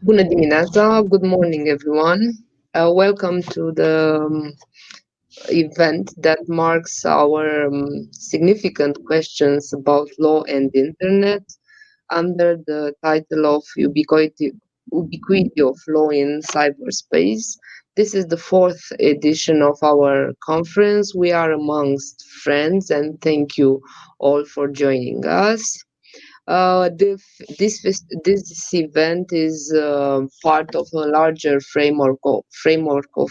Bună dimineața, good morning everyone. Welcome to the event that marks our significant questions about law and internet under the title of Ubiquity of Law in Cyberspace. This is the fourth edition of our conference. We are amongst friends and thank you all for joining us. This event is part of a larger framework of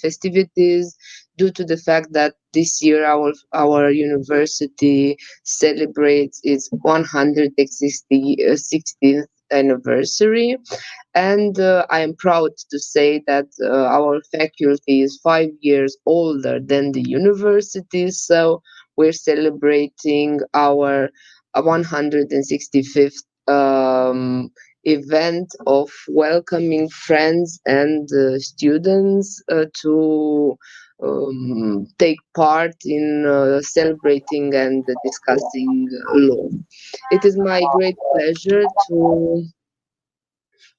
festivities due to the fact that this year our university celebrates its 160th anniversary, and I am proud to say that our faculty is 5 years older than the university, so we're celebrating our 165th event of welcoming friends and students to take part in celebrating and discussing law. It is my great pleasure to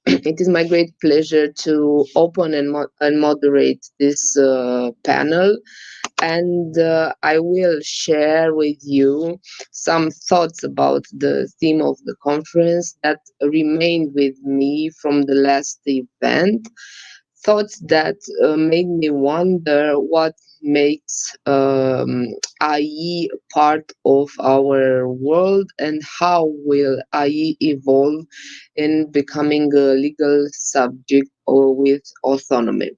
it is my great pleasure to open and moderate this panel, and I will share with you some thoughts about the theme of the conference that remained with me from the last event. Thoughts that made me wonder what makes IE part of our world and how will IE evolve in becoming a legal subject or with autonomy.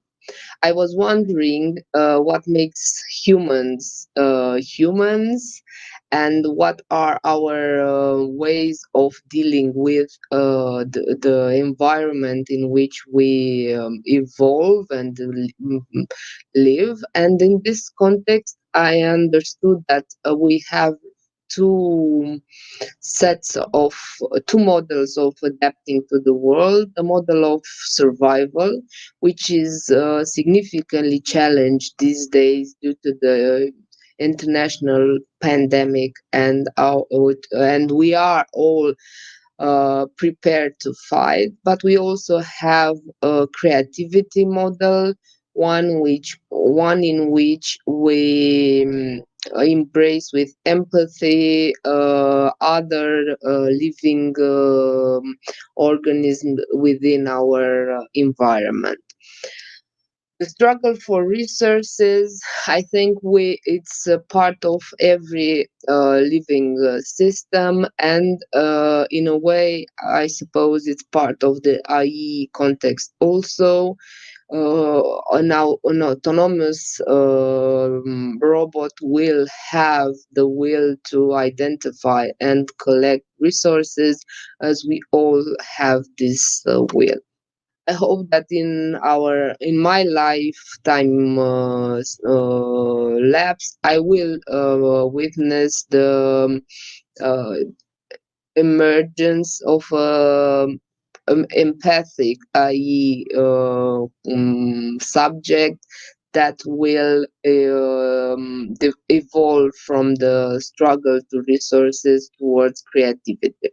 I was wondering what makes humans humans, and what are our ways of dealing with the environment in which we evolve and live. And in this context, I understood that we have two sets of two models of adapting to the world: the model of survival, which is significantly challenged these days due to the international pandemic, and we are all prepared to fight. But we also have a creativity model, one in which we embrace with empathy other living organisms within our environment. The struggle for resources, I think it's a part of every living system, and in a way I suppose it's part of the IE context also. An autonomous robot will have the will to identify and collect resources, as we all have this will. I hope that in my lifetime lapse, I will witness the uh, emergence of empathic, i.e., subject that will evolve from the struggle to resources towards creativity.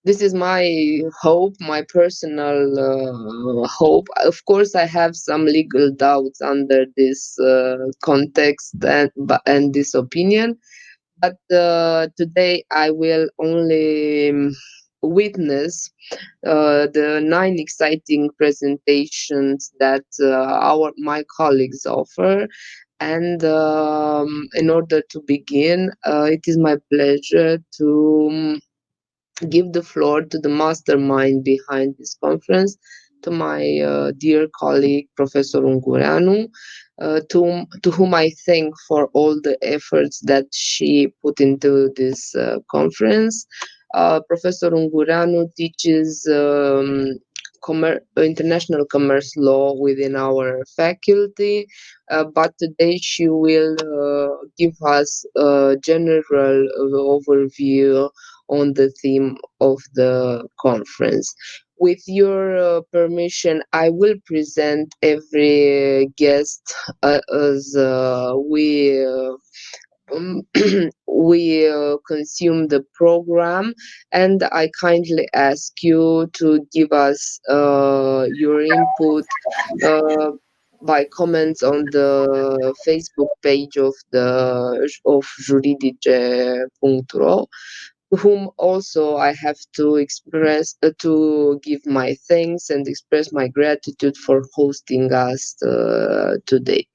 This is my hope, my personal hope. Of course, I have some legal doubts under this context and this opinion, but today I will only witness the 9 exciting presentations that my colleagues offer. And in order to begin, it is my pleasure to give the floor to the mastermind behind this conference, to my dear colleague, Professor Ungureanu, to whom I thank for all the efforts that she put into this conference. Professor Ungureanu teaches international commerce law within our faculty, but today she will give us a general overview on the theme of the conference. With your permission, I will present every guest as we we consume the program, and I kindly ask you to give us your input by comments on the Facebook page of juridice.ro, whom also I have to to give my thanks and express my gratitude for hosting us today.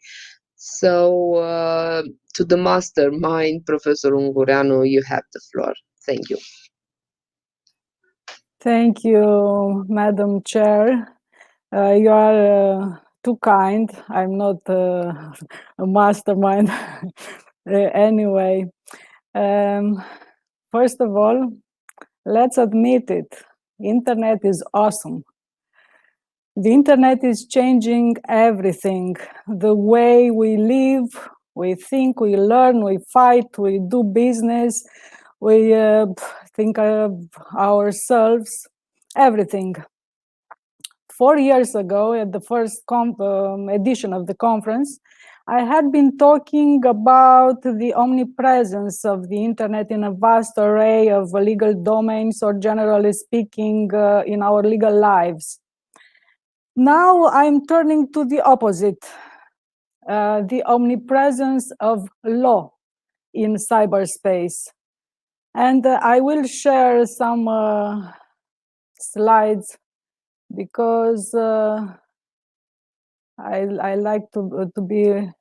So, to the mastermind, Professor Ungureanu, you have the floor. Thank you. Thank you, Madam Chair. You are too kind. I'm not a mastermind. Anyway, first of all, let's admit it. Internet is awesome. The internet is changing everything. The way we live, we think, we learn, we fight, we do business, we think of ourselves, everything. 4 years ago, at the first edition of the conference, I had been talking about the omnipresence of the internet in a vast array of legal domains, or generally speaking, in our legal lives. Now I'm turning to the opposite, the omnipresence of law in cyberspace. And I will share some slides because I like to be a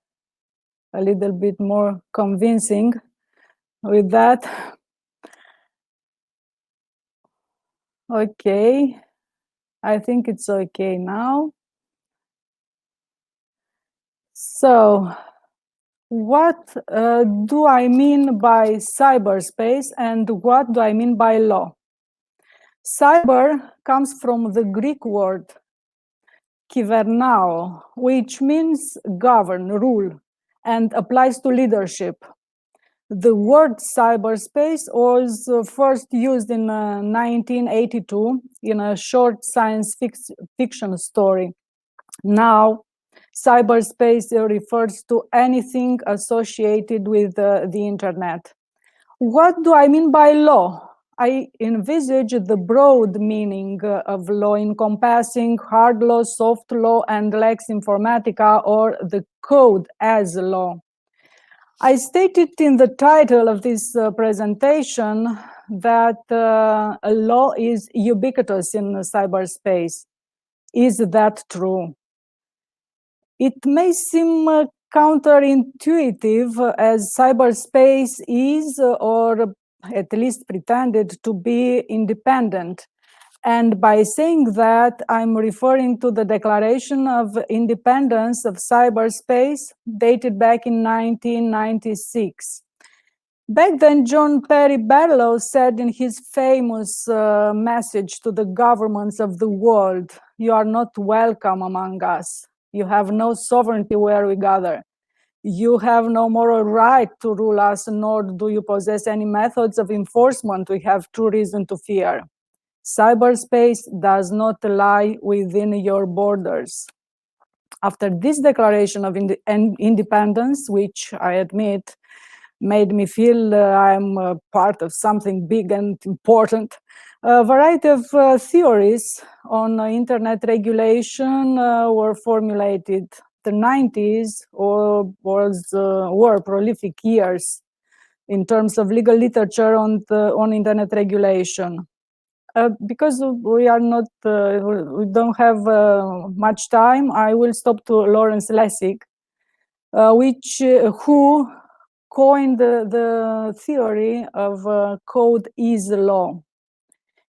little bit more convincing with that. Okay, I think it's okay now. So, what do I mean by cyberspace and what do I mean by law? Cyber comes from the Greek word kivernao, which means govern, rule, and applies to leadership. The word cyberspace was first used in 1982 in a short science fiction story. Now, cyberspace refers to anything associated with the internet. What do I mean by law? I envisage the broad meaning of law encompassing hard law, soft law, and lex informatica, or the code as law. I stated in the title of this presentation that a law is ubiquitous in cyberspace. Is that true? It may seem counterintuitive, as cyberspace is, or at least pretended to be, independent. And by saying that, I'm referring to the Declaration of Independence of Cyberspace, dated back in 1996. Back then, John Perry Barlow said in his famous message to the governments of the world, "You are not welcome among us. You have no sovereignty where we gather. You have no moral right to rule us, nor do you possess any methods of enforcement we have true reason to fear. Cyberspace does not lie within your borders." After this declaration of independence, which I admit made me feel I'm part of something big and important, a variety of theories on internet regulation were formulated. The 90s were prolific years in terms of legal literature on internet regulation. Because we don't have much time, I will stop to Lawrence Lessig, who coined the theory of code is law.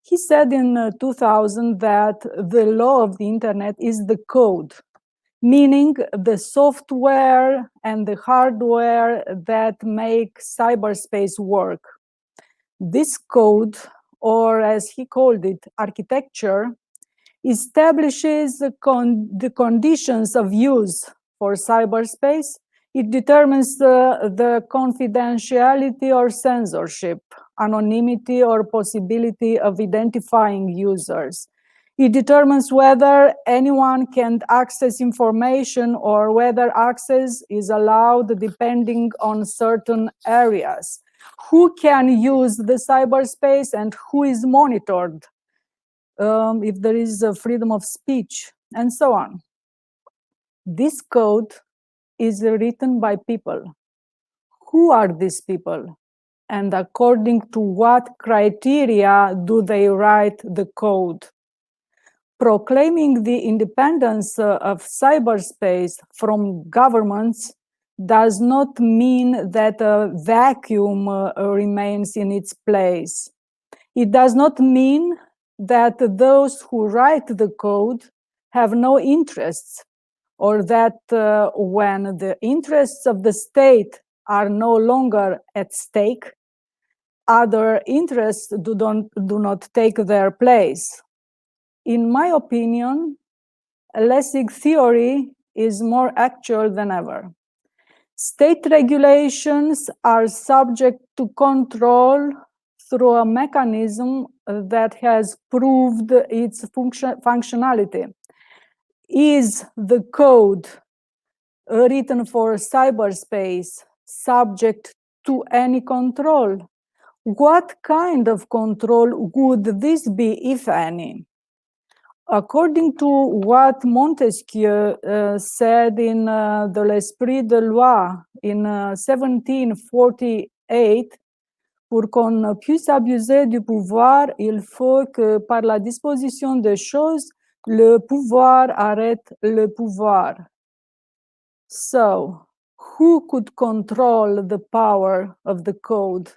He said in 2000 that the law of the internet is the code, meaning the software and the hardware that make cyberspace work. This code, or as he called it, architecture, establishes the conditions of use for cyberspace. It determines the confidentiality or censorship, anonymity or possibility of identifying users. It determines whether anyone can access information or whether access is allowed depending on certain areas. Who can use the cyberspace and who is monitored, if there is a freedom of speech, and so on. This code is written by people. Who are these people? And according to what criteria do they write the code? Proclaiming the independence of cyberspace from governments does not mean that a vacuum remains in its place. It does not mean that those who write the code have no interests, or that when the interests of the state are no longer at stake, other interests do not take their place. In my opinion, Lessig theory is more actual than ever. State regulations are subject to control through a mechanism that has proved its functionality. Is the code written for cyberspace subject to any control? What kind of control would this be, if any? According to what Montesquieu said in the L'Esprit de Loi in 1748, pour qu'on puisse abuser du pouvoir, il faut que par la disposition des choses, le pouvoir arrête le pouvoir. So, who could control the power of the code?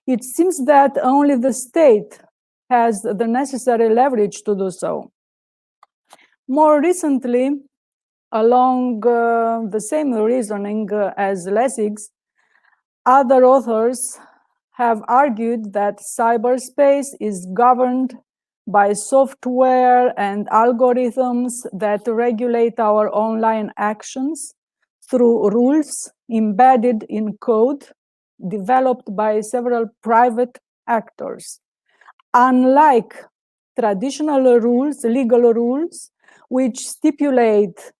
It seems that only the state has the necessary leverage to do so. More recently, along the same reasoning as Lessig's, other authors have argued that cyberspace is governed by software and algorithms that regulate our online actions through rules embedded in code developed by several private actors. Unlike traditional rules, legal rules, which stipulate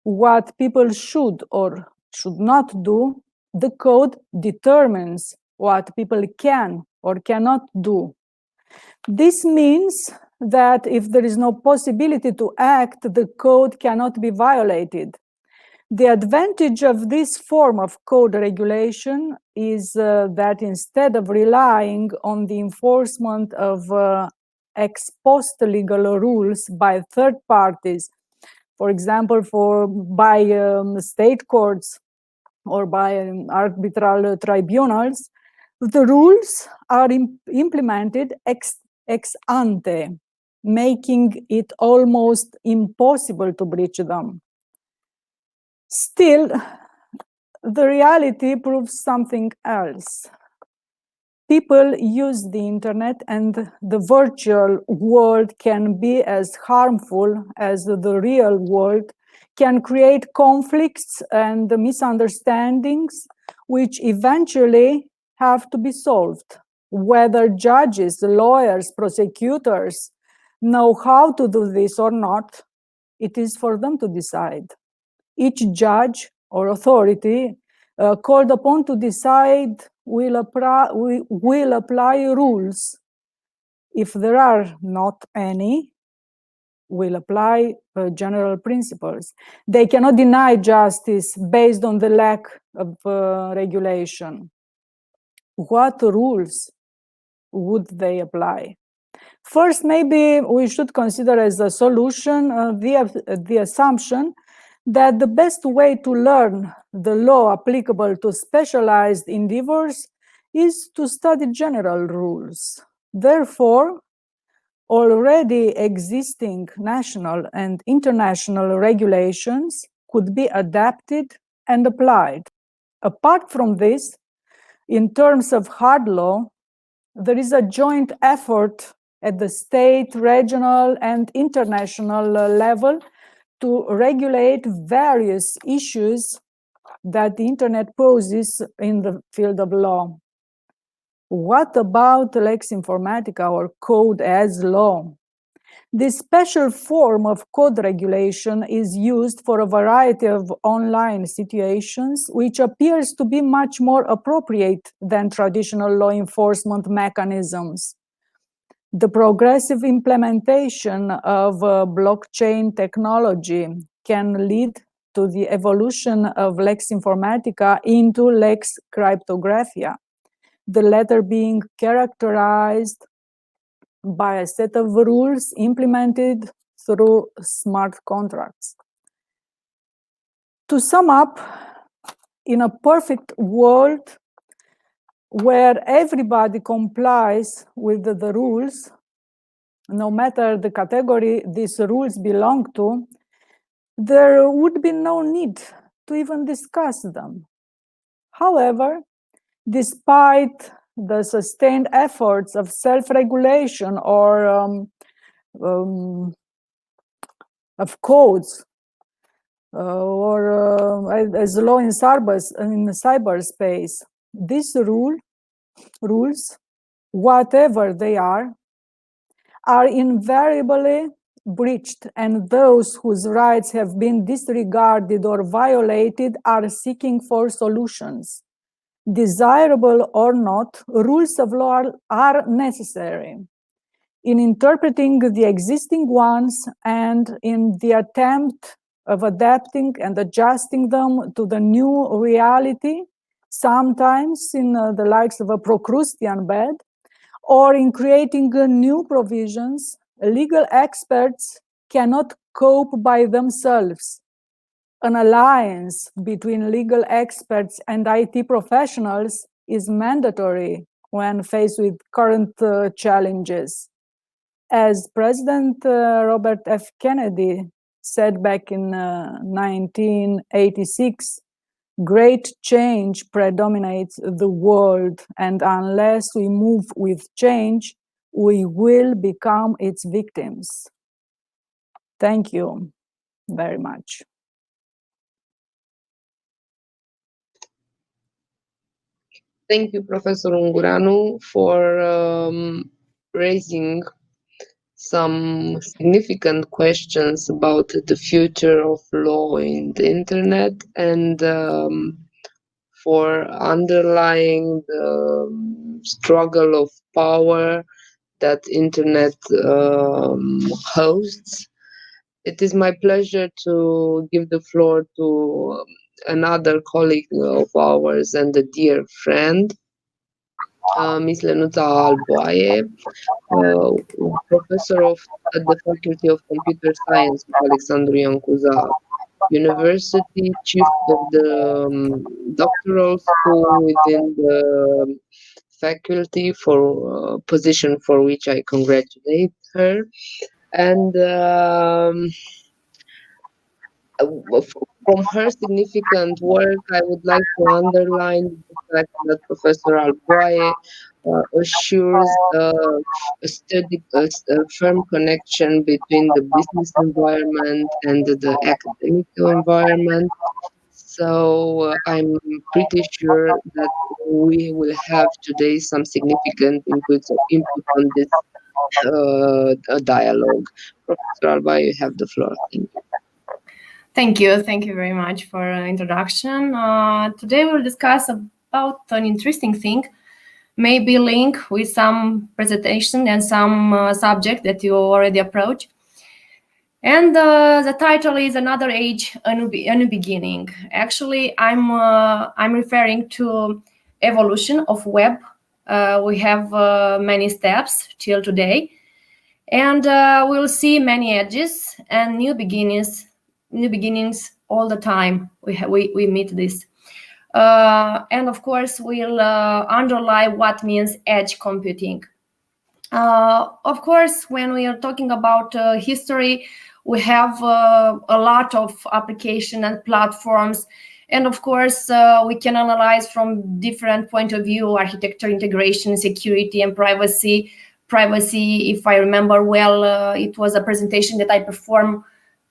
what people should or should not do, the code determines what people can or cannot do. This means that if there is no possibility to act, the code cannot be violated. The advantage of this form of code regulation is that instead of relying on the enforcement of ex post legal rules by third parties, for example, by state courts or by arbitral tribunals, the rules are implemented ex ante, making it almost impossible to breach them. Still, the reality proves something else. People use the internet, and the virtual world can be as harmful as the real world, can create conflicts and misunderstandings, which eventually have to be solved. Whether judges, lawyers, prosecutors know how to do this or not, it is for them to decide. Each judge or authority called upon to decide will apply rules. If there are not any, will apply general principles. They cannot deny justice based on the lack of regulation. What rules would they apply? First, maybe we should consider as a solution the assumption that the best way to learn the law applicable to specialized endeavors is to study general rules. Therefore, already existing national and international regulations could be adapted and applied. Apart from this, in terms of hard law, there is a joint effort at the state, regional, and international level to regulate various issues that the internet poses in the field of law. What about lex informatica or code as law? This special form of code regulation is used for a variety of online situations, which appears to be much more appropriate than traditional law enforcement mechanisms. The progressive implementation of blockchain technology can lead to the evolution of Lex Informatica into Lex Cryptographia, the latter being characterized by a set of rules implemented through smart contracts. To sum up, in a perfect world where everybody complies with the rules, no matter the category these rules belong to, there would be no need to even discuss them. However, despite the sustained efforts of self-regulation or of codes or as law in cyberspace, these rules, whatever they are invariably breached, and those whose rights have been disregarded or violated are seeking for solutions. Desirable or not, rules of law are necessary in interpreting the existing ones and in the attempt of adapting and adjusting them to the new reality, sometimes in the likes of a Procrustean bed, or in creating new provisions. Legal experts cannot cope by themselves. An alliance between legal experts and IT professionals is mandatory when faced with current challenges. As President Robert F. Kennedy said back in 1986, great change predominates the world, and unless we move with change, we will become its victims. Thank you very much. Thank you, Professor Ungureanu, for raising some significant questions about the future of law in the internet and for underlying the struggle of power that internet hosts. It is my pleasure to give the floor to another colleague of ours and a dear friend, Ms. Lenuța Alboaie, professor at the Faculty of Computer Science of Alexandru Ioan Cuza University, chief of the doctoral school within the faculty, for position for which I congratulate her. And from her significant work, I would like to underline the fact that Professor Alboaie assures a firm connection between the business environment and the academic environment. So I'm pretty sure that we will have today some significant input on this dialogue. Professor Alboaie, you have the floor. Thank you. Thank you very much for the introduction. Today we'll discuss about an interesting thing, maybe link with some presentation and some subject that you already approached. And the title is Another Age, a New Beginning. Actually, I'm referring to evolution of web. We have many steps till today, and we'll see many edges and new beginnings all the time. We meet this, and of course we'll underline what means edge computing. Of course, when we are talking about history, we have a lot of application and platforms, and of course we can analyze from different point of view: architecture, integration, security, and privacy. If I remember well, it was a presentation that I performed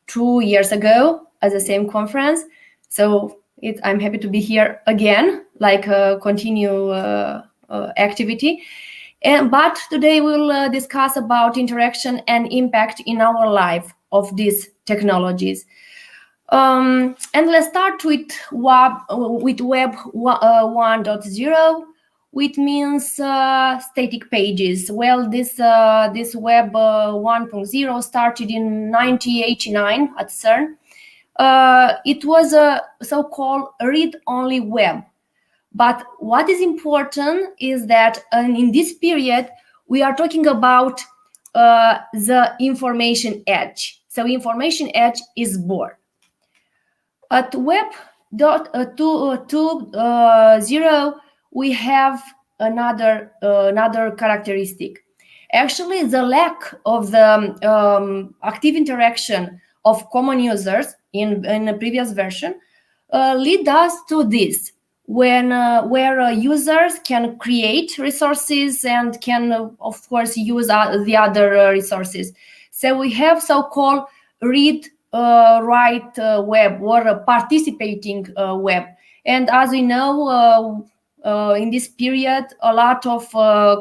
2 years ago at the same conference. So I'm happy to be here again, like a continue activity. But today we'll discuss about interaction and impact in our life of these technologies. And let's start with Web 1.0, which means static pages. Well, this Web 1.0 started in 1989 at CERN. It was a so-called read-only web. But what is important is that in this period, we are talking about the information age. So information age is born. At Web 2.0, we have another characteristic. Actually, the lack of the active interaction of common users in the previous version lead us to this, where users can create resources and can, of course, use the other resources. So we have so-called read-write web, or a participating web. And as we know, in this period, a lot of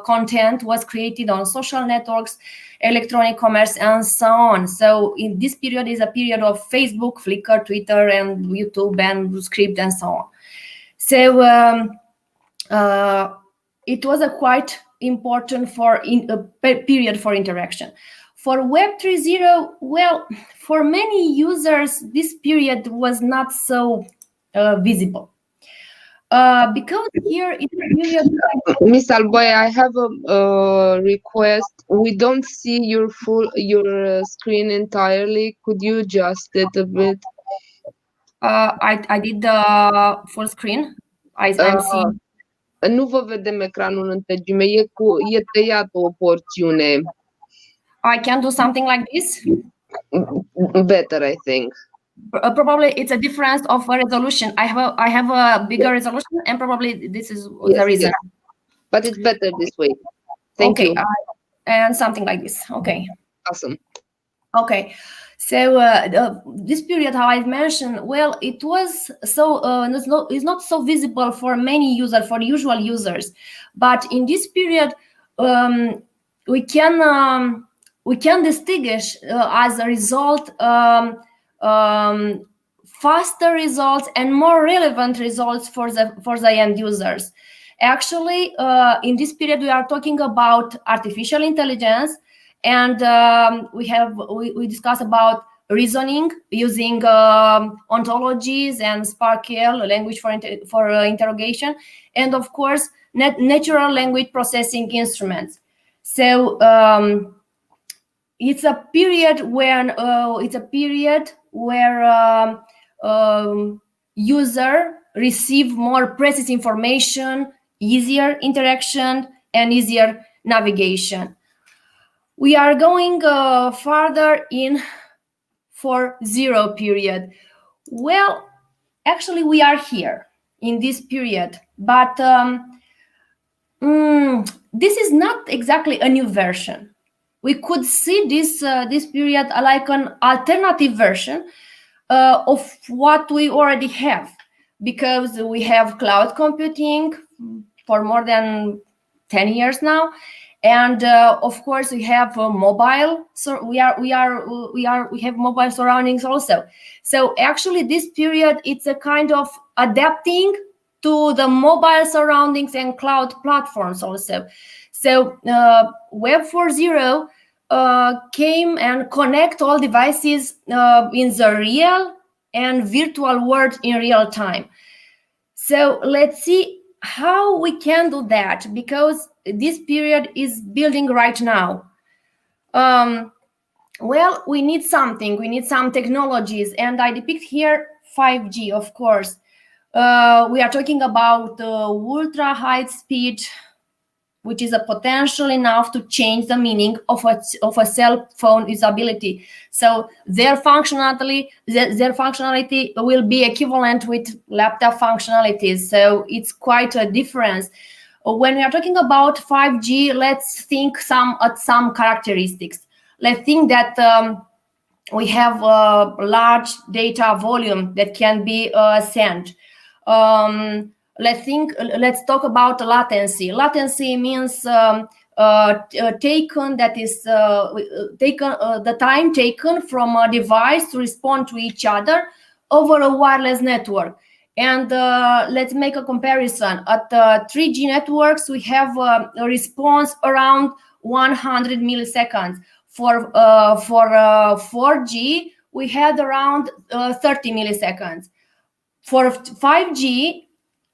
content was created on social networks, electronic commerce, and so on. So in this period is a period of Facebook, Flickr, Twitter, and YouTube, and Script, and so on. So it was a quite important period for interaction. For Web 3.0, well, for many users, this period was not so visible. Because here in the period... Miss Alboy, I have a request. We don't see your screen entirely. Could you adjust it a bit? I did the full screen. I'm seeing. Nu vă vedem ecranul în întregime. E tăiat o porțiune. I can do something like this. Better, I think. Probably it's a difference of a resolution. I have a bigger resolution, and probably this is the reason. Yes. But it's better this way. Thank you. And something like this. Okay. Awesome. Okay. So this period, how I've mentioned, well, it was so it's not so visible for many users, for usual users, but in this period, we can distinguish as a result faster results and more relevant results for the end users. Actually, in this period, we are talking about artificial intelligence. And we discuss about reasoning using ontologies and Sparkle language for interrogation, and of course natural language processing instruments. So it's a period where user receive more precise information, easier interaction, and easier navigation. We are going farther in 4.0 period. Well, actually, we are here in this period, but this is not exactly a new version. We could see this period like an alternative version of what we already have, because we have cloud computing for more than 10 years now. And of course, we have mobile. So we have mobile surroundings also. So actually, this period, it's a kind of adapting to the mobile surroundings and cloud platforms also. So Web 4.0 came and connect all devices in the real and virtual world in real time. So let's see how we can do that, because this period is building right now. Well, we need something. We need some technologies, and I depict here 5G, of course. We are talking about ultra high speed, which is a potential enough to change the meaning of a cell phone usability. So their functionality will be equivalent with laptop functionalities. So it's quite a difference. When we are talking about 5G, let's think at some characteristics. Let's think that we have a large data volume that can be sent. Let's talk about latency. Latency means taken, that is the time taken from a device to respond to each other over a wireless network. And let's make a comparison. At 3G networks, we have a response around 100 milliseconds. For 4G, we had around 30 milliseconds. For 5G,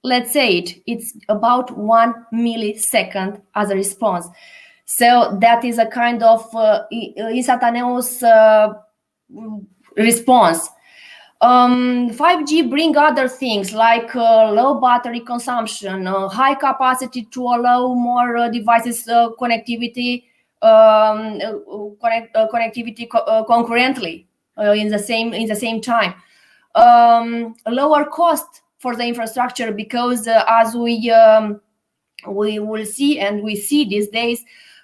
let's say it's about 1 millisecond as a response. So that is a kind of instantaneous response. 5G bring other things like low battery consumption, high capacity to allow more devices connectivity concurrently in the same time. Lower cost for the infrastructure, because as we will see, and we see these days,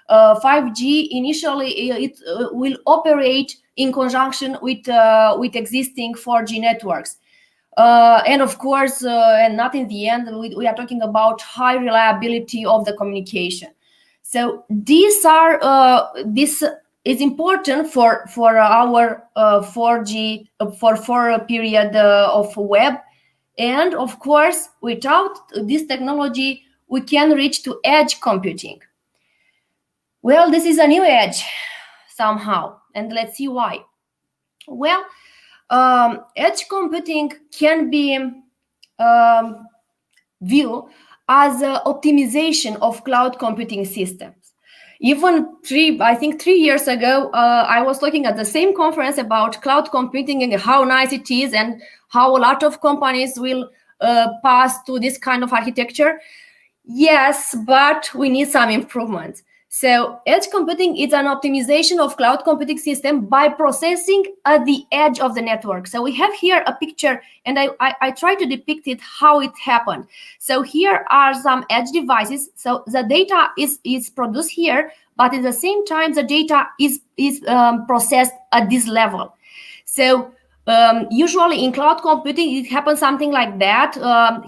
5G initially it will operate in conjunction with existing 4G networks, and of course, and not in the end, we are talking about high reliability of the communication. So these are this is important for our 4G for a period of web, and of course, without this technology, we can reach to edge computing. Well, this is a new edge somehow, and let's see why. Well, edge computing can be viewed as an optimization of cloud computing systems. Even 3 years ago, I was looking at the same conference about cloud computing and how nice it is and how a lot of companies will pass to this kind of architecture. Yes, but we need some improvements. So edge computing is an optimization of cloud computing system by processing at the edge of the network. So we have here a picture, and I try to depict it how it happened. So here are some edge devices. So the data is produced here, but at the same time the data is processed at this level. So usually in cloud computing, it happens something like that.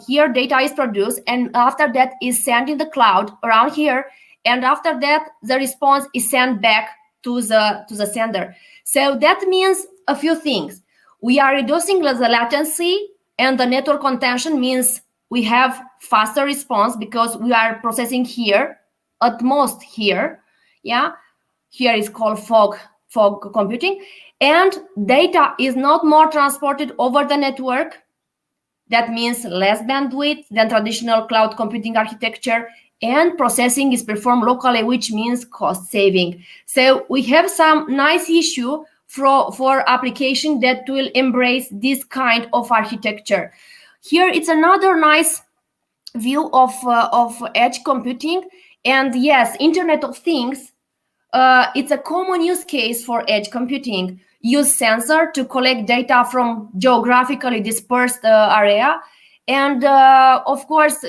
Here data is produced, and after that is sent in the cloud around here. And after that, the response is sent back to the sender. So that means a few things. We are reducing the latency, and the network contention means we have faster response because we are processing here, at most here. Yeah, here is called fog computing. And data is not more transported over the network. That means less bandwidth than traditional cloud computing architecture. And processing is performed locally, which means cost saving. So we have some nice issue for application that will embrace this kind of architecture. Here it's another nice view of edge computing. And yes, Internet of Things, it's a common use case for edge computing. Use sensor to collect data from geographically dispersed area. And of course,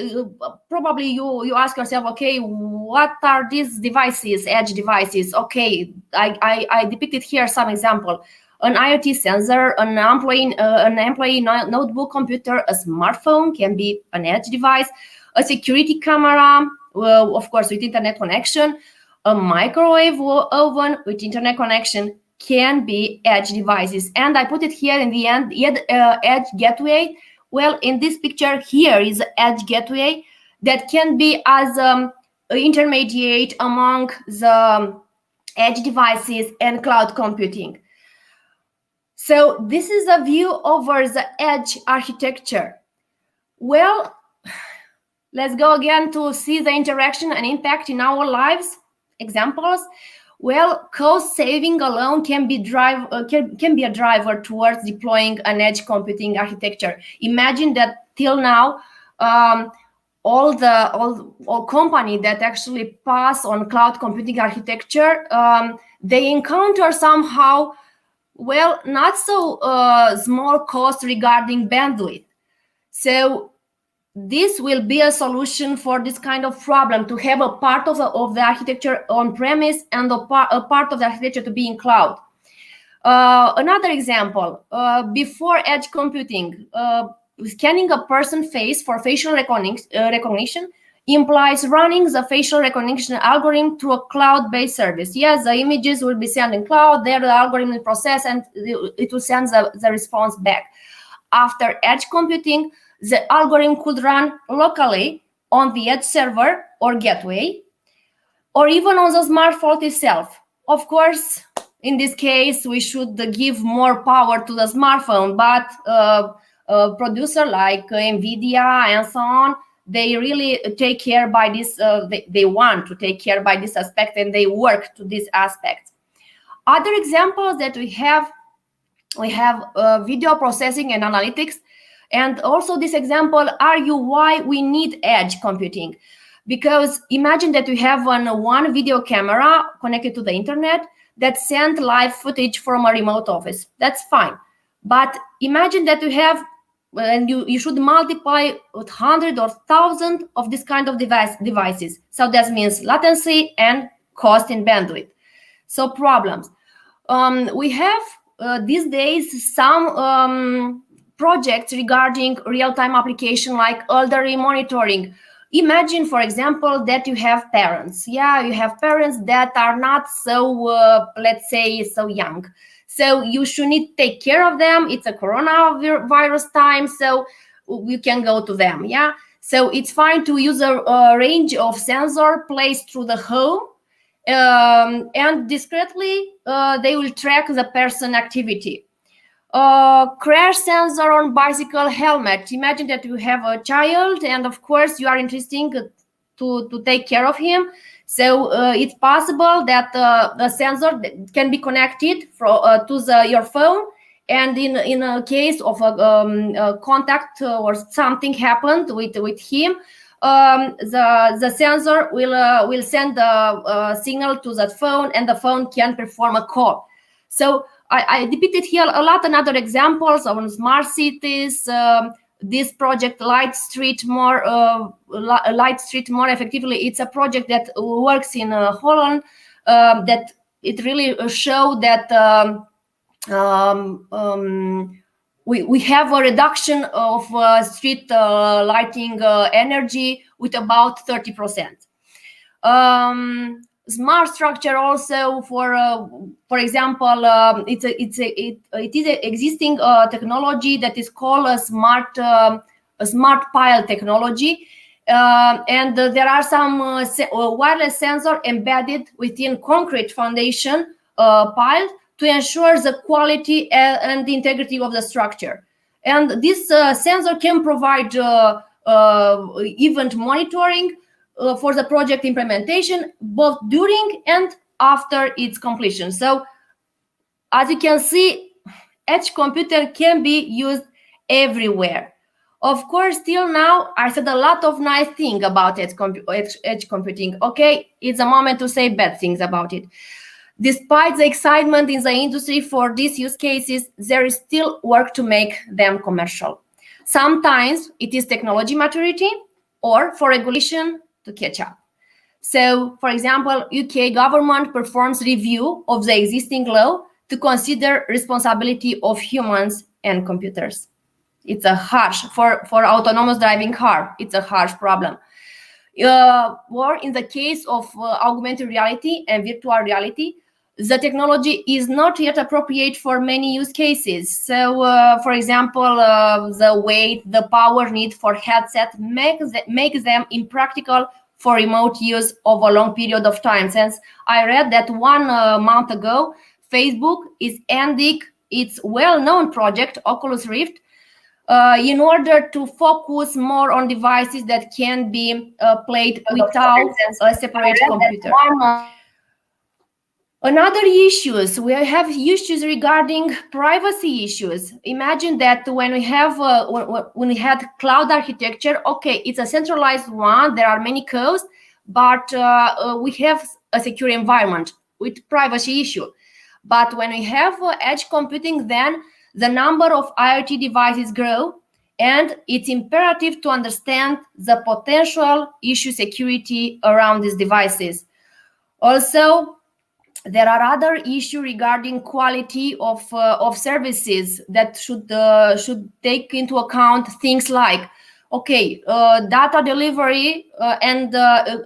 probably you ask yourself, okay, what are these devices, edge devices? Okay, I depicted here some example. An IoT sensor, an employee notebook computer, a smartphone can be an edge device, a security camera, of course with internet connection, a microwave oven with internet connection can be edge devices. And I put it here in the end, edge gateway. Well, in this picture here is edge gateway that can be as intermediate among the edge devices and cloud computing. So this is a view over the edge architecture. Well, let's go again to see the interaction and impact in our lives. Examples. Well, cost saving alone can be a driver towards deploying an edge computing architecture. Imagine that till now, all companies that actually pass on cloud computing architecture, they encounter somehow, well, not so small cost regarding bandwidth. So this will be a solution for this kind of problem, to have a part of the architecture on premise and a part of the architecture to be in cloud. Another example, before edge computing, scanning a person's face for facial recognition, implies running the facial recognition algorithm through a cloud-based service. Yes, the images will be sent in cloud, there the algorithm will process and it will send the response back. After edge computing, the algorithm could run locally on the edge server or gateway, or even on the smartphone itself. Of course, in this case, we should give more power to the smartphone, but a producer like NVIDIA and so on, they really take care by this, they want to take care by this aspect, and they work to this aspect. Other examples that we have video processing and analytics, and also this example argue why we need edge computing. Because imagine that you have one video camera connected to the internet that sends live footage from a remote office. That's fine. But imagine that you have, and you should multiply with 100 or 1,000 of this kind of devices. So that means latency and cost in bandwidth. So problems. We have these days some projects regarding real-time application like elderly monitoring. Imagine, for example, that you have parents. Yeah, you have parents that are not so, let's say, so young. So you should need to take care of them. It's a coronavirus time, so you can go to them. Yeah, so it's fine to use a range of sensor placed through the home, and discreetly they will track the person activity. Crash sensor on bicycle helmet. Imagine that you have a child, and of course you are interested to take care of him. So it's possible that the sensor can be connected to your phone, and in a case of a contact or something happened with him, the sensor will send the signal to that phone, and the phone can perform a call. So I depicted here a lot of other examples on smart cities. This project Light Street more effectively. It's a project that works in Holland. That it really showed that we have a reduction of street lighting energy with about 30%. Smart structure also, for example, it is an existing technology that is called a smart pile technology, and there are some wireless sensor embedded within concrete foundation pile to ensure the quality and the integrity of the structure. And this sensor can provide event monitoring for the project implementation, both during and after its completion. So as you can see, edge computer can be used everywhere. Of course, till now, I said a lot of nice things about edge computing. Okay, it's a moment to say bad things about it. Despite the excitement in the industry for these use cases, there is still work to make them commercial. Sometimes it is technology maturity or for regulation to catch up. So, for example, UK government performs review of the existing law to consider responsibility of humans and computers. It's a harsh, for autonomous driving car, it's a harsh problem. Or in the case of augmented reality and virtual reality, the technology is not yet appropriate for many use cases. So, for example, the weight, the power need for headset makes them impractical for remote use over a long period of time. Since I read that 1 month ago, Facebook is ending its well-known project, Oculus Rift, in order to focus more on devices that can be played without a separate computer. Another issues, we have issues regarding privacy issues. Imagine that when we had cloud architecture, okay, it's a centralized one, there are many codes, but we have a secure environment with privacy issue. But when we have edge computing, then the number of IoT devices grow, and it's imperative to understand the potential issue security around these devices. Also, there are other issues regarding quality of services that should take into account things like, okay, data delivery and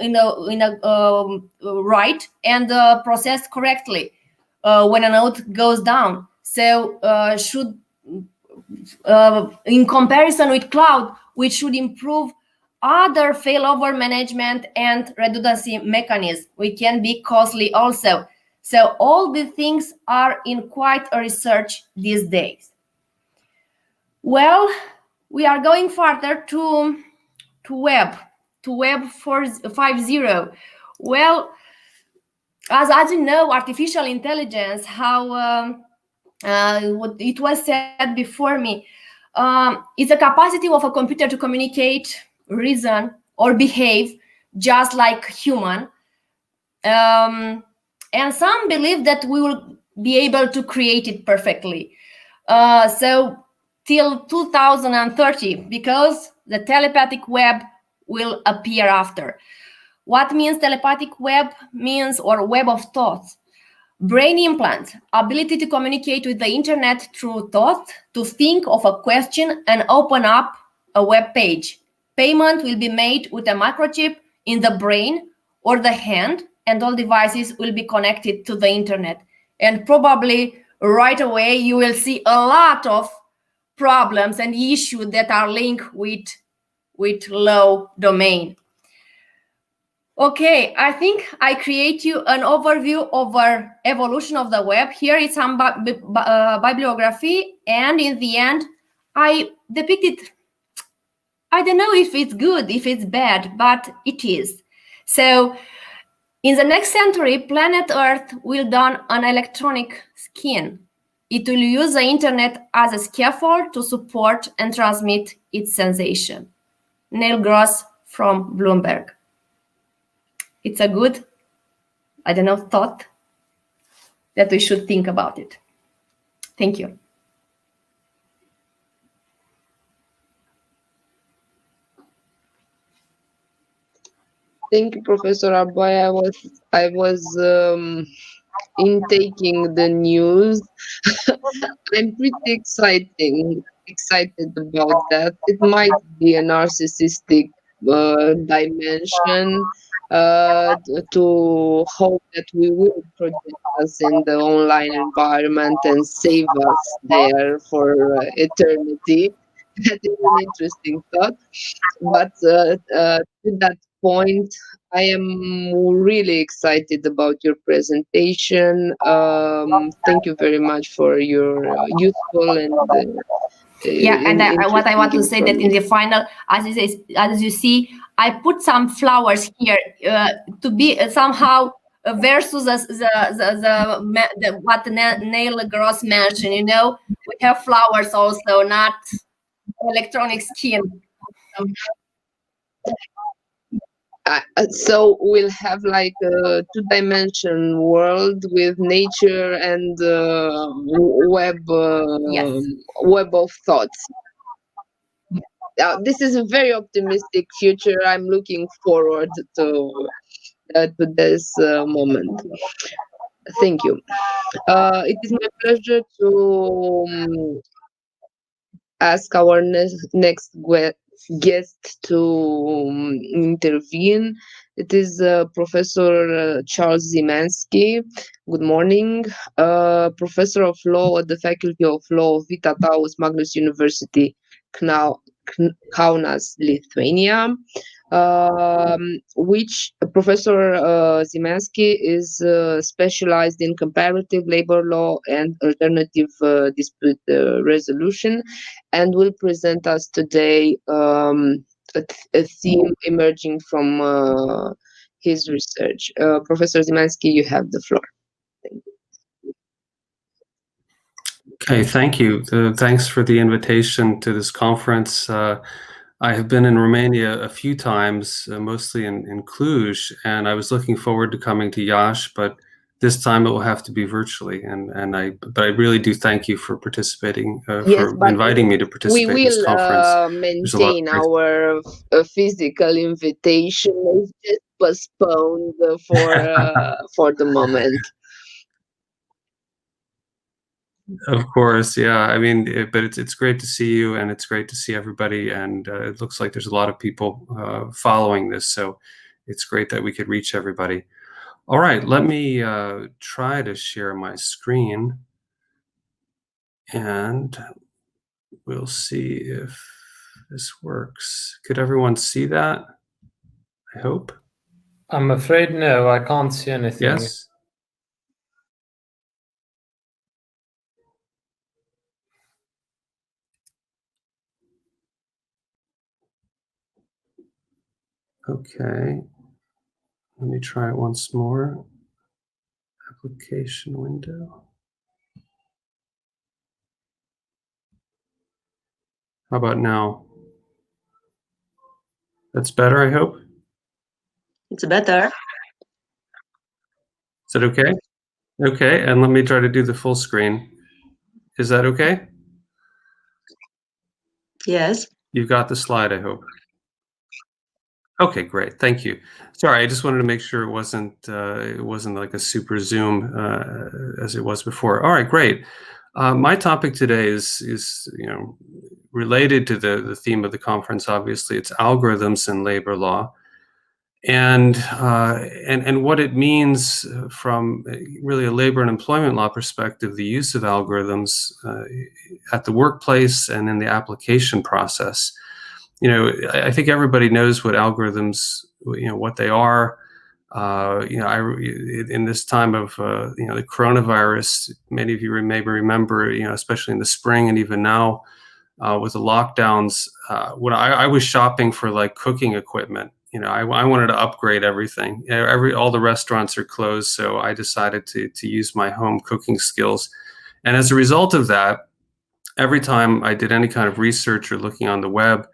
in a right and processed correctly when a node goes down. So should in comparison with cloud, we should improve other failover management and redundancy mechanisms. We can be costly also. So all the things are in quite a research these days. Well, we are going further to web 4.5.0. Well, as you know, artificial intelligence, how what it was said before me, is the capacity of a computer to communicate, reason, or behave just like human. And some believe that we will be able to create it perfectly. So till 2030, because the telepathic web will appear after. What means telepathic web? Means, or web of thoughts. Brain implants, ability to communicate with the internet through thought, to think of a question and open up a web page. Payment will be made with a microchip in the brain or the hand, and all devices will be connected to the internet. And probably right away you will see a lot of problems and issues that are linked with low domain. Okay, I think I create you an overview over evolution of the web. Here is some bibliography, and in the end, I depicted, I don't know if it's good, if it's bad, but it is. So, in the next century, planet Earth will don an electronic skin. It will use the internet as a scaffold to support and transmit its sensation. Neil Gross from Bloomberg. It's a good, I don't know, thought that we should think about it. Thank you. Thank you, Professor Arboy. I was intaking the news. I'm pretty excited about that. It might be a narcissistic dimension to hope that we will project us in the online environment and save us there for eternity. That is an interesting thought. But to that point, I am really excited about your presentation. Thank you very much for your useful and what I want to say that in the final, as you see, I put some flowers here to be somehow versus what Neil Gross mentioned. You know, we have flowers also, not electronic skin. So we'll have like a two-dimension world with nature and web of thoughts. This is a very optimistic future. I'm looking forward to this moment. Thank you. It is my pleasure to ask our next guest to intervene. It is Professor Charles Zimanski. Good morning. Professor of Law at the Faculty of Law of Vita Taus Magnus University, Kaunas, Lithuania. Which Professor Zimanski is specialized in comparative labor law and alternative dispute resolution, and will present us today a theme emerging from his research. Professor Zimanski, you have the floor. Thank you. Okay, thank you. Thanks for the invitation to this conference. I have been in Romania a few times, mostly in Cluj, and I was looking forward to coming to Iași, but this time it will have to be virtually. But I really do thank you for participating, for inviting me to participate in this conference. We will maintain our physical invitation. It's just postponed for the moment. Of course, yeah. I mean, but it's great to see you, and it's great to see everybody. And it looks like there's a lot of people following this, so it's great that we could reach everybody. All right, let me try to share my screen, and we'll see if this works. Could everyone see that? I hope. I'm afraid no, I can't see anything. Yes. Okay, let me try it once more. Application window. How about now? That's better, I hope. It's better. Is that okay? Okay, and let me try to do the full screen. Is that okay? Yes. You've got the slide, I hope. Okay, great. Thank you. Sorry, I just wanted to make sure it wasn't like a super Zoom as it was before. All right, great. My topic today is related to the theme of the conference. Obviously, it's algorithms in labor law, and what it means from really a labor and employment law perspective, the use of algorithms at the workplace and in the application process. I think everybody knows what algorithms, what they are. In this time of the coronavirus, many of you may remember, especially in the spring and even now with the lockdowns, when I was shopping for like cooking equipment. I wanted to upgrade everything. All the restaurants are closed, so I decided to use my home cooking skills. And as a result of that, every time I did any kind of research or looking on the web,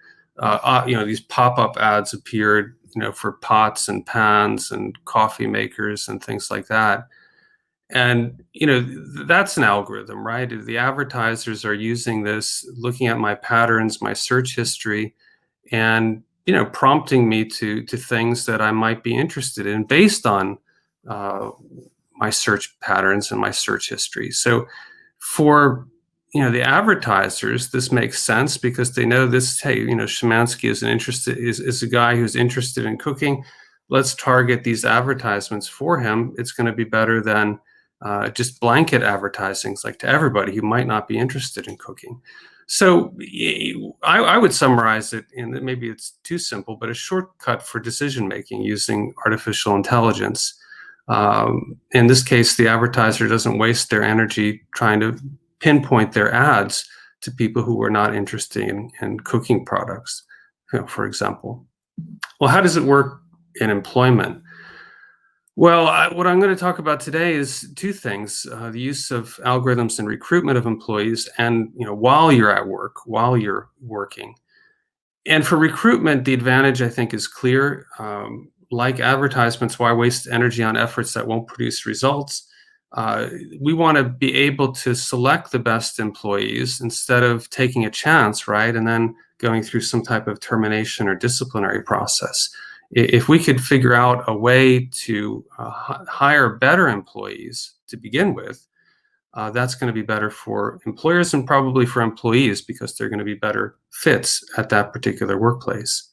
these pop-up ads appeared, for pots and pans and coffee makers and things like that. And, that's an algorithm, right? The advertisers are using this, looking at my patterns, my search history, and, prompting me to things that I might be interested in based on my search patterns and my search history. So for the advertisers, this makes sense because they know this. Hey, Szymanski is a guy who's interested in cooking. Let's target these advertisements for him. It's going to be better than just blanket advertisings, like to everybody who might not be interested in cooking. So I would summarize it in that maybe it's too simple, but a shortcut for decision making using artificial intelligence. In this case, the advertiser doesn't waste their energy trying to pinpoint their ads to people who are not interested in cooking products, for example. Well, how does it work in employment? Well, what I'm going to talk about today is two things: the use of algorithms in recruitment of employees, and while you're at work, while you're working. And for recruitment, the advantage I think is clear. Like advertisements, why waste energy on efforts that won't produce results? We want to be able to select the best employees instead of taking a chance, right? And then going through some type of termination or disciplinary process. If we could figure out a way to hire better employees to begin with, that's going to be better for employers and probably for employees because they're going to be better fits at that particular workplace.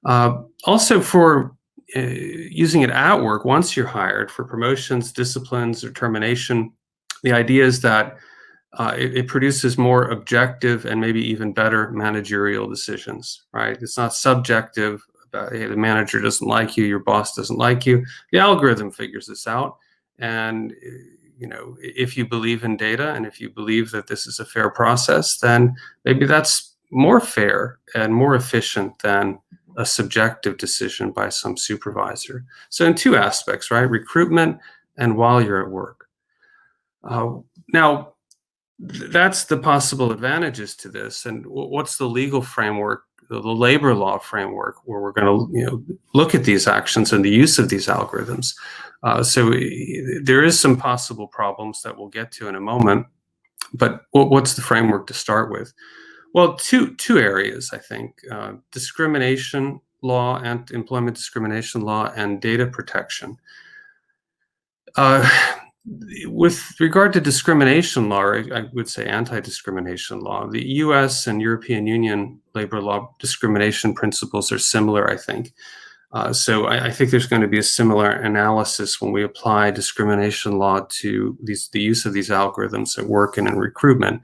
Also for using it at work, once you're hired for promotions, disciplines, or termination, the idea is that it produces more objective and maybe even better managerial decisions, right? It's not subjective about, hey, the manager doesn't like you, your boss doesn't like you. The algorithm figures this out. And, if you believe in data and if you believe that this is a fair process, then maybe that's more fair and more efficient than a subjective decision by some supervisor. So in two aspects, right? Recruitment and while you're at work. Now, that's the possible advantages to this. And what's the legal framework, the labor law framework, where we're going to look at these actions and the use of these algorithms? So there is some possible problems that we'll get to in a moment. But what's the framework to start with? Well, two areas, I think: discrimination law and employment discrimination law, and data protection. with regard to discrimination law, or I would say anti-discrimination law, the US and European Union labor law discrimination principles are similar, I think. So I think there's going to be a similar analysis when we apply discrimination law to the use of these algorithms at work and in recruitment.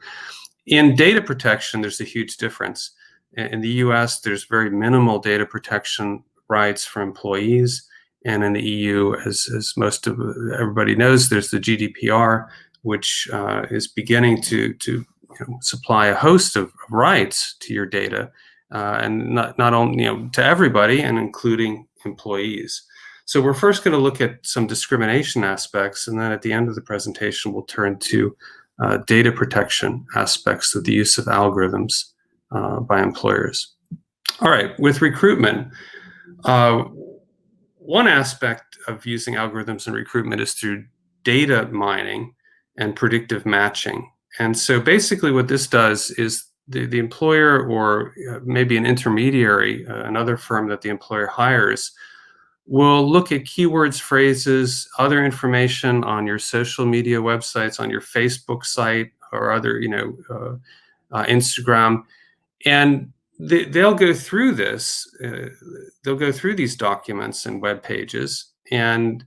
In data protection, there's a huge difference. In the US, there's very minimal data protection rights for employees. And in the EU, as most of everybody knows, there's the GDPR, which is beginning to supply a host of rights to your data, and not only to everybody, and including employees. So we're first going to look at some discrimination aspects, and then at the end of the presentation, we'll turn to data protection aspects of the use of algorithms by employers. All right, with recruitment. One aspect of using algorithms in recruitment is through data mining and predictive matching. And so basically what this does is the employer, or maybe an intermediary, another firm that the employer hires, will look at keywords, phrases, other information on your social media websites, on your Facebook site, or other, Instagram, and they'll go through this. They'll go through these documents and web pages, and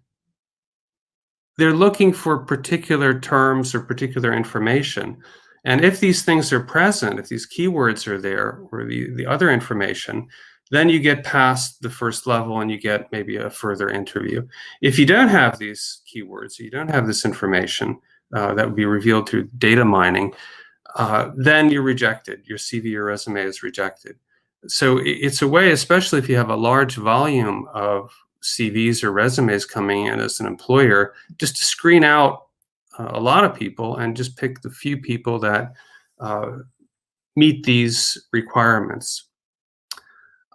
they're looking for particular terms or particular information. And if these things are present, if these keywords are there, or the other information, then you get past the first level and you get maybe a further interview. If you don't have these keywords, you don't have this information that would be revealed through data mining, then you're rejected. Your CV or resume is rejected. So it's a way, especially if you have a large volume of CVs or resumes coming in as an employer, just to screen out a lot of people and just pick the few people that meet these requirements.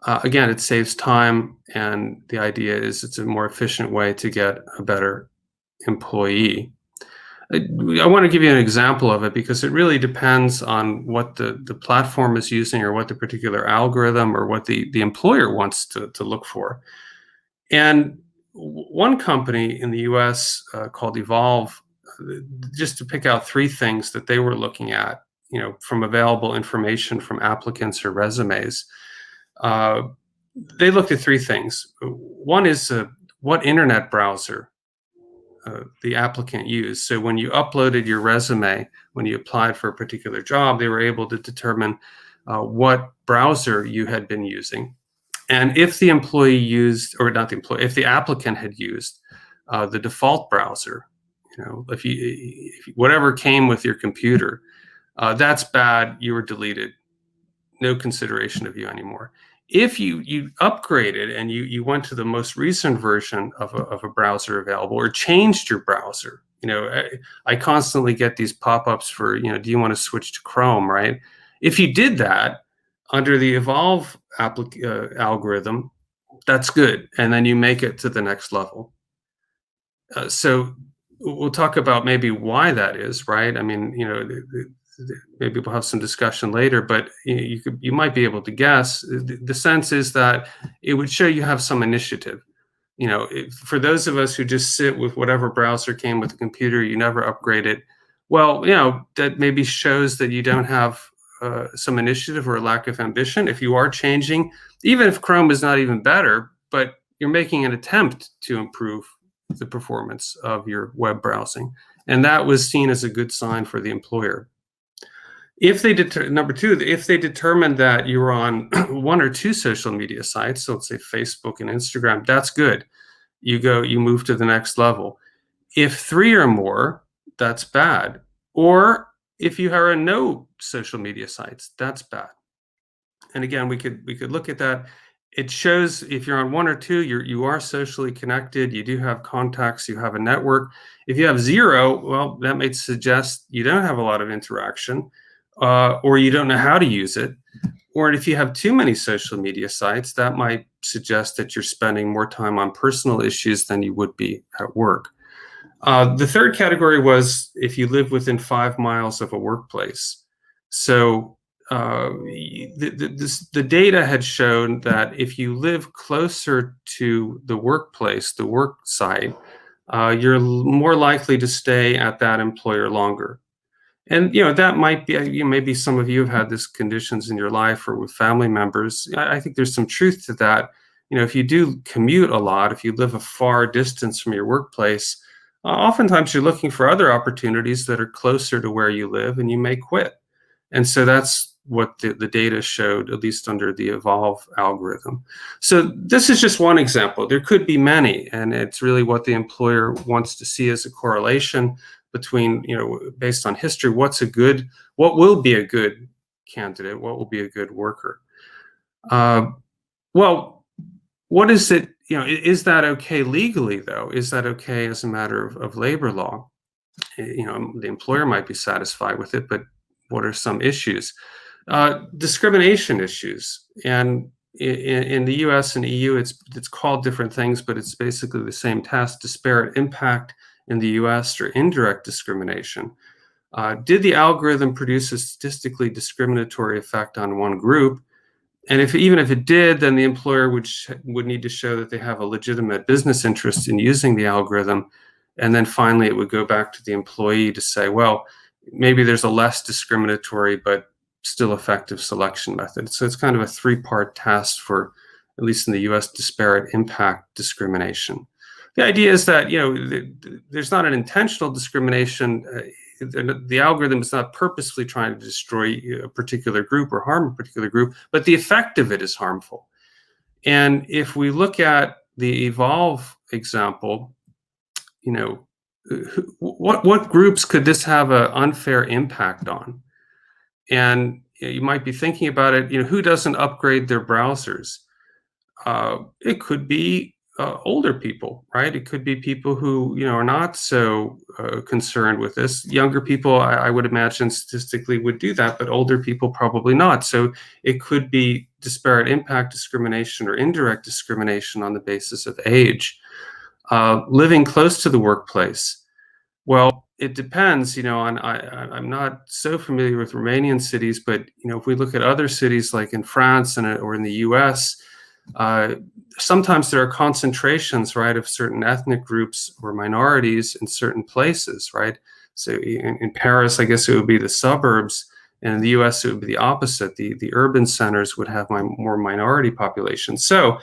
Again, it saves time, and the idea is it's a more efficient way to get a better employee. I want to give you an example of it because it really depends on what the platform is using, or what the particular algorithm, or what the employer wants to look for. And one company in the US called Evolve, just to pick out 3 things that they were looking at, from available information from applicants or resumes, they looked at 3 things. One is what internet browser the applicant used. So when you uploaded your resume, when you applied for a particular job, they were able to determine what browser you had been using. And if the employee used, or not the employee, if the applicant had used the default browser, if whatever came with your computer, that's bad, you were deleted, no consideration of you anymore. If you upgraded and you went to the most recent version of a browser available, or changed your browser, I constantly get these pop-ups for, do you want to switch to Chrome, right? If you did that under the Evolve algorithm, that's good. And then you make it to the next level. So we'll talk about maybe why that is, right? I mean, maybe we'll have some discussion later, but you might be able to guess. The sense is that it would show you have some initiative. For those of us who just sit with whatever browser came with the computer, you never upgrade it. Well, that maybe shows that you don't have some initiative or a lack of ambition. If you are changing, even if Chrome is not even better, but you're making an attempt to improve the performance of your web browsing. And that was seen as a good sign for the employer. If they number 2, if they determined that you were on 1 or 2 social media sites, so let's say Facebook and Instagram, that's good. You move to the next level. If 3 or more, that's bad. Or if you are on no social media sites, that's bad. And again, we could look at that. It shows if you're on 1 or 2, you are socially connected, you do have contacts, you have a network. If you have 0, well, that may suggest you don't have a lot of interaction. Or you don't know how to use it. Or if you have too many social media sites, that might suggest that you're spending more time on personal issues than you would be at work. The third category was if you live within 5 miles of a workplace. So the data had shown that if you live closer to the workplace, the work site, you're more likely to stay at that employer longer. And that might be, maybe some of you have had these conditions in your life or with family members. I think there's some truth to that. If you do commute a lot, if you live a far distance from your workplace, oftentimes you're looking for other opportunities that are closer to where you live, and you may quit. And so that's what the data showed, at least under the Evolve algorithm. So this is just one example. There could be many, and it's really what the employer wants to see as a correlation between, based on history, what will be a good candidate, what will be a good worker. Well, what is it, is that okay legally though? Is that okay as a matter of labor law? The employer might be satisfied with it, but what are some issues? Discrimination issues. And in the US and EU, it's called different things, but it's basically the same task: disparate impact in the US, or indirect discrimination. Did the algorithm produce a statistically discriminatory effect on one group? And even if it did, then the employer would need to show that they have a legitimate business interest in using the algorithm. And then finally, it would go back to the employee to say, well, maybe there's a less discriminatory but still effective selection method. So it's kind of a three-part task for, at least in the US, disparate impact discrimination. The idea is that, there's not an intentional discrimination. The algorithm is not purposefully trying to destroy a particular group or harm a particular group, but the effect of it is harmful. And if we look at the Evolve example, what groups could this have an unfair impact on? And you might be thinking about it, who doesn't upgrade their browsers? It could be older people, right? It could be people who, are not so concerned with this. Younger people, I would imagine, statistically would do that, but older people probably not. So it could be disparate impact discrimination or indirect discrimination on the basis of age. Living close to the workplace. Well, it depends, I'm not so familiar with Romanian cities, but, if we look at other cities like in France or in the US, sometimes there are concentrations, right, of certain ethnic groups or minorities in certain places, right? So in Paris, I guess it would be the suburbs, and in the US, it would be the opposite. The urban centers would have more minority population. So,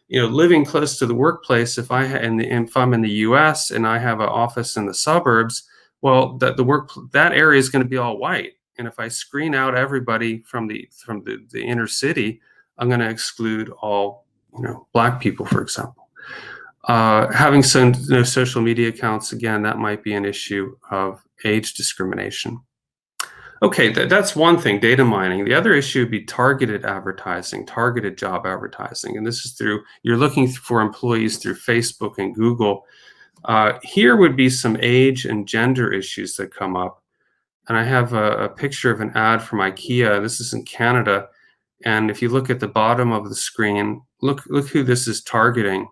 living close to the workplace, if I'm in the US and I have an office in the suburbs, well, that area is going to be all white. And if I screen out everybody from the inner city, I'm going to exclude all, Black people, for example. Having no social media accounts, again, that might be an issue of age discrimination. Okay, that's one thing, data mining. The other issue would be targeted advertising, targeted job advertising. And this is you're looking for employees through Facebook and Google. Here would be some age and gender issues that come up. And I have a picture of an ad from IKEA. This is in Canada. And if you look at the bottom of the screen, look who this is targeting.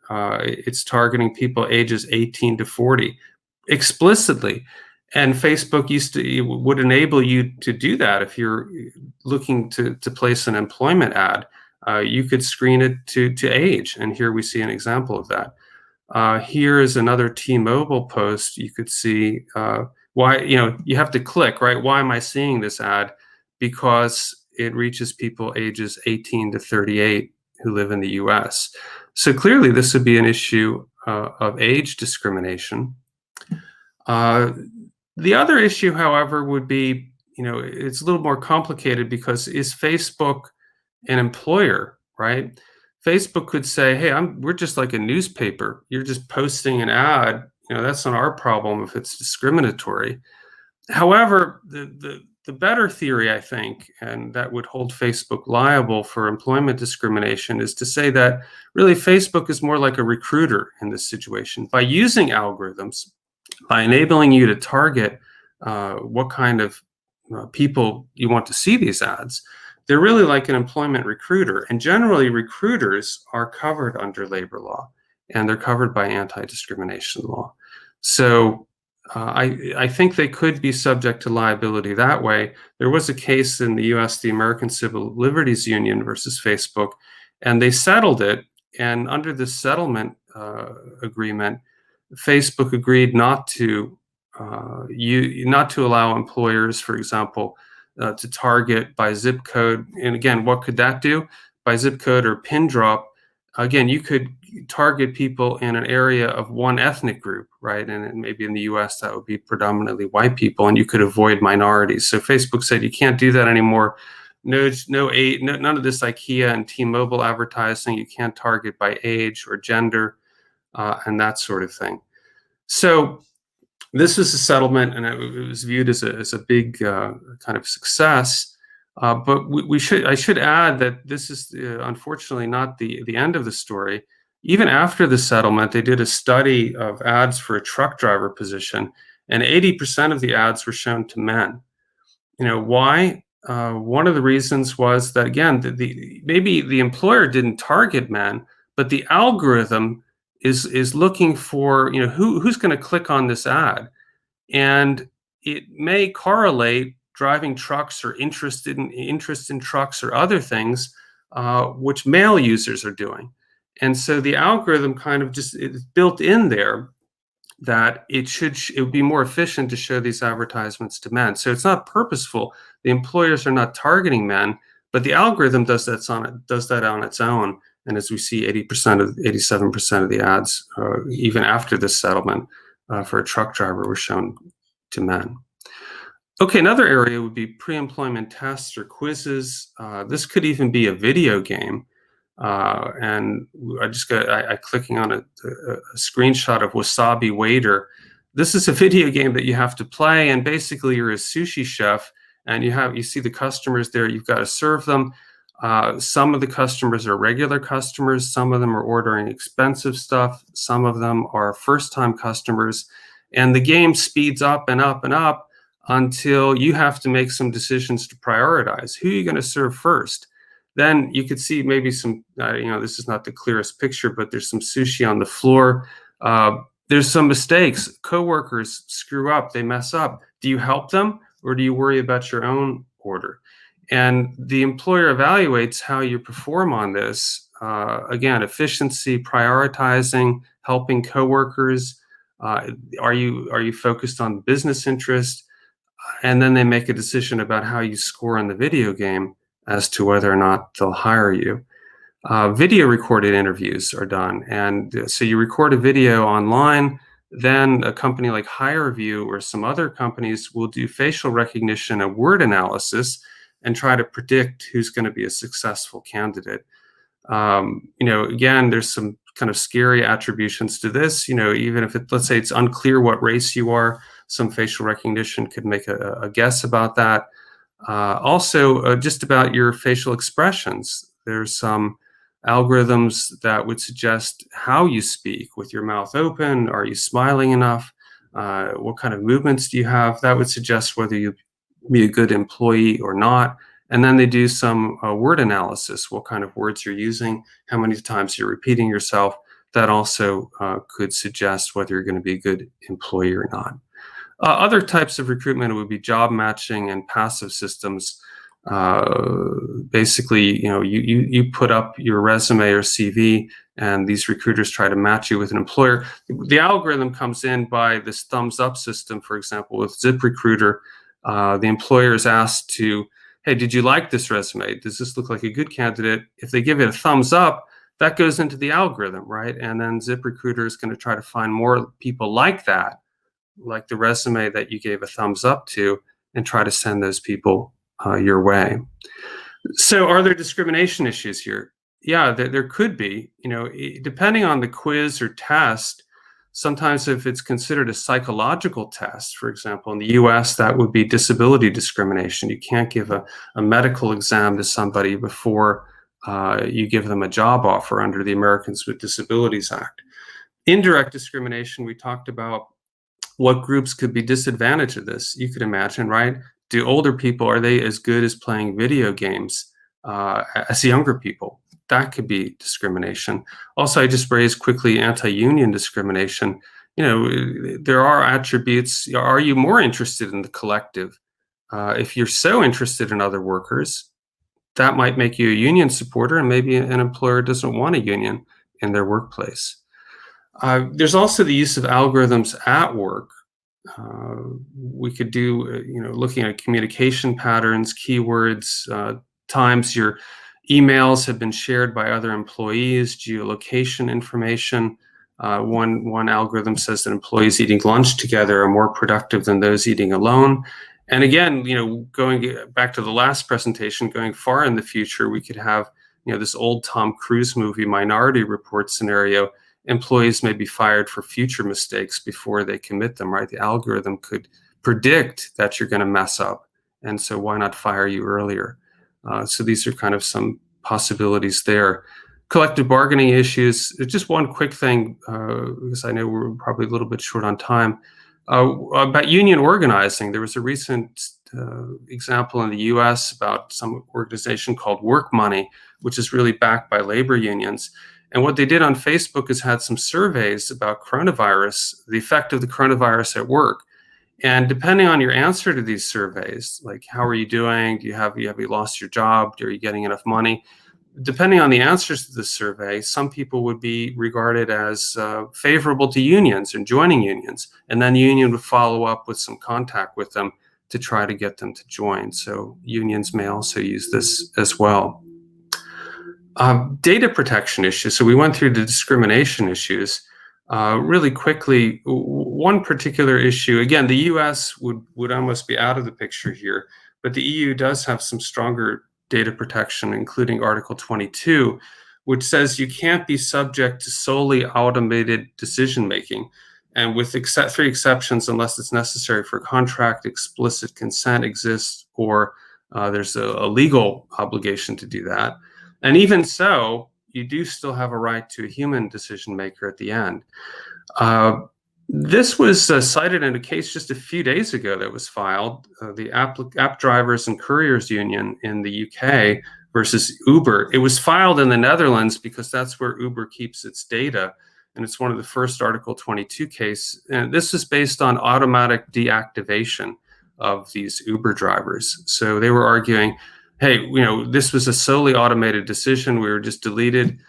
It's targeting people ages 18 to 40 explicitly. And Facebook would enable you to do that. If you're looking to place an employment ad, you could screen it to age. And here we see an example of that. Here is another T-Mobile post. You could see why, you have to click, right? Why am I seeing this ad? Because it reaches people ages 18 to 38 who live in the US. So clearly this would be an issue of age discrimination. The other issue, however, would be, it's a little more complicated, because is Facebook an employer, right? Facebook could say, hey, we're just like a newspaper. You're just posting an ad. That's not our problem if it's discriminatory. However, the better theory, I think, and that would hold Facebook liable for employment discrimination, is to say that really Facebook is more like a recruiter in this situation. By using algorithms, by enabling you to target what kind of people you want to see these ads, they're really like an employment recruiter. And generally, recruiters are covered under labor law, and they're covered by anti-discrimination law. So I think they could be subject to liability that way. There was a case in the US, the American Civil Liberties Union versus Facebook, and they settled it. And under the settlement agreement, Facebook agreed not to allow employers, for example, to target by zip code. And again, what could that do? By zip code or pin drop, again, you could target people in an area of one ethnic group, right? And maybe in the US, that would be predominantly white people, and you could avoid minorities. So Facebook said you can't do that anymore. None of this IKEA and T-Mobile advertising. You can't target by age or gender and that sort of thing. So this was a settlement, and it was viewed as a big kind of success. But I should add that this is unfortunately not the end of the story. Even after the settlement, they did a study of ads for a truck driver position, and 80% of the ads were shown to men. Why? One of the reasons was that, again, maybe the employer didn't target men, but the algorithm is looking for who's going to click on this ad, and it may correlate driving trucks or interest in trucks or other things which male users are doing. And so the algorithm kind of just is built in there that it would be more efficient to show these advertisements to men. So it's not purposeful. The employers are not targeting men, but the algorithm does that on its own. And as we see, 87% of the ads, even after this settlement, for a truck driver were shown to men. Okay, another area would be pre-employment tests or quizzes. This could even be a video game. And I clicking on a screenshot of Wasabi Waiter. This is a video game that you have to play, and basically you're a sushi chef, and you see the customers there. You've got to serve them. Some of the customers are regular customers. Some of them are ordering expensive stuff. Some of them are first-time customers, and the game speeds up and up and up until you have to make some decisions to prioritize. Who are you going to serve first? Then you could see maybe some, this is not the clearest picture, but there's some sushi on the floor. There's some mistakes. Coworkers screw up, they mess up. Do you help them, or do you worry about your own order? And the employer evaluates how you perform on this. Again, efficiency, prioritizing, helping coworkers. Are you focused on business interest? And then they make a decision about how you score on the video game as to whether or not they'll hire you. Video recorded interviews are done. And so you record a video online, then a company like HireVue or some other companies will do facial recognition and word analysis and try to predict who's going to be a successful candidate. Again, there's some kind of scary attributions to this. Even if let's say it's unclear what race you are, some facial recognition could make a guess about that. Also, just about your facial expressions. There's some algorithms that would suggest how you speak, with your mouth open. Are you smiling enough? What kind of movements do you have? That would suggest whether you'd be a good employee or not. And then they do some word analysis, what kind of words you're using, how many times you're repeating yourself. That also could suggest whether you're going to be a good employee or not. Other types of recruitment would be job matching and passive systems. Basically, you put up your resume or CV, and these recruiters try to match you with an employer. The algorithm comes in by this thumbs up system. For example, with ZipRecruiter, the employer is asked to, hey, did you like this resume? Does this look like a good candidate? If they give it a thumbs up, that goes into the algorithm, right? And then ZipRecruiter is going to try to find more people like that, like the resume that you gave a thumbs up to, and try to send those people your way. So are there discrimination issues here? Yeah, there could be. Depending on the quiz or test, sometimes if it's considered a psychological test, for example, in the US, that would be disability discrimination. You can't give a medical exam to somebody before you give them a job offer under the Americans with Disabilities Act. Indirect discrimination, we talked about what groups could be disadvantaged of this. You could imagine, right? Do older people, are they as good as playing video games as younger people? That could be discrimination. Also, I just raised quickly anti-union discrimination. There are attributes. Are you more interested in the collective? If you're so interested in other workers, that might make you a union supporter, and maybe an employer doesn't want a union in their workplace. There's also the use of algorithms at work. We could do, looking at communication patterns, keywords, times your emails have been shared by other employees, geolocation information. One algorithm says that employees eating lunch together are more productive than those eating alone. And again, going back to the last presentation, going far in the future, we could have, this old Tom Cruise movie Minority Report scenario. Employees may be fired for future mistakes before they commit them, right? The algorithm could predict that you're going to mess up. And so why not fire you earlier? So these are kind of some possibilities there. Collective bargaining issues. Just one quick thing, because I know we're probably a little bit short on time, about union organizing. There was a recent example in the US about some organization called Work Money, which is really backed by labor unions. And what they did on Facebook is had some surveys about coronavirus, the effect of the coronavirus at work. And depending on your answer to these surveys, like how are you doing? Have you lost your job? Are you getting enough money? Depending on the answers to the survey, some people would be regarded as favorable to unions and joining unions. And then the union would follow up with some contact with them to try to get them to join. So unions may also use this as well. Data protection issues. So we went through the discrimination issues. Really quickly, one particular issue, again, the US would almost be out of the picture here, but the EU does have some stronger data protection, including Article 22, which says you can't be subject to solely automated decision-making. And with 3 exceptions, unless it's necessary for contract, explicit consent exists, or there's a legal obligation to do that. And even so, you do still have a right to a human decision maker at the end. This was cited in a case just a few days ago that was filed, the app drivers and couriers union in the UK versus Uber. It was filed in the Netherlands because that's where Uber keeps its data. And it's one of the first Article 22 case. And this is based on automatic deactivation of these Uber drivers. So they were arguing, hey, this was a solely automated decision. We were just deleted.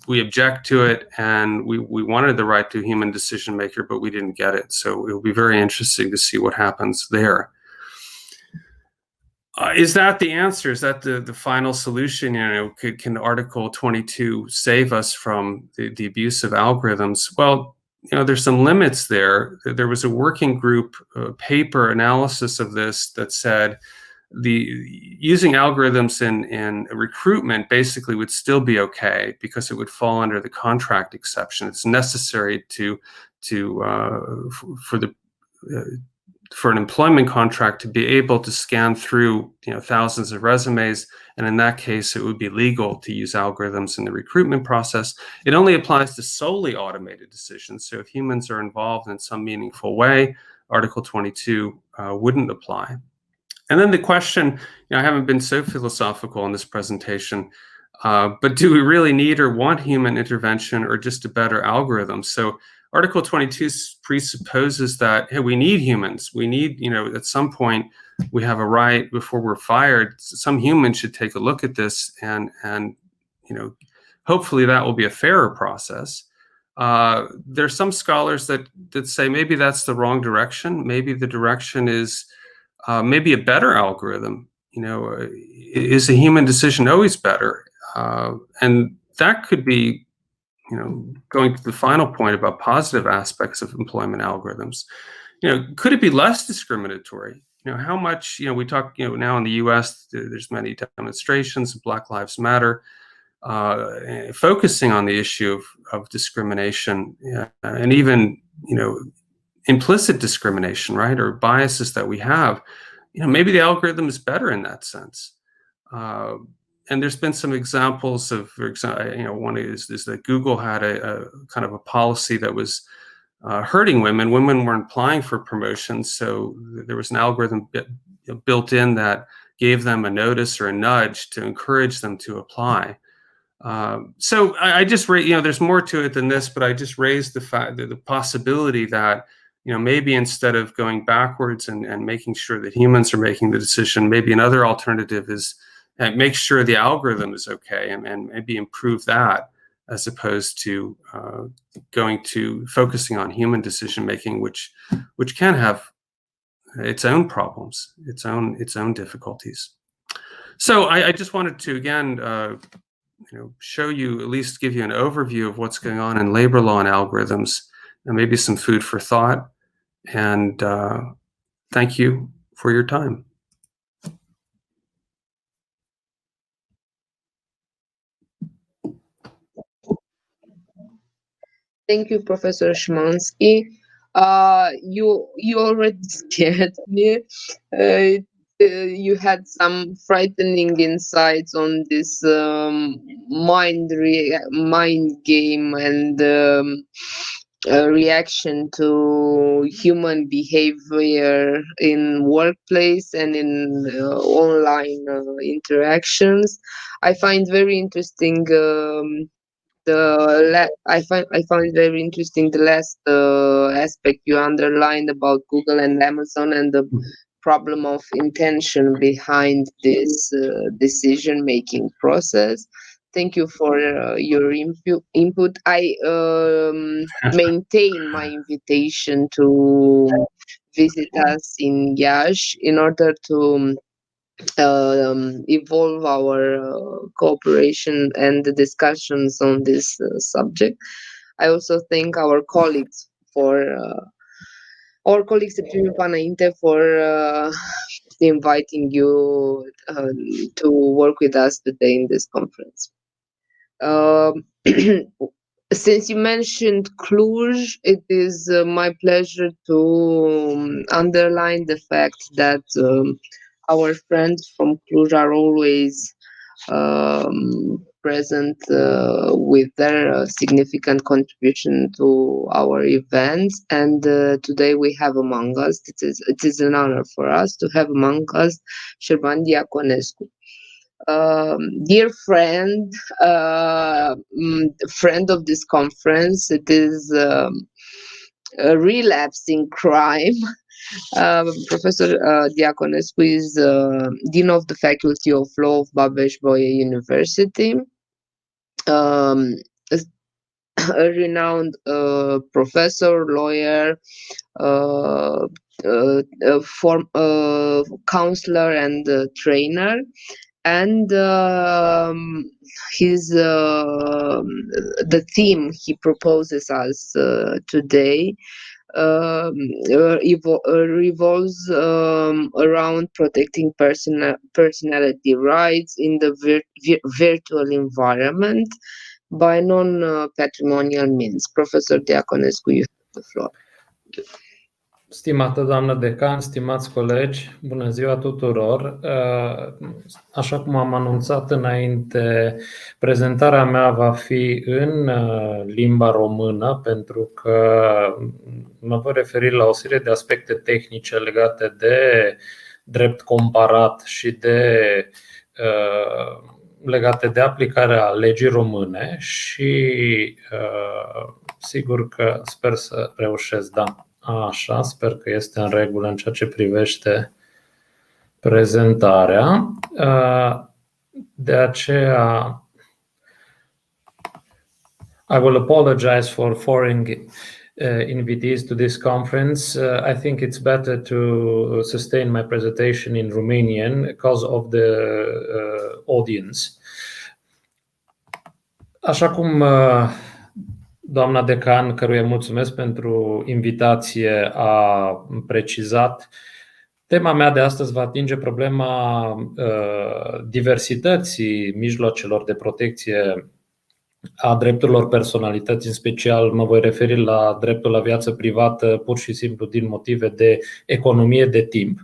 We object to it, and we wanted the right to a human decision maker, but we didn't get it. So it'll be very interesting to see what happens there. Is that the answer? Is that the final solution? Can Article 22 save us from the abuse of algorithms? Well, there's some limits there. There was a working group paper analysis of this that said using algorithms in recruitment basically would still be okay because it would fall under the contract exception. It's necessary for an employment contract to be able to scan through thousands of resumes, and in that case it would be legal to use algorithms in the recruitment process. It only applies to solely automated decisions. So if humans are involved in some meaningful way, Article 22 wouldn't apply. And then the question, I haven't been so philosophical in this presentation, but do we really need or want human intervention or just a better algorithm? So Article 22 presupposes that, hey, we need humans. We need, at some point we have a right before we're fired. Some human should take a look at this and hopefully that will be a fairer process. There's some scholars that say maybe that's the wrong direction. Maybe the direction is maybe a better algorithm. Is a human decision always better? And that could be, going to the final point about positive aspects of employment algorithms. Could it be less discriminatory? How much? We talk. Now in the U.S., there's many demonstrations. Black Lives Matter, focusing on the issue of discrimination, and even implicit discrimination, right, or biases that we have. Maybe the algorithm is better in that sense. And there's been some examples of, for example, one is that Google had a kind of a policy that was hurting women. Women weren't applying for promotions, so there was an algorithm built in that gave them a notice or a nudge to encourage them to apply. So I just there's more to it than this, but I just raised the fact that the possibility that maybe instead of going backwards and making sure that humans are making the decision, maybe another alternative is make sure the algorithm is okay and maybe improve that as opposed to focusing on human decision making, which can have its own problems, its own difficulties. So I just wanted to again show you, at least give you an overview of what's going on in labor law and algorithms, and maybe some food for thought. And thank you for your time. Thank you, Professor Szymanski. You already scared me. You had some frightening insights on this mind game and reaction to human behavior in workplace and in online interactions. I find very interesting. I found very interesting the last aspect you underlined about Google and Amazon and the problem of intention behind this decision-making process. Thank you for your input. I maintain my invitation to visit us in Iași in order to evolve our cooperation and the discussions on this subject. I also thank our colleagues at Prima Înainte for inviting you to work with us today in this conference. Since you mentioned Cluj, it is my pleasure to underline the fact that our friends from Cluj are always present with their significant contribution to our events. And today we have among us, it is an honor for us to have among us Șerban Diaconescu. Dear friend, friend of this conference, it is a relapse in crime. Professor Diaconescu is Dean of the Faculty of Law of Babeș-Bolyai University, a renowned professor, lawyer, counselor and trainer. And the theme he proposes us today revolves around protecting personality rights in the virtual environment by non-patrimonial means. Professor Diaconescu, you have the floor. Stimată doamnă decan, stimați colegi, bună ziua tuturor! Așa cum am anunțat înainte, prezentarea mea va fi în limba română, pentru că mă voi referi la o serie de aspecte tehnice legate de drept comparat și legate de aplicarea legii române și sigur că sper să reușesc, da. Așa, sper că este în regulă în ceea ce privește prezentarea. De aceea I will apologize for foreign invitees to this conference. I think it's better to sustain my presentation in Romanian because of the audience. Așa cum doamna decan, căruia mulțumesc pentru invitație, a precizat, tema mea de astăzi va atinge problema diversității mijloacelor de protecție a drepturilor personalității. În special mă voi referi la dreptul la viață privată pur și simplu din motive de economie de timp.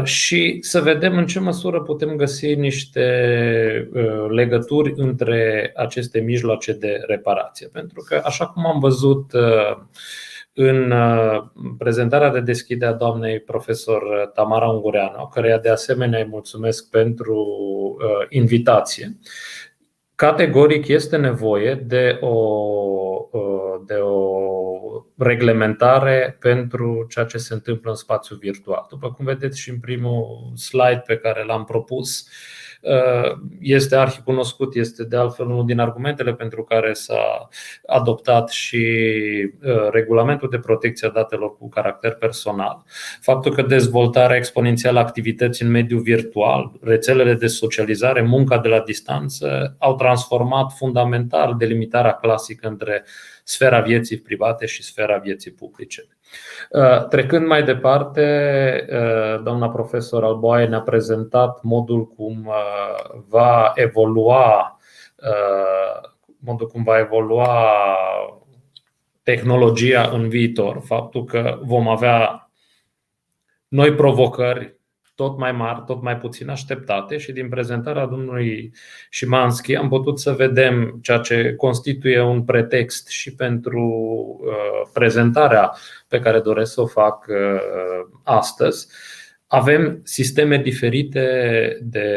Și să vedem în ce măsură putem găsi niște legături între aceste mijloace de reparație. Pentru că, așa cum am văzut în prezentarea de deschidere a doamnei profesor Tamara Ungureanu, căreia de asemenea îi mulțumesc pentru invitație, categoric este nevoie de o reglementare pentru ceea ce se întâmplă în spațiul virtual. După cum vedeți și în primul slide pe care l-am propus, este arhicunoscut, este de altfel unul din argumentele pentru care s-a adoptat și regulamentul de protecție a datelor cu caracter personal. Faptul că dezvoltarea exponențială a activității în mediul virtual, rețelele de socializare, munca de la distanță au transformat fundamental delimitarea clasică între sfera vieții private și sfera vieții publice. Trecând mai departe, doamna profesor Alboaie ne-a prezentat modul cum va evolua tehnologia în viitor, faptul că vom avea noi provocări tot mai mari, tot mai puțin așteptate, și din prezentarea domnului Szymanski am putut să vedem ceea ce constituie un pretext și pentru prezentarea pe care doresc să o fac astăzi. Avem sisteme diferite de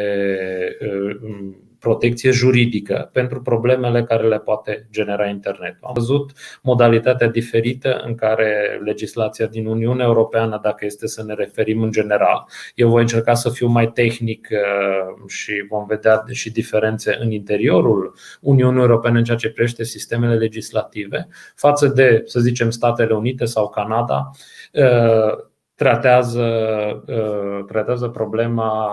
protecție juridică pentru problemele care le poate genera internetul. Am văzut modalitatea diferită în care legislația din Uniunea Europeană, dacă este să ne referim în general, eu voi încerca să fiu mai tehnic și vom vedea și diferențe în interiorul Uniunii Europene în ceea ce privește sistemele legislative față de, să zicem, Statele Unite sau Canada. Tratează problema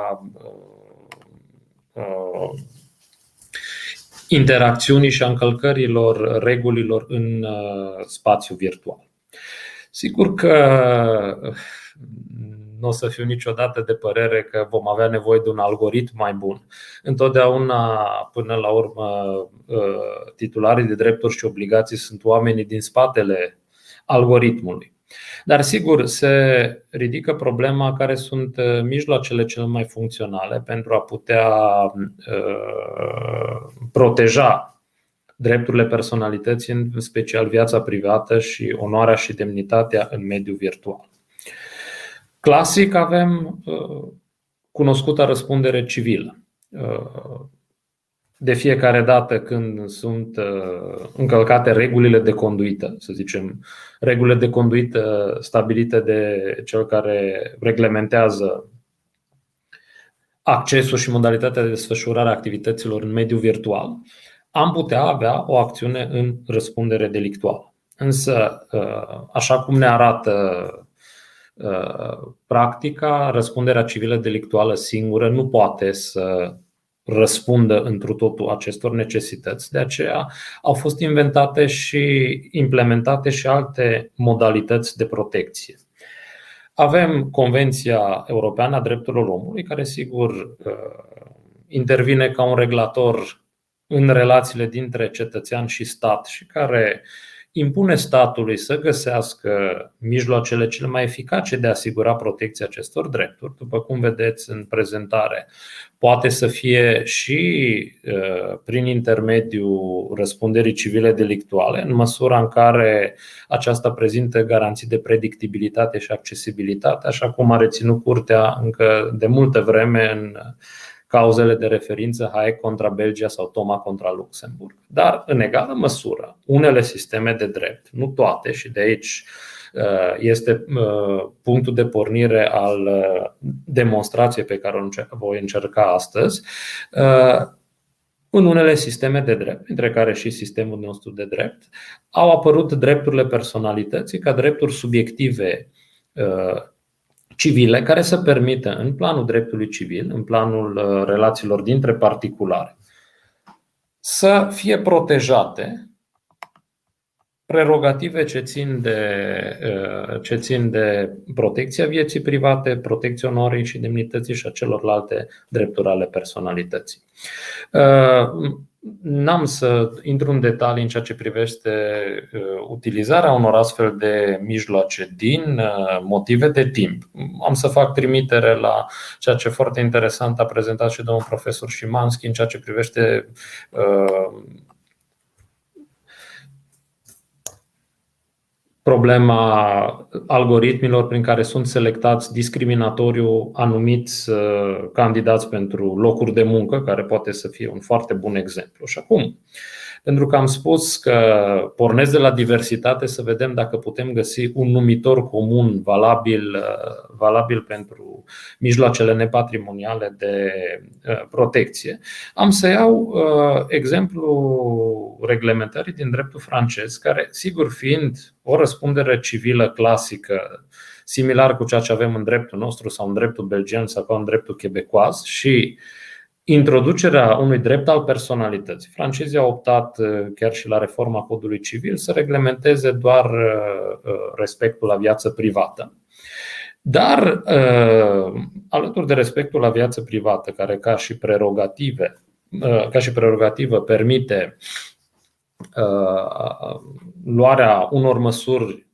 interacțiunii și a încălcărilor regulilor în spațiul virtual. Sigur că nu o să fiu niciodată de părere că vom avea nevoie de un algoritm mai bun. Întotdeauna, până la urmă, titularii de drepturi și obligații sunt oamenii din spatele algoritmului. Dar sigur, se ridică problema care sunt mijloacele cele mai funcționale pentru a putea proteja drepturile personalității, în special viața privată și onoarea și demnitatea în mediul virtual. Clasic avem cunoscuta răspundere civilă. De fiecare dată când sunt încălcate regulile de conduită, să zicem, regulile de conduită stabilite de cel care reglementează accesul și modalitatea de desfășurare a activităților în mediul virtual, am putea avea o acțiune în răspundere delictuală. Însă, așa cum ne arată practica, răspunderea civilă delictuală singură nu poate să răspundă întru totul acestor necesități. De aceea au fost inventate și implementate și alte modalități de protecție. Avem Convenția Europeană a Drepturilor Omului, care sigur intervine ca un regulator în relațiile dintre cetățean și stat și care impune statului să găsească mijloacele cele mai eficace de a asigura protecția acestor drepturi. După cum vedeți în prezentare, poate să fie și prin intermediul răspunderii civile delictuale, în măsura în care aceasta prezintă garanții de predictibilitate și accesibilitate, așa cum a reținut Curtea încă de multă vreme în cauzele de referință Hague contra Belgia sau Toma contra Luxemburg. Dar, în egală măsură, unele sisteme de drept, nu toate, și de aici este punctul de pornire al demonstrației pe care o voi încerca astăzi, în unele sisteme de drept, între care și sistemul nostru de drept, au apărut drepturile personalității ca drepturi subiective civile care să permită în planul dreptului civil, în planul relațiilor dintre particulare, să fie protejate prerogative ce țin de protecția vieții private, protecția onorii și demnității și a celorlalte drepturi ale personalității. N-am să intru în detalii în ceea ce privește utilizarea unor astfel de mijloace din motive de timp. Am să fac trimitere la ceea ce foarte interesant a prezentat și domnul profesor Szymanski în ceea ce privește problema algoritmilor prin care sunt selectați discriminatoriu anumiți candidați pentru locuri de muncă, care poate să fie un foarte bun exemplu. Și acum, pentru că am spus că pornesc de la diversitate, să vedem dacă putem găsi un numitor comun valabil pentru mijloacele nepatrimoniale de protecție. Am să iau exemplul reglementării din dreptul francez, care, sigur fiind o răspundere civilă clasică, similar cu ceea ce avem în dreptul nostru sau în dreptul belgian sau în dreptul quebecoaz, și introducerea unui drept al personalității. Francezii au optat, chiar și la reforma codului civil, să reglementeze doar respectul la viață privată. Dar, alături de respectul la viață privată, care ca și prerogativă permite luarea unor măsuri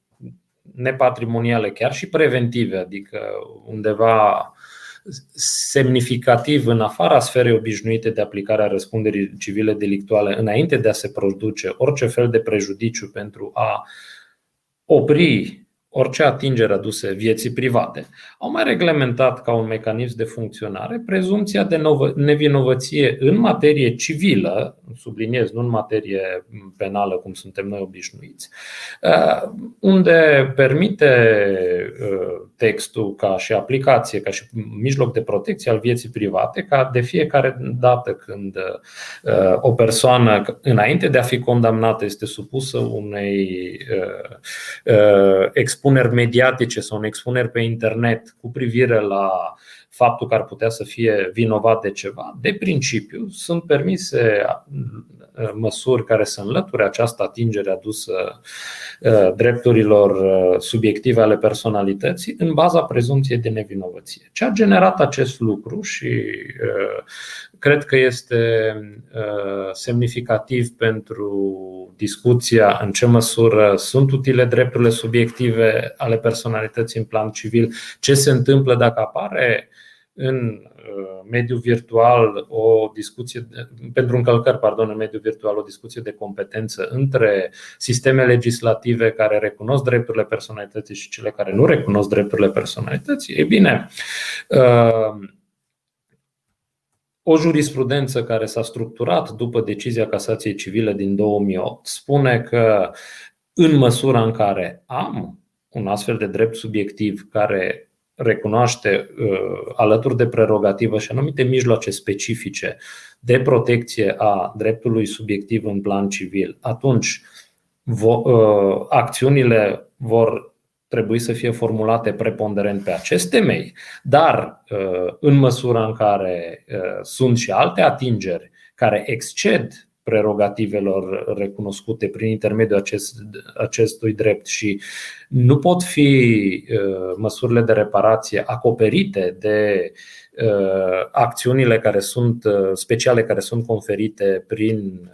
nepatrimoniale, chiar și preventive, adică undeva semnificativ în afara sferei obișnuite de aplicare a răspunderii civile delictuale, înainte de a se produce orice fel de prejudiciu, pentru a opri orice atingere aduse vieții private, au mai reglementat ca un mecanism de funcționare prezumția de nevinovăție în materie civilă, subliniez, nu în materie penală cum suntem noi obișnuiți, unde permite textul ca și aplicație, ca și mijloc de protecție al vieții private, ca de fiecare dată când o persoană, înainte de a fi condamnată, este supusă unei expuneri mediatice sau unei expuneri pe internet cu privire la faptul că ar putea să fie vinovat de ceva, de principiu sunt permise măsuri care să înlăture această atingere adusă drepturilor subiective ale personalității în baza prezumției de nevinovăție. Ce a generat acest lucru și cred că este semnificativ pentru discuția în ce măsură sunt utile drepturile subiective ale personalității în plan civil, ce se întâmplă dacă apare în mediul virtual o discuție pentru încălcări, în mediul virtual o discuție de competență între sisteme legislative care recunosc drepturile personalității și cele care nu recunosc drepturile personalității. Ei bine, o jurisprudență care s-a structurat după decizia Casației Civile din 2008 spune că în măsura în care am un astfel de drept subiectiv care recunoaște alături de prerogativă și anumite mijloace specifice de protecție a dreptului subiectiv în plan civil, atunci acțiunile vor trebui să fie formulate preponderent pe acest temei, dar în măsura în care sunt și alte atingeri care exced prerogativelor recunoscute prin intermediul acestui drept și nu pot fi măsurile de reparație acoperite de acțiunile care sunt speciale, care sunt conferite prin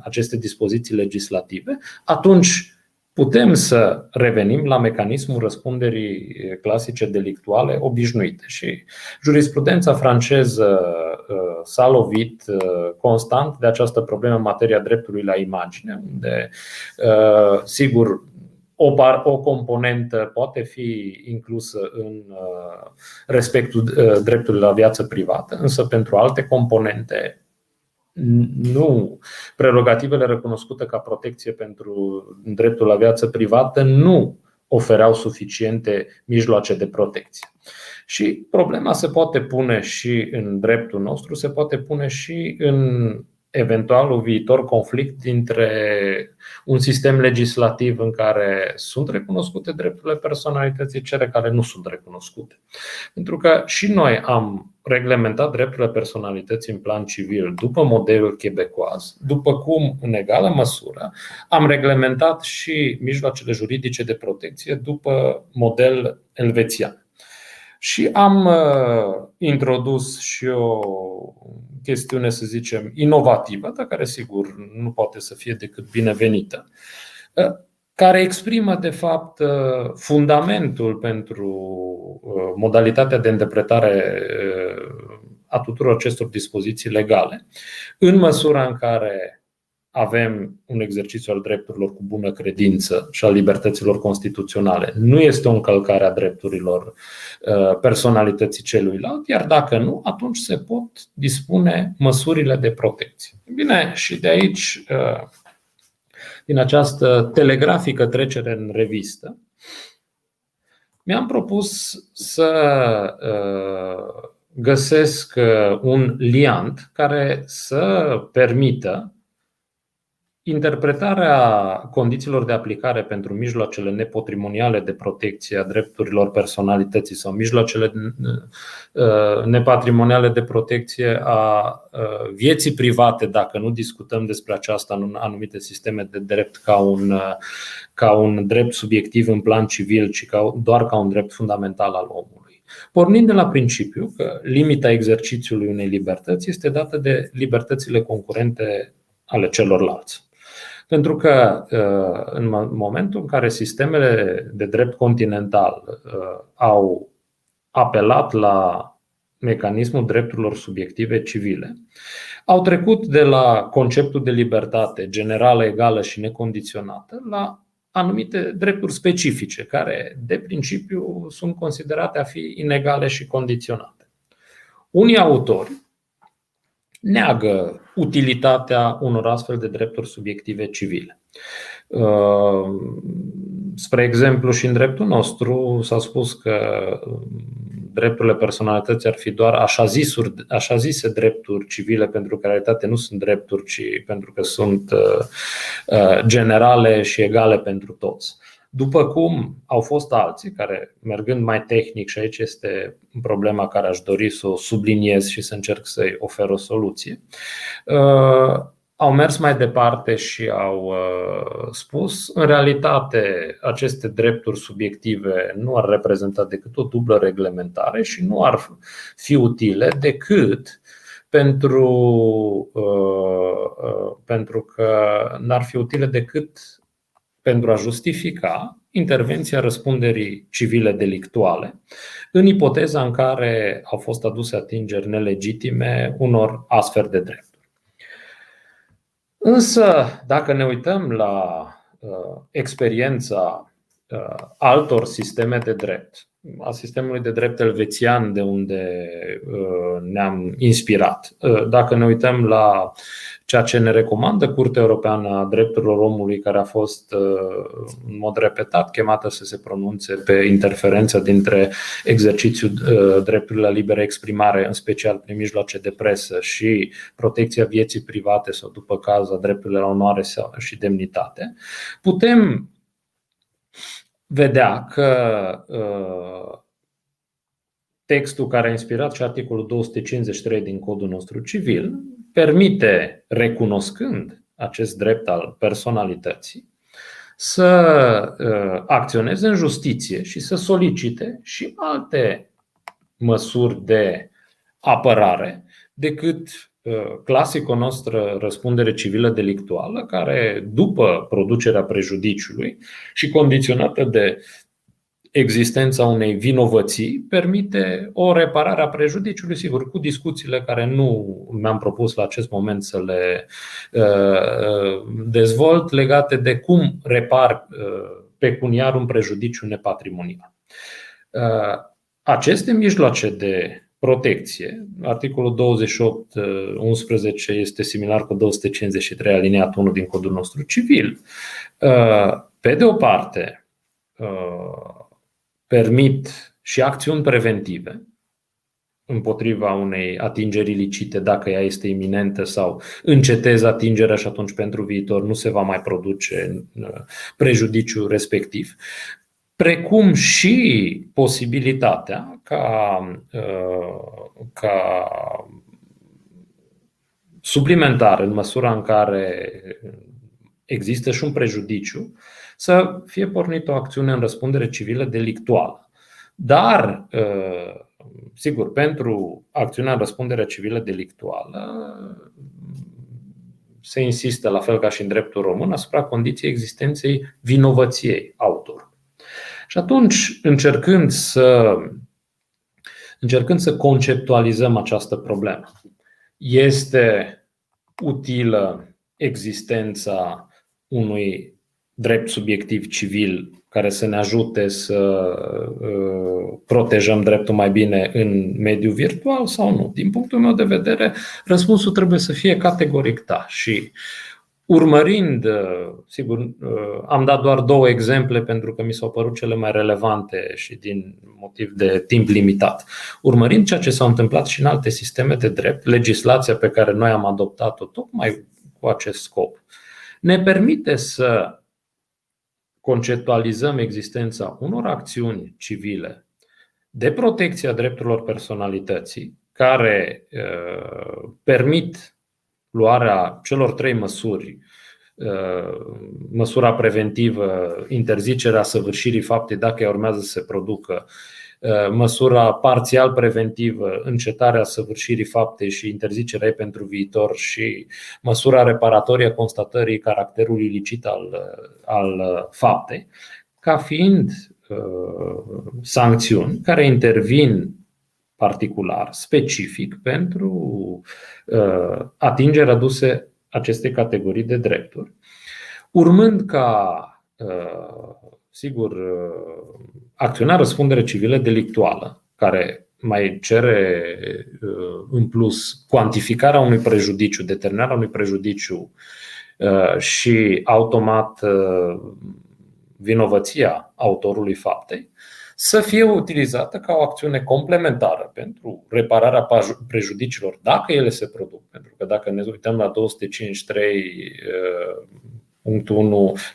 aceste dispoziții legislative, atunci putem să revenim la mecanismul răspunderii clasice delictuale obișnuite. Și jurisprudența franceză s-a lovit constant de această problemă în materia dreptului la imagine, unde, sigur, o componentă poate fi inclusă în respectul dreptului la viață privată, însă pentru alte componente nu, prerogativele recunoscute ca protecție pentru dreptul la viață privată nu ofereau suficiente mijloace de protecție. Și problema se poate pune și în dreptul nostru, se poate pune și în eventualul viitor conflict dintre un sistem legislativ în care sunt recunoscute drepturile personalității, cele care nu sunt recunoscute. Pentru că și noi am reglementat drepturile personalității în plan civil după modelul quebecoaz, după cum, în egală măsură, am reglementat și mijloacele juridice de protecție după model elvețian. Și am introdus și o chestiune, să zicem, inovativă, dar care sigur nu poate să fie decât binevenită, care exprimă de fapt fundamentul pentru modalitatea de interpretare a tuturor acestor dispoziții legale, în măsura în care avem un exercițiu al drepturilor cu bună credință și al libertăților constituționale, nu este o încălcare a drepturilor personalității celuilalt, iar dacă nu, atunci se pot dispune măsurile de protecție. Bine, și de aici, din această telegrafică trecere în revistă, mi-am propus să găsesc un liant care să permită interpretarea condițiilor de aplicare pentru mijloacele nepatrimoniale de protecție a drepturilor personalității sau mijloacele nepatrimoniale de protecție a vieții private, dacă nu discutăm despre aceasta în anumite sisteme de drept ca un drept subiectiv în plan civil, ci doar ca un drept fundamental al omului. Pornind de la principiu că limita exercițiului unei libertăți este dată de libertățile concurente ale celorlalți. Pentru că în momentul în care sistemele de drept continental au apelat la mecanismul drepturilor subiective civile, au trecut de la conceptul de libertate generală, egală și necondiționată la anumite drepturi specifice, care de principiu sunt considerate a fi inegale și condiționate. Unii autori neagă utilitatea unor astfel de drepturi subiective civile. Spre exemplu, și în dreptul nostru s-a spus că drepturile personalității ar fi doar așa zise drepturi civile, pentru că în realitate nu sunt drepturi, ci pentru că sunt generale și egale pentru toți. După cum au fost alții care, mergând mai tehnic, și aici este problema care aș dori să o subliniez și să încerc să-i ofer o soluție, au mers mai departe și au spus, în realitate, aceste drepturi subiective nu ar reprezenta decât o dublă reglementare și nu ar fi utile decât pentru că n-ar fi utile decât pentru a justifica intervenția răspunderii civile delictuale în ipoteza în care au fost aduse atingeri nelegitime unor astfel de drepturi. Însă, dacă ne uităm la experiența altor sisteme de drept, a sistemului de drept elvețian, de unde ne-am inspirat, dacă ne uităm la ceea ce ne recomandă Curtea Europeană a Drepturilor Omului, care a fost în mod repetat chemată să se pronunțe pe interferența dintre exercițiul dreptului la liberă exprimare, în special prin mijloace de presă, și protecția vieții private sau, după caz, a dreptului la onoare și demnitate, putem vedea că textul care a inspirat și articolul 253 din codul nostru civil permite, recunoscând acest drept al personalității, să acționeze în justiție și să solicite și alte măsuri de apărare decât clasica noastră răspundere civilă delictuală, care, după producerea prejudiciului și condiționată de existența unei vinovății, permite o reparare a prejudiciului, sigur, cu discuțiile care nu mi-am propus la acest moment să le dezvolt, legate de cum repar pecuniar un prejudiciu nepatrimonial. Aceste mijloace de protecție, articolul 28.11 este similar cu 253 aliniatul 1 din codul nostru civil. Pe de o parte, permit și acțiuni preventive împotriva unei atingeri ilicite dacă ea este iminentă, sau încetez atingerea și atunci pentru viitor nu se va mai produce prejudiciu respectiv, precum și posibilitatea ca suplimentar, în măsura în care există și un prejudiciu, să fie pornită o acțiune în răspundere civilă delictuală. Dar, sigur, pentru acțiunea în răspundere civilă delictuală se insistă, la fel ca și în dreptul român, asupra condiției existenței vinovăției autorului. Și atunci, încercând să conceptualizăm această problemă, este utilă existența unui drept subiectiv civil care să ne ajute să protejăm dreptul mai bine în mediul virtual sau nu? Din punctul meu de vedere, răspunsul trebuie să fie categoric da. Și urmărind, sigur, am dat doar 2 exemple pentru că mi s-au părut cele mai relevante și din motiv de timp limitat. Urmărind ceea ce s-a întâmplat și în alte sisteme de drept, legislația pe care noi am adoptat-o tocmai cu acest scop ne permite să conceptualizăm existența unor acțiuni civile de protecție a drepturilor personalității care permit luarea celor 3 măsuri: măsura preventivă, interzicerea săvârșirii faptei dacă ea urmează să se producă, măsura parțial preventivă, încetarea săvârșirii faptei și interzicerea ei pentru viitor, și măsura reparatorie a constatării caracterului ilicit al faptei, ca fiind sancțiuni care intervin particular, specific, pentru atingerea aduse acestei categorii de drepturi, urmând ca, sigur, acțiunea răspundere civilă delictuală, care mai cere în plus cuantificarea unui prejudiciu, determinarea unui prejudiciu și automat vinovăția autorului faptei, să fie utilizată ca o acțiune complementară pentru repararea prejudiciilor, dacă ele se produc. Pentru că dacă ne uităm la 253.1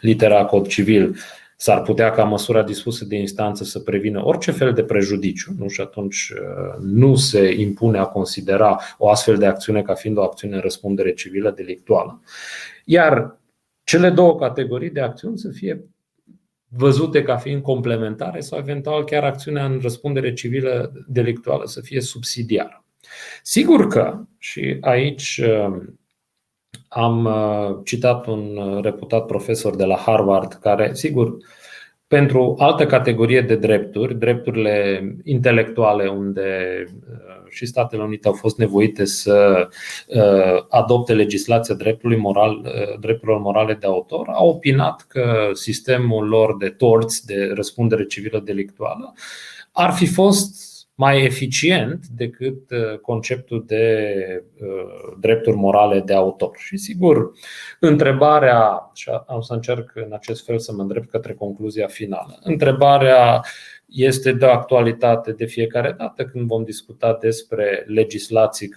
litera Cod Civil, s-ar putea ca măsura dispusă de instanță să prevină orice fel de prejudiciu, nu? Și atunci nu se impune a considera o astfel de acțiune ca fiind o acțiune în răspundere civilă delictuală. Iar cele 2 categorii de acțiuni să fie văzute ca fiind complementare sau eventual chiar acțiunea în răspundere civilă delictuală să fie subsidiară. Sigur că, și aici am citat un reputat profesor de la Harvard care, sigur, pentru altă categorie de drepturi, drepturile intelectuale, unde și Statele Unite au fost nevoite să adopte legislația drepturilor morale de autor, au opinat că sistemul lor de torți, de răspundere civilă delictuală, ar fi fost mai eficient decât conceptul de drepturi morale de autor. Și sigur, întrebarea, și am să încerc în acest fel să mă îndrept către concluzia finală, întrebarea este de actualitate de fiecare dată când vom discuta despre legislații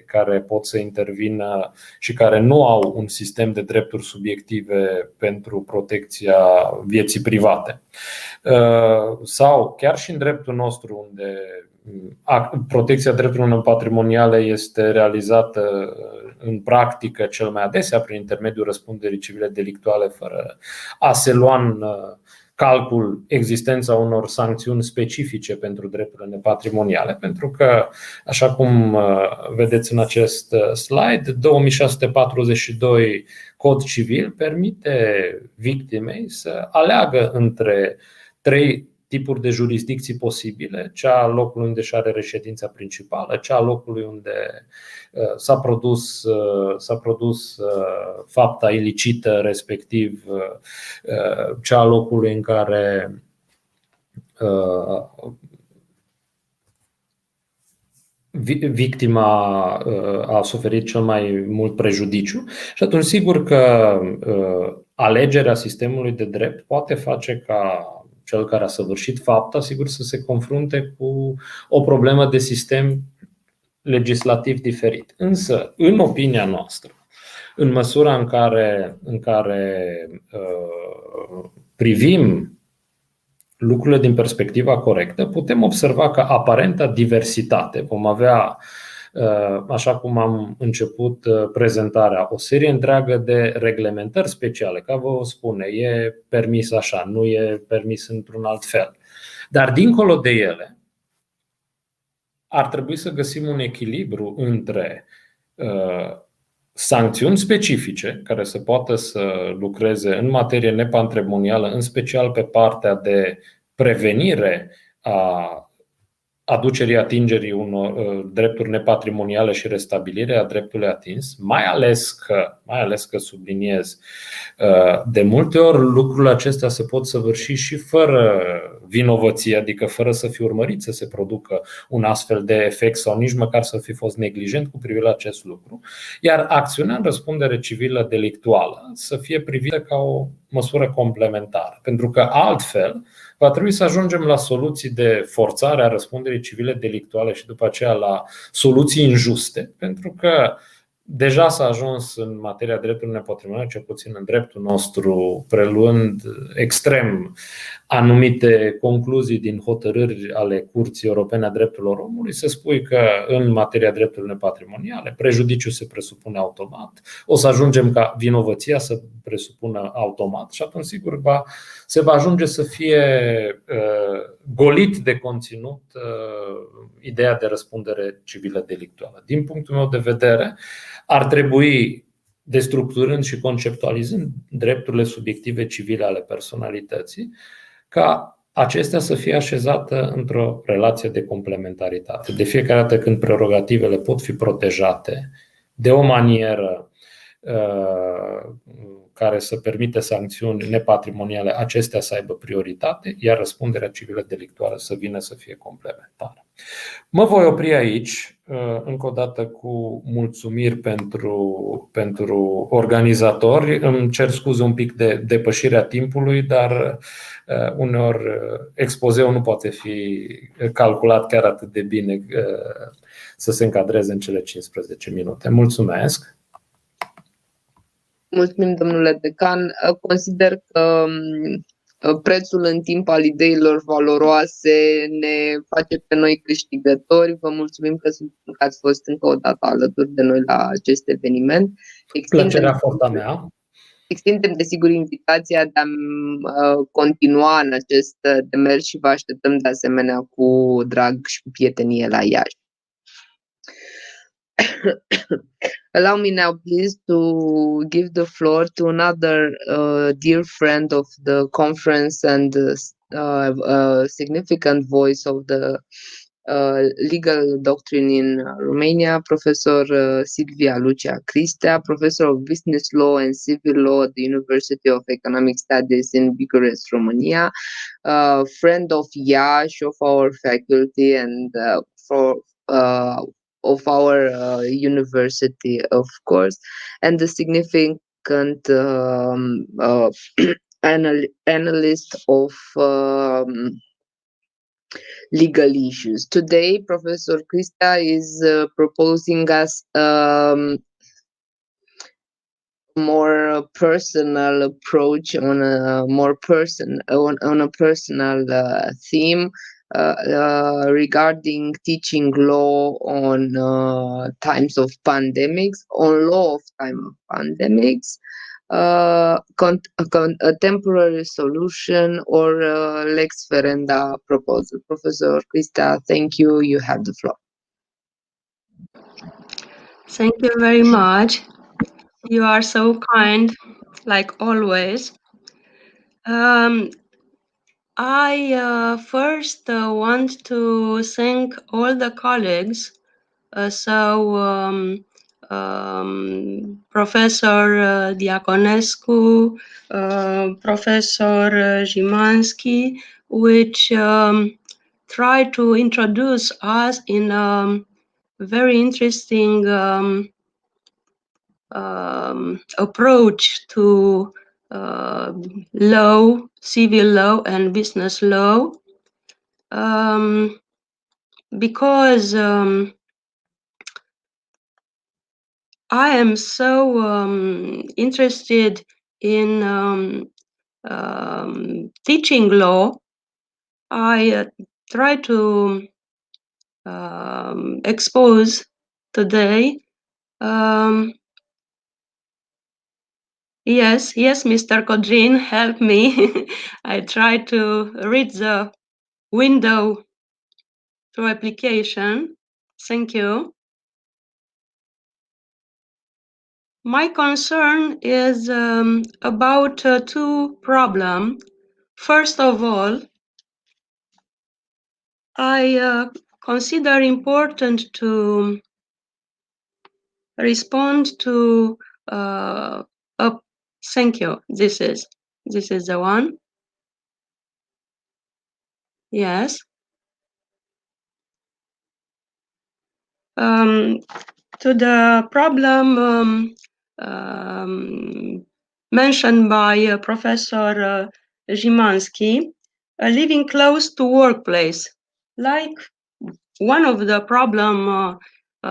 care pot să intervină și care nu au un sistem de drepturi subiective pentru protecția vieții private. Sau chiar și în dreptul nostru, unde protecția drepturilor patrimoniale este realizată în practică cel mai adesea prin intermediul răspunderii civile delictuale, fără a se lua în calcul existența unor sancțiuni specifice pentru drepturile nepatrimoniale, pentru că, așa cum vedeți în acest slide, 2642 Cod Civil permite victimei să aleagă între 3 tipuri de jurisdicții posibile: cea a locului unde și are reședința principală, cea a locului unde s-a produs fapta ilicită, respectiv cea a locului în care victima a suferit cel mai mult prejudiciu. Și atunci, sigur că alegerea sistemului de drept poate face ca cel care a săvârșit fapta, sigur, să se confrunte cu o problemă de sistem legislativ diferit. Însă, în opinia noastră, în măsura în care privim lucrurile din perspectiva corectă, putem observa că aparenta diversitate, vom avea, așa cum am început prezentarea, o serie întreagă de reglementări speciale, ca vă spune, e permis așa, nu e permis într-un alt fel. Dar dincolo de ele, ar trebui să găsim un echilibru între sancțiuni specifice care să poată să lucreze în materie nepatrimonială, în special pe partea de prevenire a aducerii atingerii unor drepturi nepatrimoniale și restabilirea dreptului atins, mai ales că subliniez, de multe ori lucrurile acestea se pot săvârși și fără vinovăție, adică fără să fie urmărit să se producă un astfel de efect sau nici măcar să fi fost neglijent cu privire la acest lucru, iar acțiunea în răspundere civilă delictuală să fie privită ca o măsură complementară, pentru că altfel va trebui să ajungem la soluții de forțare a răspunderii civile delictuale și după aceea la soluții injuste, pentru că deja s-a ajuns în materia drepturilor nepatrimoniale, cel puțin în dreptul nostru, preluând extrem anumite concluzii din hotărâri ale Curții Europene a Drepturilor Omului, se spune că în materia drepturilor nepatrimoniale prejudiciul se presupune automat, o să ajungem ca vinovăția să presupună automat și atunci sigur se va ajunge să fie golit de conținut ideea de răspundere civilă delictuală. Din punctul meu de vedere, ar trebui, destructurând și conceptualizând drepturile subiective civile ale personalității, ca acestea să fie așezate într-o relație de complementaritate. De fiecare dată când prerogativele pot fi protejate de o manieră care să permite sancțiuni nepatrimoniale, acestea să aibă prioritate, iar răspunderea civilă delictuală să vină să fie complementară. Mă voi opri aici, încă o dată cu mulțumiri pentru organizatori. Îmi cer scuze un pic de depășirea timpului, dar uneori expozeul nu poate fi calculat chiar atât de bine să se încadreze în cele 15 minute. Mulțumesc! Mulțumim, domnule decan. Consider că prețul în timp al ideilor valoroase ne face pe noi câștigători. Vă mulțumim că ați fost încă o dată alături de noi la acest eveniment. Plăcerea fost a mea. Extindem, desigur, invitația de a continua în acest demers și vă așteptăm de asemenea cu drag și cu prietenie la Iași. Allow me now, please, to give the floor to another dear friend of the conference and significant voice of the legal doctrine in Romania, Professor Silvia Lucia Cristea, Professor of Business Law and Civil Law at the University of Economic Studies in Bucharest, Romania, friend of Iași, of our faculty, and of our university, of course, and the significant analyst of legal issues. Today, Professor Cristea is proposing us a more personal approach on a personal theme. Regarding teaching law on times of pandemics, on law of time of pandemics, a temporary solution or lex ferenda proposal. Professor Cristea, thank you. You have the floor. Thank you very much. You are so kind, like always. I first want to thank all the colleagues, Professor Diaconescu, Professor Zimanski, which tried to introduce us in a very interesting approach to law, civil law and business law, because I am so interested in teaching law. I try to expose today. Yes, Mr. Codrin, help me. I try to read the window through application. Thank you. My concern is about two problems. First of all, I consider important to respond to thank you. This is the one. Yes. To the problem mentioned by Professor Zimanski, living close to workplace. Like one of the problem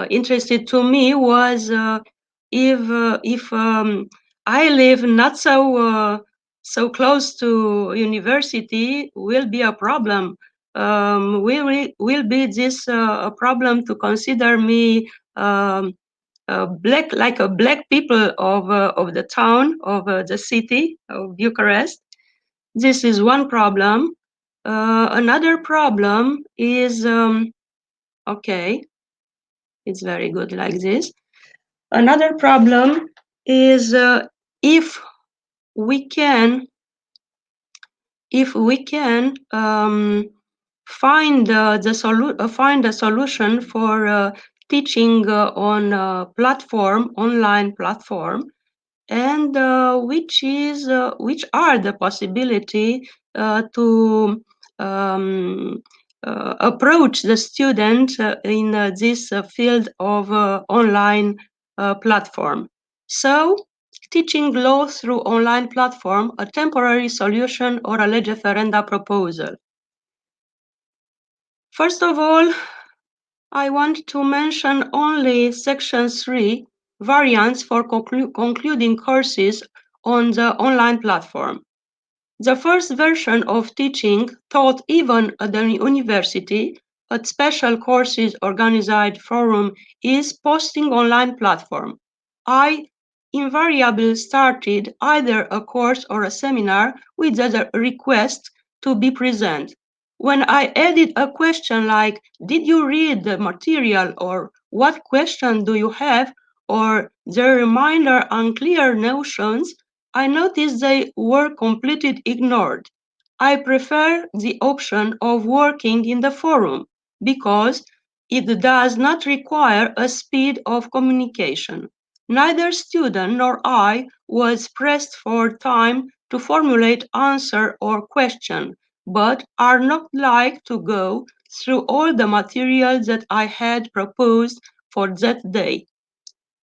interested to me was if I live not so close to university, will be a problem. Will be this a problem to consider me black, like a black people of the town of the city of Bucharest? This is one problem. Another problem is okay. It's very good like this. Another problem is if we can find a solution for teaching on a platform, online platform, and which are the possibility to approach the student in this field of online platform. So, teaching law through online platform, a temporary solution or a lege ferenda proposal. First of all, I want to mention only section 3, variants for concluding courses on the online platform. The first version of teaching taught even at the university at special courses organized forum is posting online platform. I invariably started either a course or a seminar with the request to be present. When I added a question like, did you read the material, or what question do you have, or the reminder unclear notions, I noticed they were completely ignored. I prefer the option of working in the forum because it does not require a speed of communication. Neither student nor I was pressed for time to formulate answer or question, but are not like to go through all the material that I had proposed for that day.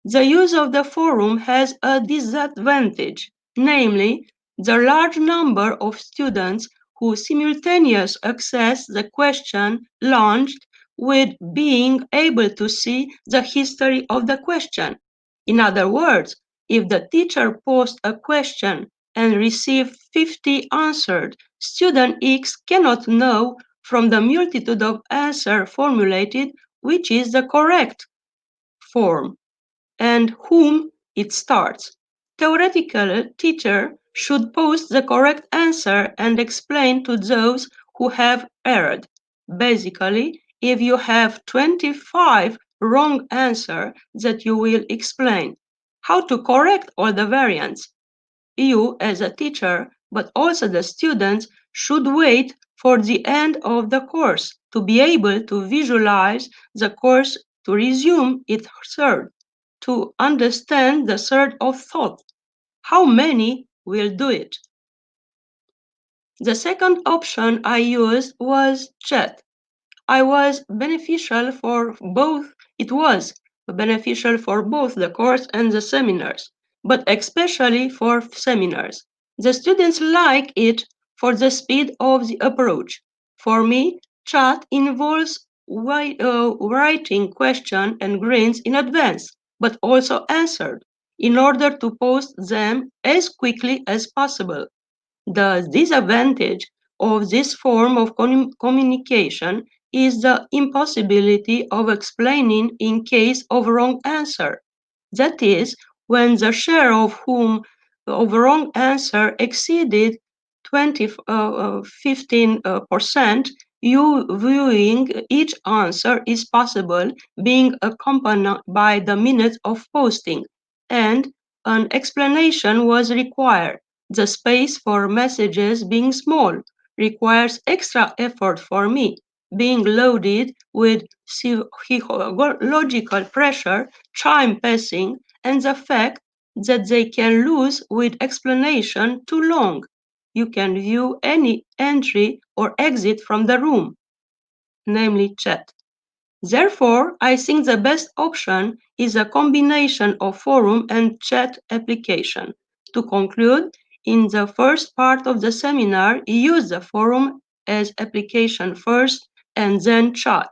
The use of the forum has a disadvantage, namely, the large number of students who simultaneously access the question launched with being able to see the history of the question. In other words, if the teacher posts a question and receives 50 answered, student X cannot know from the multitude of answers formulated which is the correct form and whom it starts. Theoretically, teacher should post the correct answer and explain to those who have erred. Basically, if you have 25 wrong answers that you will explain, how to correct all the variants. You as a teacher, but also the students, should wait for the end of the course to be able to visualize the course to resume its third, to understand the third of thought. How many will do it? The second option I used was chat. It was beneficial for both the course and the seminars, but especially for seminars. The students like it for the speed of the approach. For me, chat involves writing questions and greens in advance, but also answered, in order to post them as quickly as possible. The disadvantage of this form of communication is the impossibility of explaining in case of wrong answer. That is, when the share of wrong answer exceeded 15%, you viewing each answer is possible, being accompanied by the minutes of posting, and an explanation was required. The space for messages being small requires extra effort for me being loaded with psychological pressure, time passing, and the fact that they can lose with explanation too long. You can view any entry or exit from the room, namely chat. Therefore, I think the best option is a combination of forum and chat application. To conclude, in the first part of the seminar, use the forum as application first and then chat.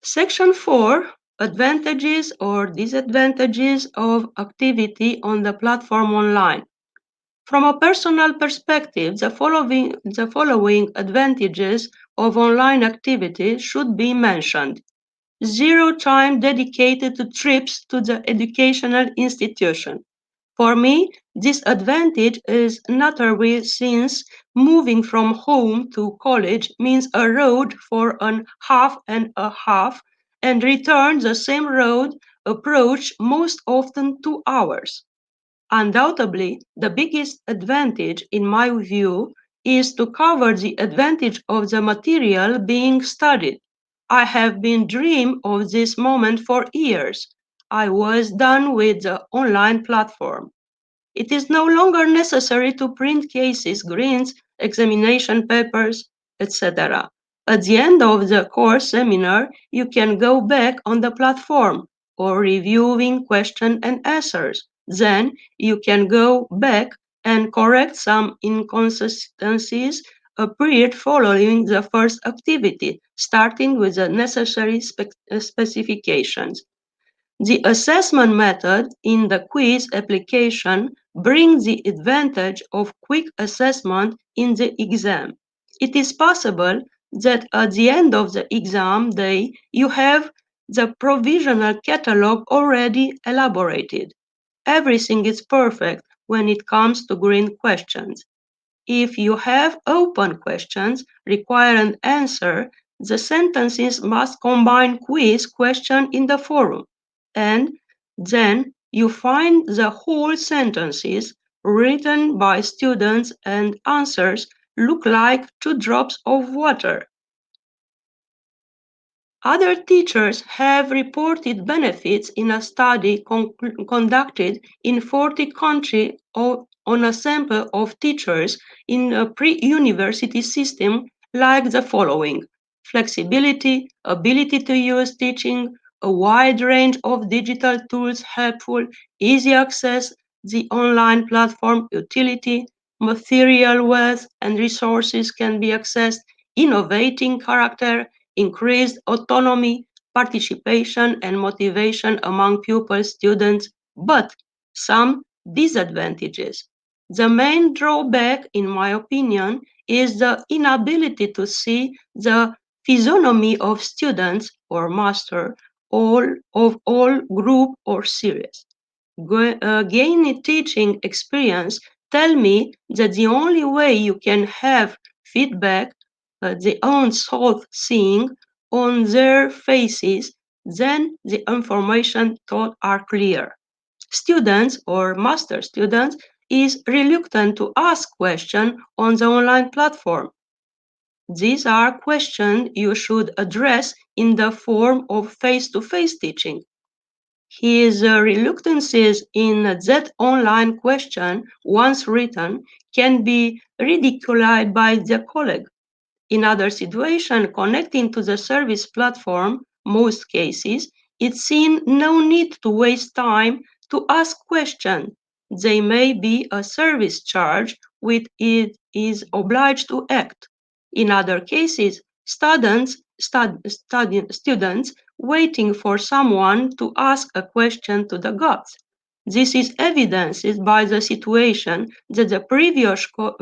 Section 4, advantages or disadvantages of activity on the platform online. From a personal perspective, the following advantages of online activity should be mentioned. 0 time dedicated to trips to the educational institution. For me, this advantage is noteworthy since moving from home to college means a road for an half and a half, and return the same road approach most often 2 hours. Undoubtedly, the biggest advantage, in my view, is to cover the advantage of the material being studied. I have been dreaming of this moment for years. I was done with the online platform. It is no longer necessary to print cases, greens, examination papers, etc. At the end of the course seminar, you can go back on the platform or reviewing question and answers. Then you can go back and correct some inconsistencies appeared following the first activity, starting with the necessary specifications. The assessment method in the quiz application brings the advantage of quick assessment in the exam. It is possible that at the end of the exam day, you have the provisional catalog already elaborated. Everything is perfect when it comes to green questions. If you have open questions require an answer, the sentences must combine quiz question in the forum, and then you find the whole sentences written by students and answers look like 2 drops of water. Other teachers have reported benefits in a study conducted in 40 countries on a sample of teachers in a pre-university system like the following: flexibility, ability to use teaching, a wide range of digital tools helpful, easy access, the online platform utility, material wealth and resources can be accessed, innovating character, increased autonomy, participation, and motivation among pupils, students, but some disadvantages. The main drawback, in my opinion, is the inability to see the physiognomy of students or master of all group or series. Gaining teaching experience tell me that the only way you can have feedback the own self seeing on their faces, then the information taught are clear. Students or master students is reluctant to ask questions on the online platform. These are questions you should address in the form of face-to-face teaching. His reluctances in that online question, once written, can be ridiculed by the colleague. In other situations connecting to the service platform, most cases, it's seen no need to waste time to ask questions. They may be a service charge which it is obliged to act. In other cases, students waiting for someone to ask a question to the gods. This is evidenced by the situation that the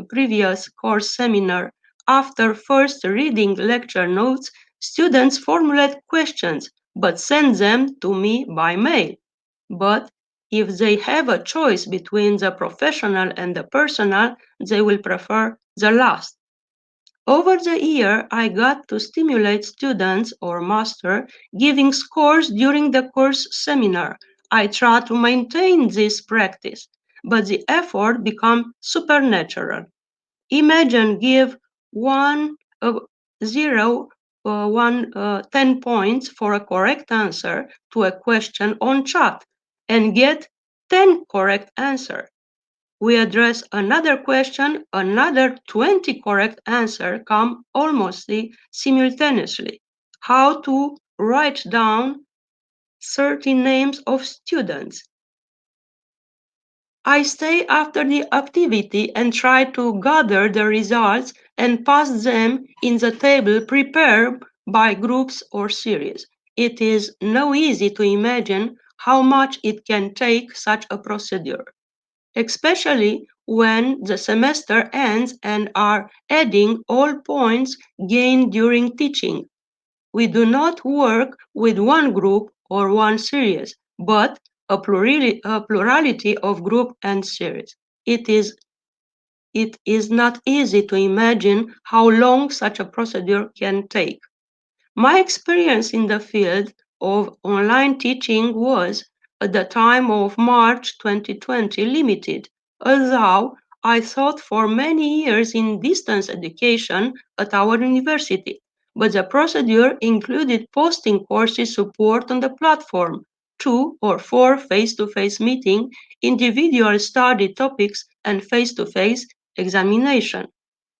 previous course seminar, after first reading lecture notes, students formulate questions but send them to me by mail. But if they have a choice between the professional and the personal, they will prefer the last. Over the year, I got to stimulate students or master giving scores during the course seminar. I try to maintain this practice, but the effort becomes supernatural. Imagine give one 10 points for a correct answer to a question on chat and get 10 correct answers. We address another question, another 20 correct answers come almost simultaneously. How to write down 30 names of students. I stay after the activity and try to gather the results and pass them in the table prepared by groups or series. It is no easy to imagine how much it can take such a procedure, especially when the semester ends and are adding all points gained during teaching. We do not work with one group or one series, but a plurality of group and series. It is not easy to imagine how long such a procedure can take. My experience in the field of online teaching was, at the time of March 2020, limited, although I taught for many years in distance education at our university. But the procedure included posting courses support on the platform, 2 or 4 face-to-face meetings, individual study topics, and face-to-face examination.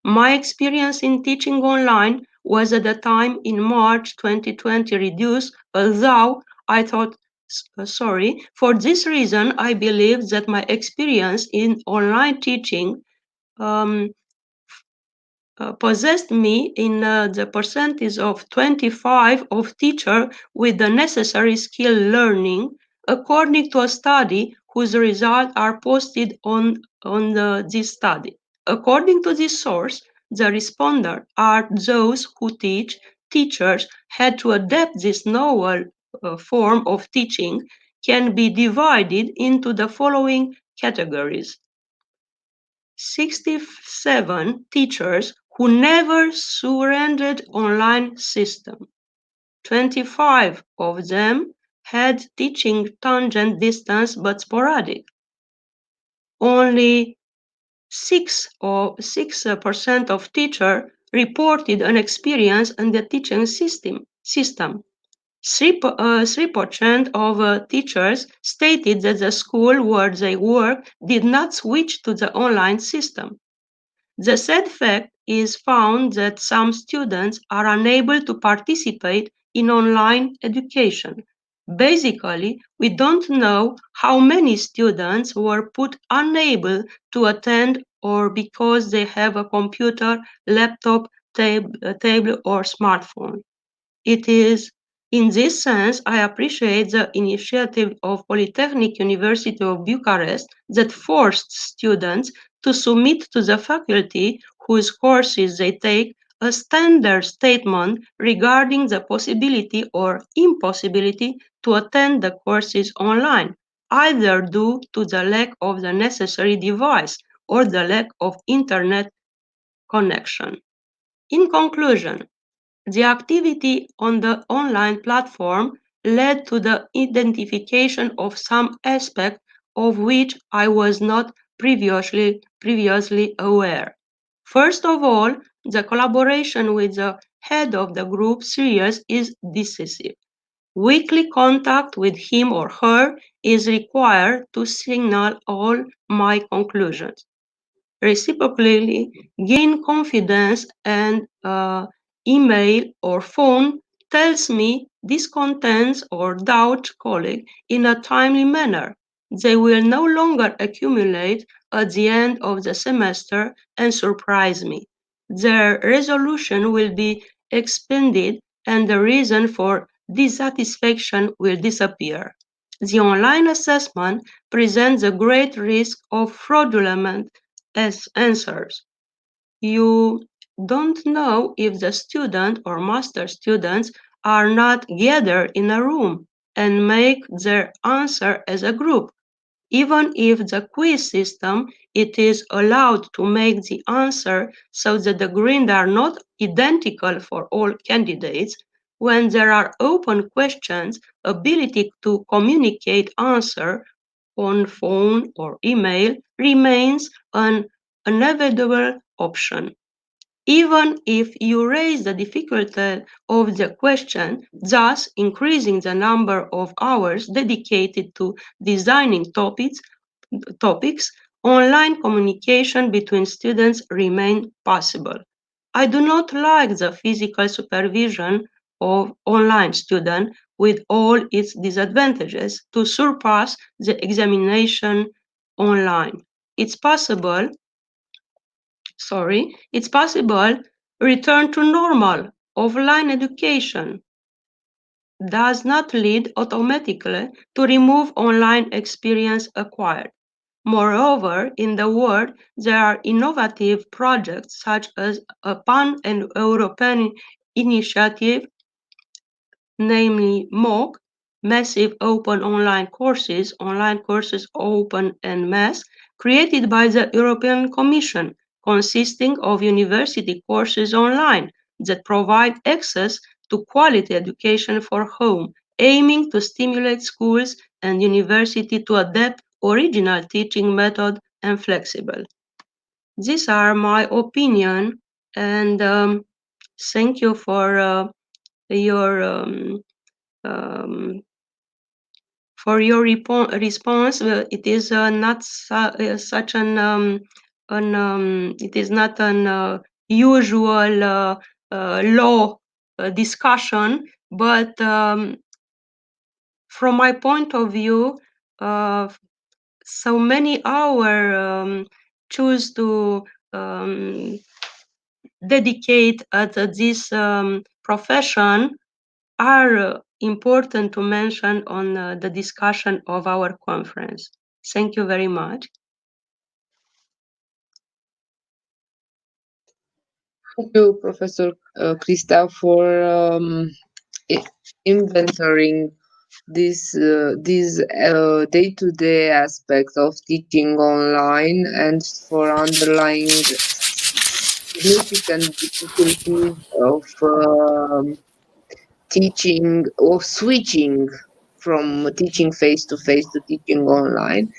My experience in teaching online was at the time in March 2020 reduced, although I thought, for this reason, I believe that my experience in online teaching possessed me in the percentage of 25 of teachers with the necessary skill learning, according to a study whose results are posted on this study. According to this source, the respondents are those who teach. Teachers had to adapt this novel form of teaching can be divided into the following categories. 67 teachers who never surrendered online system. 25 of them had teaching tangent distance but sporadic. Only 6% of teachers reported an experience in the teaching system. 3% of teachers stated that the school where they work did not switch to the online system. The sad fact is found that some students are unable to participate in online education. Basically, we don't know how many students were put unable to attend or because they have a computer, laptop, tablet, or smartphone. It is in this sense I appreciate the initiative of Polytechnic University of Bucharest that forced students to submit to the faculty whose courses they take a standard statement regarding the possibility or impossibility to attend the courses online, either due to the lack of the necessary device or the lack of internet connection. In conclusion, the activity on the online platform led to the identification of some aspect of which I was not previously aware. First of all, the collaboration with the head of the group series is decisive. Weekly contact with him or her is required to signal all my conclusions. Reciprocally, gain confidence and email or phone tells me discontents or doubt colleague in a timely manner. They will no longer accumulate at the end of the semester and surprise me. Their resolution will be expended and the reason for dissatisfaction will disappear. The online assessment presents a great risk of fraudulent answers. You don't know if the student or master students are not gathered in a room and make their answer as a group. Even if the quiz system, it is allowed to make the answer so that the grades are not identical for all candidates, when there are open questions, ability to communicate answer on phone or email remains an unavoidable option. even if you raise the difficulty of the question, thus increasing the number of hours dedicated to designing topics, online communication between students remain possible. I do not like the physical supervision of online students with all its disadvantages to surpass the examination online. It's possible return to normal offline education does not lead automatically to remove online experience acquired. Moreover, in the world, there are innovative projects such as a pan-European initiative, namely MOOC, Massive Open Online Courses open en masse, created by the European Commission, consisting of university courses online that provide access to quality education for home, aiming to stimulate schools and universities to adapt original teaching method and flexible. These are my opinion, and thank you for your response. It is not such an it is not an usual law discussion, but from my point of view, so many hours choose to dedicate at this profession are important to mention on the discussion of our conference. Thank you very much. Thank you, Professor Krista, for inventorying these day-to-day aspects of teaching online and for underlying significant difficulties of teaching or switching from teaching face-to-face to teaching online.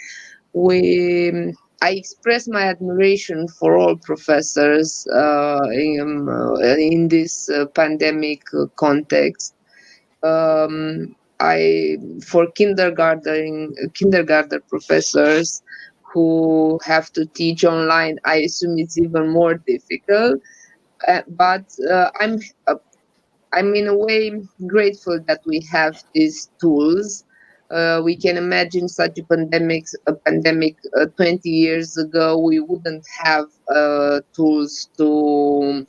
I express my admiration for all professors in this pandemic context. For kindergarten professors who have to teach online, I assume it's even more difficult. But I'm in a way grateful that we have these tools. We can imagine such a pandemic 20 years ago. We wouldn't have tools to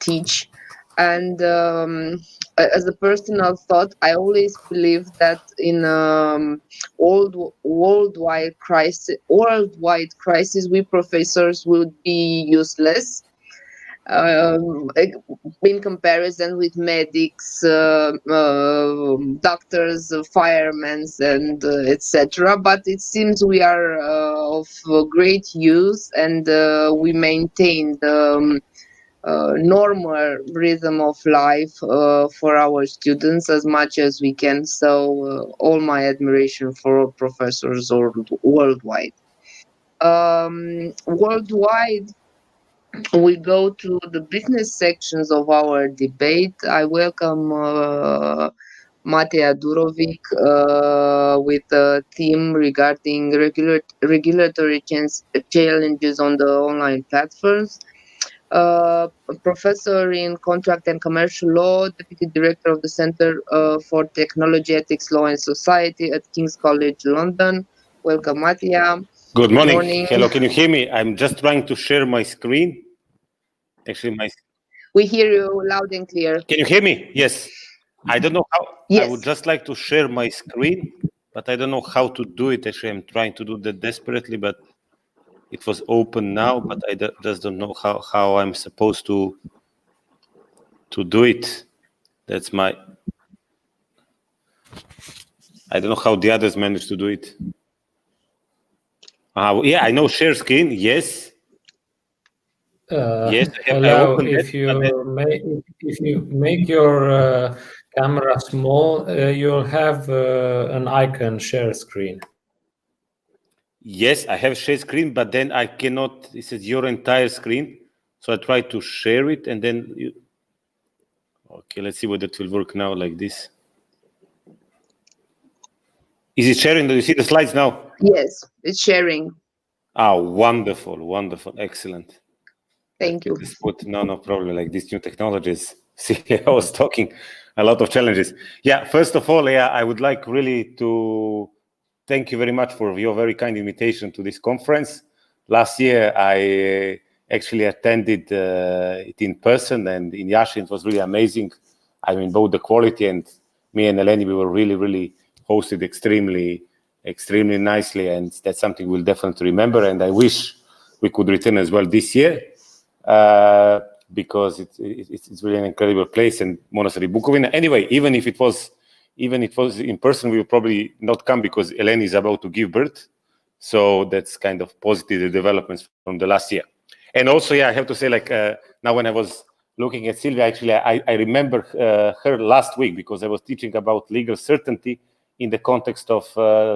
teach. And as a personal thought, I always believe that in worldwide crisis, we professors would be useless. In comparison with medics, doctors, firemen, and etc. But it seems we are of great use, and we maintain the normal rhythm of life for our students as much as we can. So all my admiration for all professors worldwide. Worldwide, we go to the business sections of our debate. I welcome Mateja Durovic with a theme regarding regulatory challenges on the online platforms. Professor in Contract and Commercial Law, Deputy Director of the Center for Technology, Ethics, Law and Society at King's College London. Welcome, Mateja. Good morning. Hello, can you hear me? I'm just trying to share my screen. Actually, we hear you loud and clear. Can you hear me? Yes. I don't know how. Yes. I would just like to share my screen, but I don't know how to do it. Actually, I'm trying to do that desperately, but it was open now, but I just don't know how I'm supposed to do it. That's my... I don't know how the others managed to do it. Yeah, I know share screen. Yes. Yes, hello. If you make your camera small, you'll have an icon share screen. Yes, I have share screen, but then I cannot. It says your entire screen, So I try to share it, and then okay, let's see whether it will work now like this. Is it sharing? Do you see the slides now? Yes, it's sharing. Oh, wonderful, wonderful, excellent. Thank you. No problem. Like these new technologies. See, I was talking a lot of challenges. Yeah, first of all, I would like really to thank you very much for your very kind invitation to this conference. Last year, I actually attended it in person, and in Yashin, it was really amazing. I mean, both the quality and me and Eleni, we were really hosted extremely nicely, and that's something we'll definitely remember. And I wish we could return as well this year, because it's really an incredible place, and Monastery Bukovina. Anyway, even if it was in person, we will probably not come because Eleni is about to give birth. So that's kind of positive developments from the last year. And also, I have to say, like now when I was looking at Sylvia, actually, I remember her last week because I was teaching about legal certainty in the context of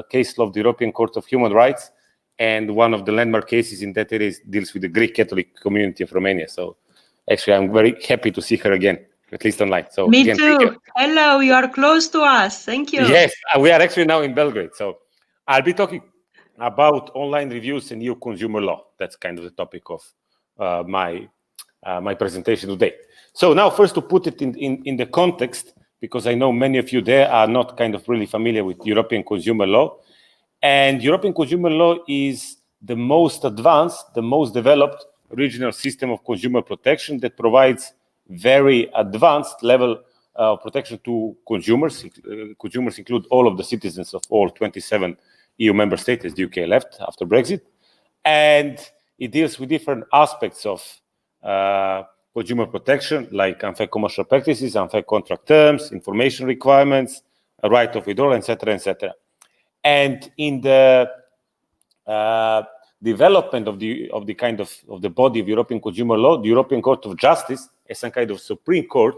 case law of the European Court of Human Rights. And one of the landmark cases in that area deals with the Greek Catholic community of Romania. So actually, I'm very happy to see her again, at least online. So Me again, too. Hello, you are close to us. Thank you. Yes, we are actually now in Belgrade. So I'll be talking about online reviews and EU consumer law. That's kind of the topic of my presentation today. So now first to put it in the context, because I know many of you there are not kind of really familiar with European consumer law. And European consumer law is the most advanced, the most developed regional system of consumer protection that provides very advanced level of protection to consumers. Consumers include all of the citizens of all 27 EU member states, as the UK left after Brexit. And it deals with different aspects of consumer protection, like unfair commercial practices, unfair contract terms, information requirements, a right of withdrawal, etc., etc. And in the development of the body of European consumer law, the European Court of Justice, as some kind of Supreme Court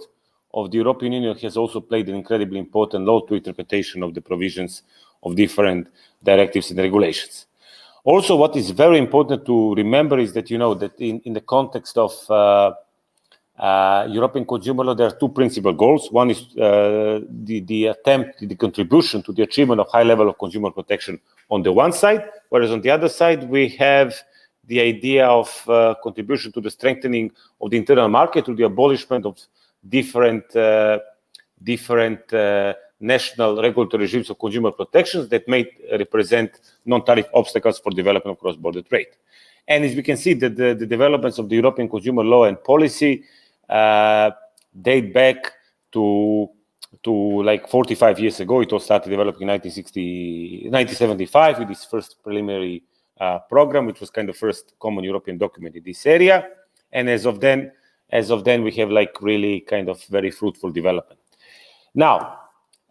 of the European Union, has also played an incredibly important role to interpretation of the provisions of different directives and regulations. Also, what is very important to remember is that that in the context of European consumer law, there are two principal goals. One is the contribution to the achievement of high level of consumer protection on the one side, whereas on the other side, we have the idea of contribution to the strengthening of the internal market, to the abolishment of different national regulatory regimes of consumer protections that may represent non-tariff obstacles for development of cross-border trade. And as we can see, that the developments of the European consumer law and policy date back to like 45 years ago. It all started developing in 1975 with this first preliminary program, which was kind of first common European document in this area. And as of then, we have like really kind of very fruitful development. Now,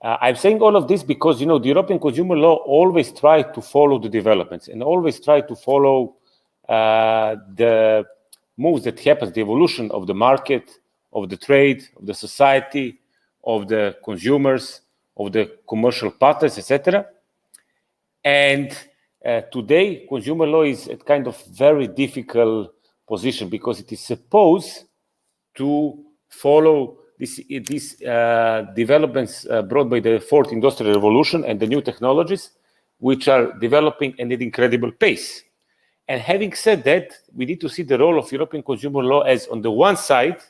I'm saying all of this because, the European consumer law always tried to follow the developments and always tried to follow the moves that happens, the evolution of the market, of the trade, of the society, of the consumers, of the commercial partners, etc. And today, consumer law is at kind of very difficult position because it is supposed to follow these developments brought by the fourth industrial revolution and the new technologies, which are developing at an incredible pace. And having said that, we need to see the role of European consumer law as, on the one side,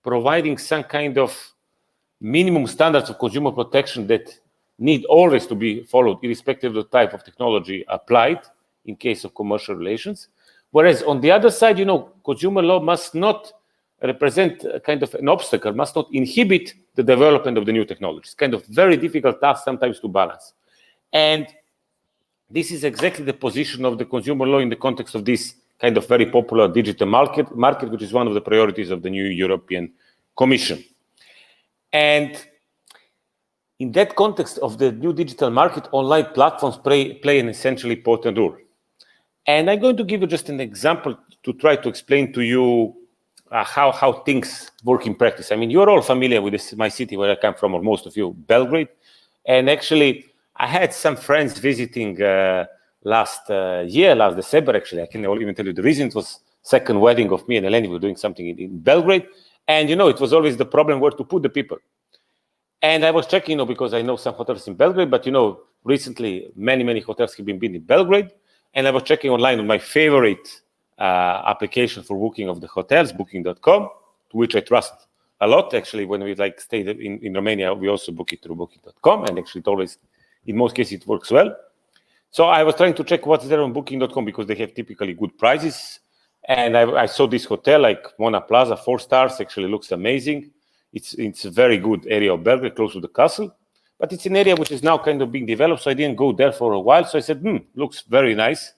providing some kind of minimum standards of consumer protection that need always to be followed, irrespective of the type of technology applied in case of commercial relations. Whereas on the other side, consumer law must not represent a kind of an obstacle, must not inhibit the development of the new technologies. Kind of very difficult task sometimes to balance. And this is exactly the position of the consumer law in the context of this kind of very popular digital market, which is one of the priorities of the new European Commission. And in that context of the new digital market, online platforms play an essentially important role. And I'm going to give you just an example to try to explain to you how things work in practice. I mean, you're all familiar with my city where I come from, or most of you, Belgrade. And actually, I had some friends visiting last December, actually. I can even tell you the reason. It was second wedding of me and Eleni. We were doing something in Belgrade. And, it was always the problem where to put the people. And I was checking, because I know some hotels in Belgrade, but, recently many hotels have been in Belgrade. And I was checking online on my favorite application for booking of the hotels, booking.com, to which I trust a lot. Actually, when we stayed in Romania, we also book it through booking.com. And actually, in most cases, it works well. So I was trying to check what's there on booking.com because they have typically good prices. And I saw this hotel like Mona Plaza, 4 stars, actually looks amazing. It's a very good area of Belgrade, close to the castle. But it's an area which is now kind of being developed, so I didn't go there for a while. So I said, looks very nice.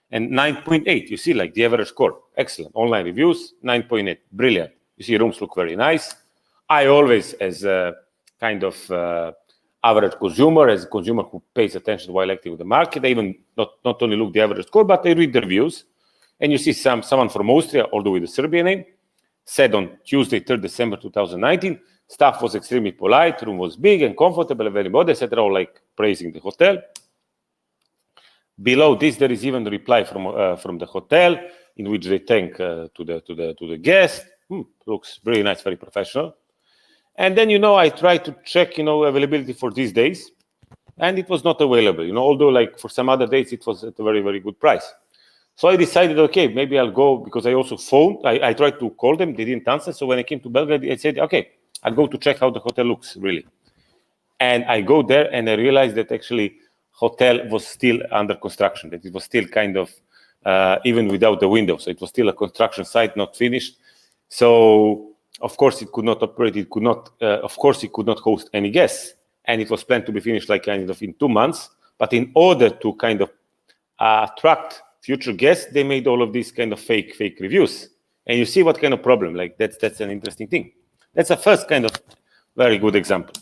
And 9.8, you see, the average score. Excellent. Online reviews, 9.8. Brilliant. You see, rooms look very nice. I always, as a kind of average consumer, as a consumer who pays attention while acting with the market, I even not only look the average score, but I read the reviews. And you see someone from Austria, although with a Serbian name, said on Tuesday, 3rd December 2019, staff was extremely polite, room was big and comfortable and very modest, etc., all praising the hotel. Below this, there is even a reply from the hotel in which they thank to the guest. Looks very nice, very professional. And then, I tried to check, availability for these days, and it was not available, although for some other days, it was at a very, very good price. So I decided, okay, maybe I'll go, because I also phoned. I tried to call them. They didn't answer. So when I came to Belgrade, I said, okay, I'll go to check how the hotel looks, really. And I go there, and I realized that actually hotel was still under construction, that it was still kind of, even without the windows. So it was still a construction site, not finished. So, of course, it could not operate. It could not, it could not host any guests. And it was planned to be finished kind of in 2 months. But in order to kind of attract future guests, they made all of these kind of fake reviews. And you see what kind of problem, that's an interesting thing. That's the first kind of very good example.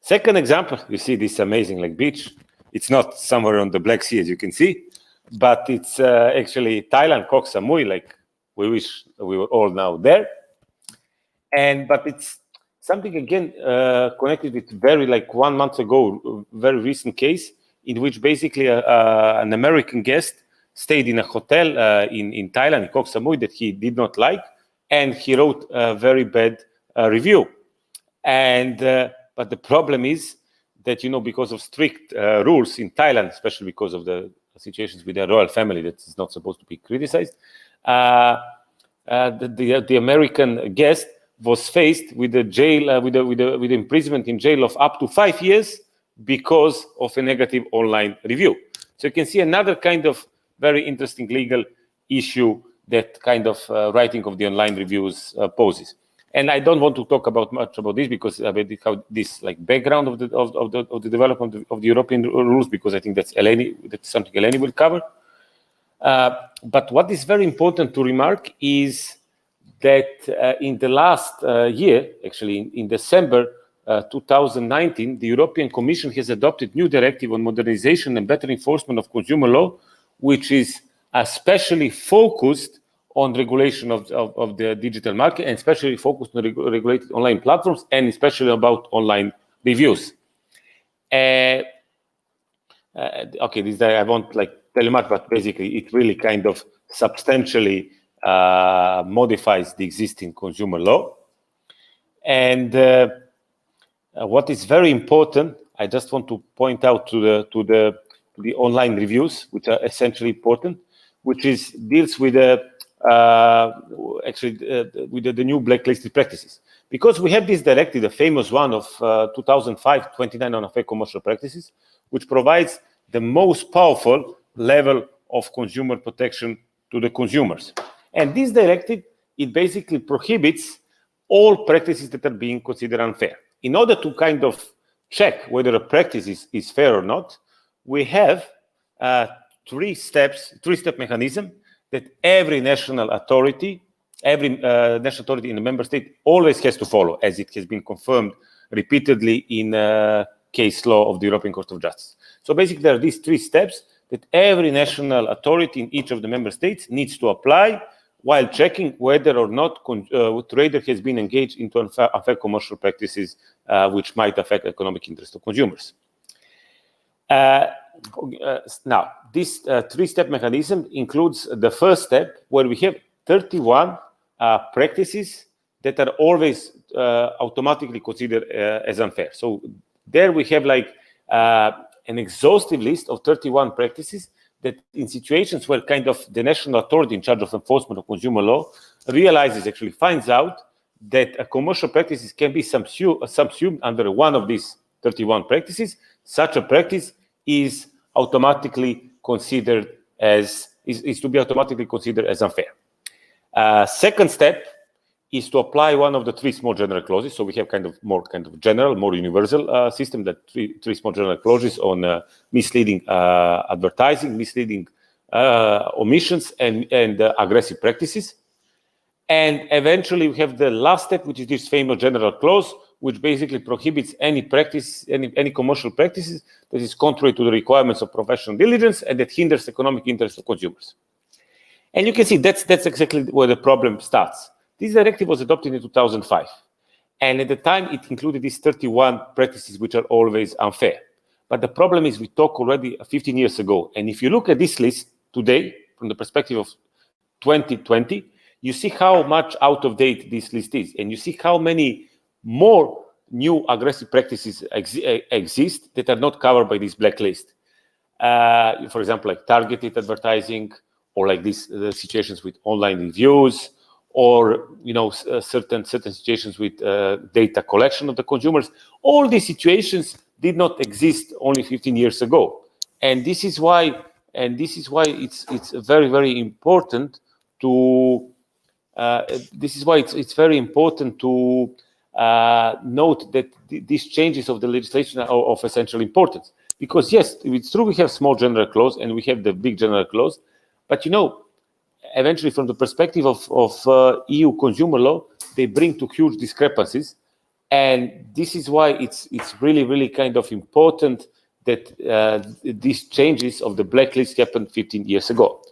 Second example, you see this amazing beach. It's not somewhere on the Black Sea, as you can see, but it's actually Thailand, Koh Samui, we wish we were all now there. But it's something, again, connected with very, 1 month ago, very recent case in which basically an American guest stayed in a hotel in Thailand, in Koh Samui, that he did not like, and he wrote a very bad review. But the problem is that, because of strict rules in Thailand, especially because of the situations with the royal family that is not supposed to be criticized, the American guest was faced with a jail, with imprisonment in jail of up to 5 years because of a negative online review. So you can see another kind of very interesting legal issue that kind of writing of the online reviews poses. And I don't want to talk much about this because how this background of the development of the European rules, because I think that's something Eleni will cover. But what is very important to remark is that in the last year, actually in December 2019, the European Commission has adopted new directive on modernization and better enforcement of consumer law, which is especially focused on regulation of the digital market, and especially focused on regulated online platforms, and especially about online reviews. Okay, this I won't tell you much, but basically it really kind of substantially modifies the existing consumer law. And what is very important, I just want to point out to the online reviews, which are essentially important, which deals with the new blacklisted practices. Because we have this directive, the famous one of 2005, 29 on unfair commercial practices, which provides the most powerful level of consumer protection to the consumers. And this directive, it basically prohibits all practices that are being considered unfair. In order to kind of check whether a practice is fair or not, we have three-step mechanism that every national authority in the member state always has to follow, as it has been confirmed repeatedly in case law of the European Court of Justice. So basically, there are these 3 steps that every national authority in each of the member states needs to apply while checking whether or not a trader has been engaged into unfair commercial practices which might affect economic interest of consumers. now, this three-step mechanism includes the first step, where we have 31 practices that are always automatically considered as unfair. So there we have like an exhaustive list of 31 practices that in situations where kind of the national authority in charge of enforcement of consumer law finds out that a commercial practices can be subsumed under one of these 31 practices, such a practice is automatically considered as to be automatically considered as unfair. Second step is to apply one of the three small general clauses. So we have kind of general, more universal system, that three small general clauses on misleading advertising, misleading omissions, and aggressive practices. And eventually we have the last step, which is this famous general clause, which basically prohibits any practice, any commercial practices that is contrary to the requirements of professional diligence and that hinders economic interests of consumers. And you can see that's exactly where the problem starts. This directive was adopted in 2005. And at the time, it included these 31 practices which are always unfair. But the problem is we talk already 15 years ago. And if you look at this list today, from the perspective of 2020, you see how much out of date this list is. And you see how many more new aggressive practices exist that are not covered by this blacklist. For example, like targeted advertising, or like these situations with online reviews, or certain situations with data collection of the consumers. All these situations did not exist only 15 years ago, and this is why it's very, very important to note that these changes of the legislation are of essential importance. Because yes, it's true we have small general clause and we have the big general clause, but eventually, from the perspective of EU consumer law, they bring to huge discrepancies, and this is why it's really, really kind of important that these changes of the blacklist happened 15 years ago.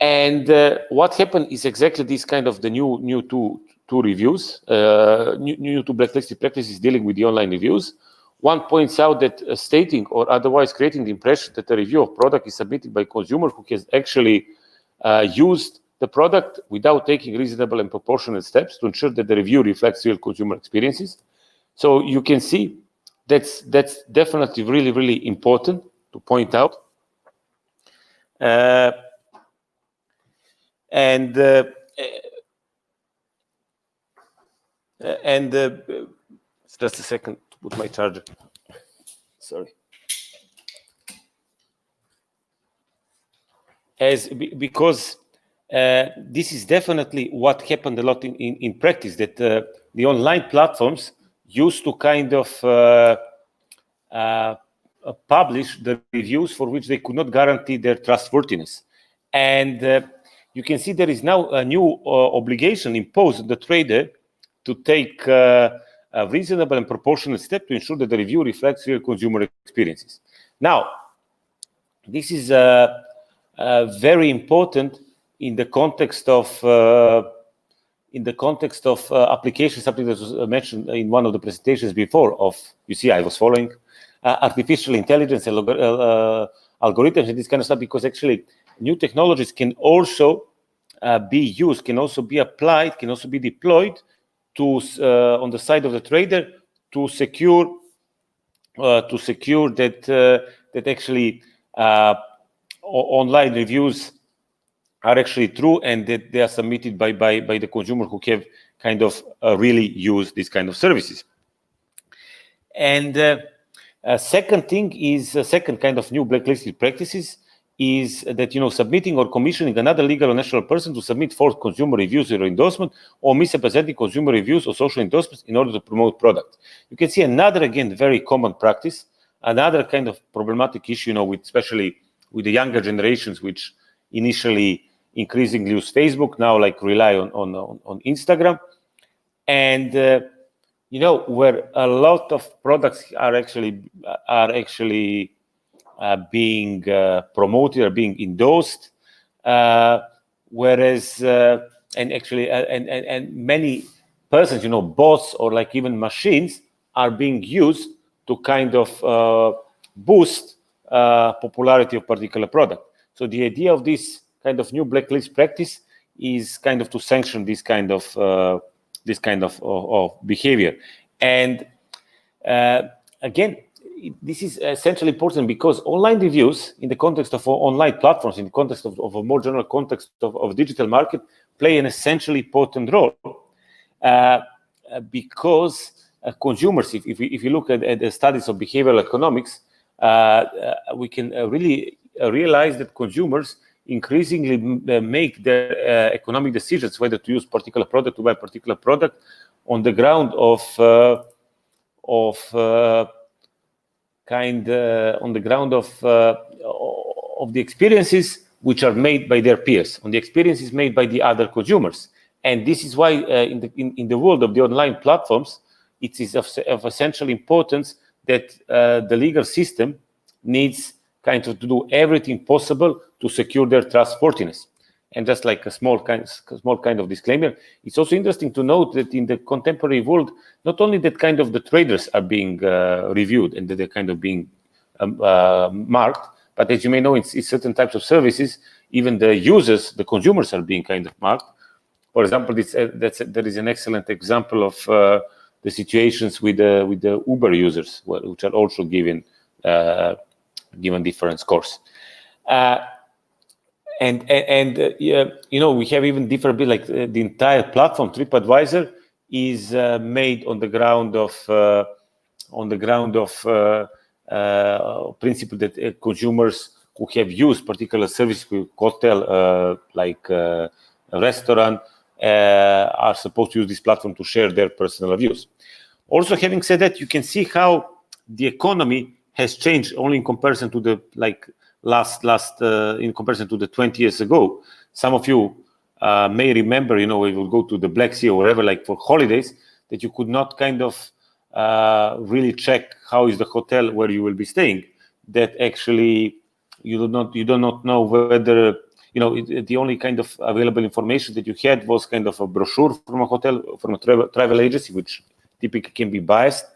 And what happened is exactly this kind of the new two reviews, new two blacklisted practices dealing with the online reviews. One points out that stating or otherwise creating the impression that a review of product is submitted by a consumer who has actually used the product without taking reasonable and proportionate steps to ensure that the review reflects real consumer experiences. So you can see that's definitely really, really important to point out. Just a second to put my charger. Sorry. Because this is definitely what happened a lot in practice, that the online platforms used to kind of publish the reviews for which they could not guarantee their trustworthiness. And you can see there is now a new obligation imposed on the trader to take a reasonable and proportionate step to ensure that the review reflects real consumer experiences. Now, this is very important in the context of application, something that was mentioned in one of the presentations before. You see, I was following artificial intelligence and algorithms and this kind of stuff, because actually new technologies can also be used, can also be applied, can also be deployed to on the side of the trader to secure that actually online reviews are actually true and that they are submitted by the consumer who have kind of really used these kind of services. And second thing is second kind of new blacklisted practices is that submitting or commissioning another legal or national person to submit false consumer reviews or endorsement, or misrepresenting consumer reviews or social endorsements in order to promote product. You can see another, again, very common practice, another kind of problematic issue, especially with the younger generations, which initially increasingly use Facebook, now like rely on Instagram, and where a lot of products are actually being promoted or being endorsed, whereas and many persons, bots or like even machines are being used to kind of boost popularity of particular product. So the idea of this kind of new blacklist practice is kind of to sanction this kind of behavior. And again, this is essentially important because online reviews, in the context of online platforms, in the context of a more general context of digital market, play an essentially important role because consumers, if you look at the studies of behavioral economics, we can really realize that consumers increasingly make their economic decisions whether to use particular product, to buy particular product, on the ground of the experiences which are made by their peers, on the experiences made by the other consumers. And this is why in the world of the online platforms, it is of essential importance that the legal system needs kind of to do everything possible to secure their trustworthiness. And just like a small kind of disclaimer, it's also interesting to note that in the contemporary world, not only that kind of the traders are being reviewed and that they're kind of being marked, but as you may know, in certain types of services, even the users, the consumers, are being kind of marked. For example, there is an excellent example of the situations with the Uber users, which are also given different scores. And we have even different, like the entire platform TripAdvisor is made on the ground of principle that consumers who have used particular service, hotel, like a restaurant, are supposed to use this platform to share their personal views. Also, having said that, you can see how the economy has changed only in comparison to the in comparison to the 20 years ago. Some of you may remember, we will go to the Black Sea or wherever, like for holidays, that you could not kind of really check how is the hotel where you will be staying. That actually you do not know whether, the only kind of available information that you had was kind of a brochure from a hotel, from a travel agency, which typically can be biased,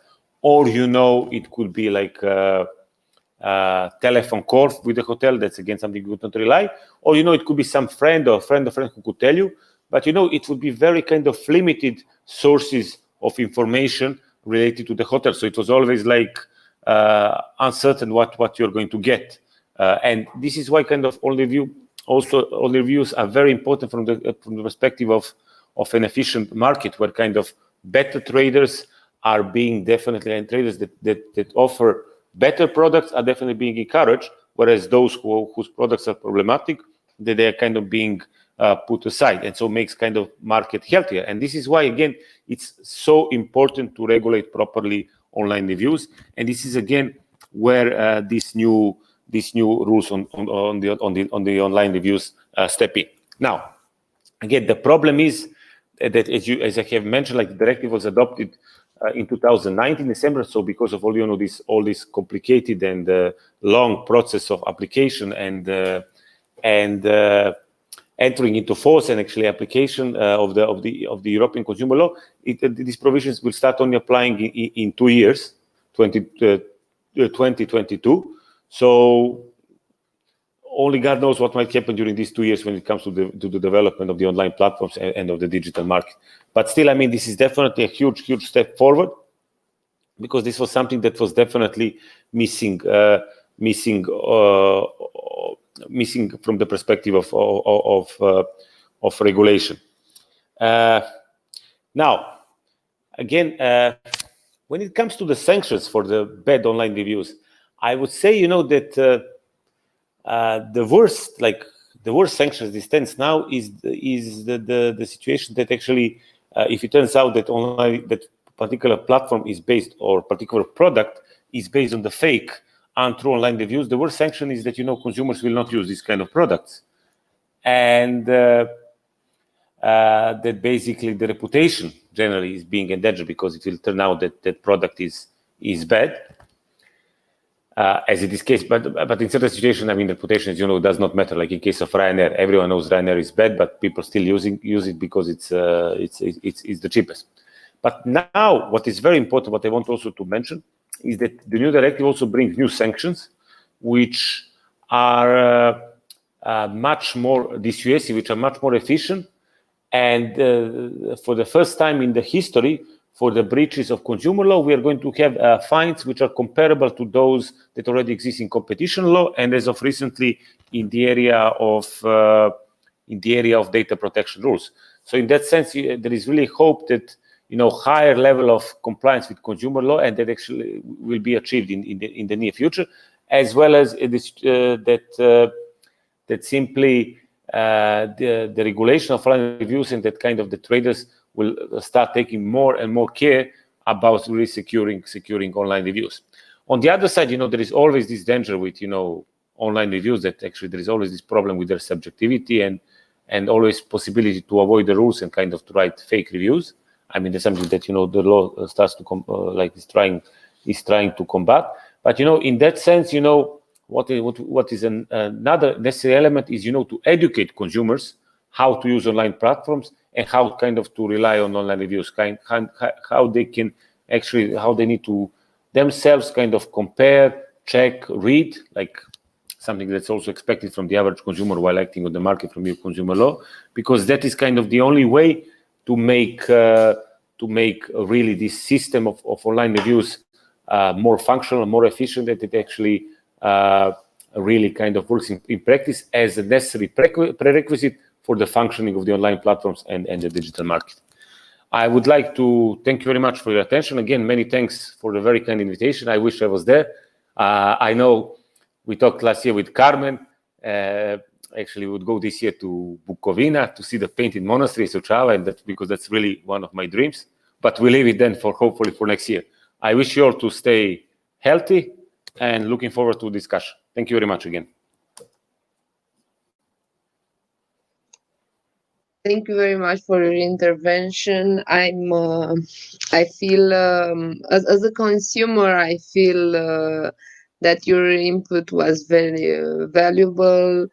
or it could be like telephone call with the hotel. That's again something you could not rely, or it could be some friend or friend of friend who could tell you, but it would be very kind of limited sources of information related to the hotel. So it was always like uncertain what you're going to get, and this is why kind of all reviews are very important from the perspective of an efficient market, where kind of better traders are being definitely, and traders that offer better products are definitely being encouraged, whereas those whose products are problematic, that they are kind of being put aside, and so makes kind of market healthier. And this is why, again, it's so important to regulate properly online reviews. And this is again where these new rules on the online reviews step in. Now, again, the problem is that as I have mentioned, like the directive was adopted in 2019 December. So because of all this complicated and long process of application and entering into force and actually application of the European consumer law, these provisions will start only applying in 2 years, 2022. So only God knows what might happen during these 2 years when it comes to the development of the online platforms and of the digital market. But still, I mean, this is definitely a huge step forward, because this was something that was definitely missing from the perspective of regulation. Now, again, when it comes to the sanctions for the bad online reviews, I would say, that the worst sanctions this stands now is the situation that actually, if it turns out that that particular platform is based, or particular product is based on the fake, untrue online reviews, the worst sanction is that consumers will not use these kind of products, and that basically the reputation generally is being endangered, because it will turn out that that product is bad. As it is case, but in certain situations, I mean, reputation, does not matter. Like in case of Ryanair, everyone knows Ryanair is bad, but people still use it because it's the cheapest. But now, what is very important, what I want also to mention, is that the new directive also brings new sanctions which are much more dissuasive, which are much more efficient. And for the first time in the history, for the breaches of consumer law, we are going to have fines which are comparable to those that already exist in competition law, and as of recently in the area of data protection rules. So in that sense, there is really hope that higher level of compliance with consumer law, and that actually will be achieved in the near future, as well as that simply the regulation of online reviews and that kind of the traders will start taking more and more care about really securing online reviews. On the other side, there is always this danger with online reviews, that actually there is always this problem with their subjectivity and always possibility to avoid the rules and kind of to write fake reviews. I mean, that's something that the law starts to is trying to combat. But in that sense, what is another necessary element is to educate consumers how to use online platforms and how kind of to rely on online reviews, how they can actually, how they need to themselves kind of compare, check, read, like something that's also expected from the average consumer while acting on the market from your consumer law, because that is kind of the only way to make really this system of online reviews more functional, more efficient, that it actually really kind of works in practice as a necessary prerequisite for the functioning of the online platforms and the digital market. I would like to thank you very much for your attention. Again, many thanks for the very kind invitation. I wish I was there. I know we talked last year with Carmen. Actually, we would go this year to Bukovina to see the painted monastery, Suceava, and because that's really one of my dreams. But we leave it then for hopefully for next year. I wish you all to stay healthy and looking forward to discussion. Thank you very much again. Thank you very much for your intervention. I feel, as a consumer, I feel that your input was very valuable.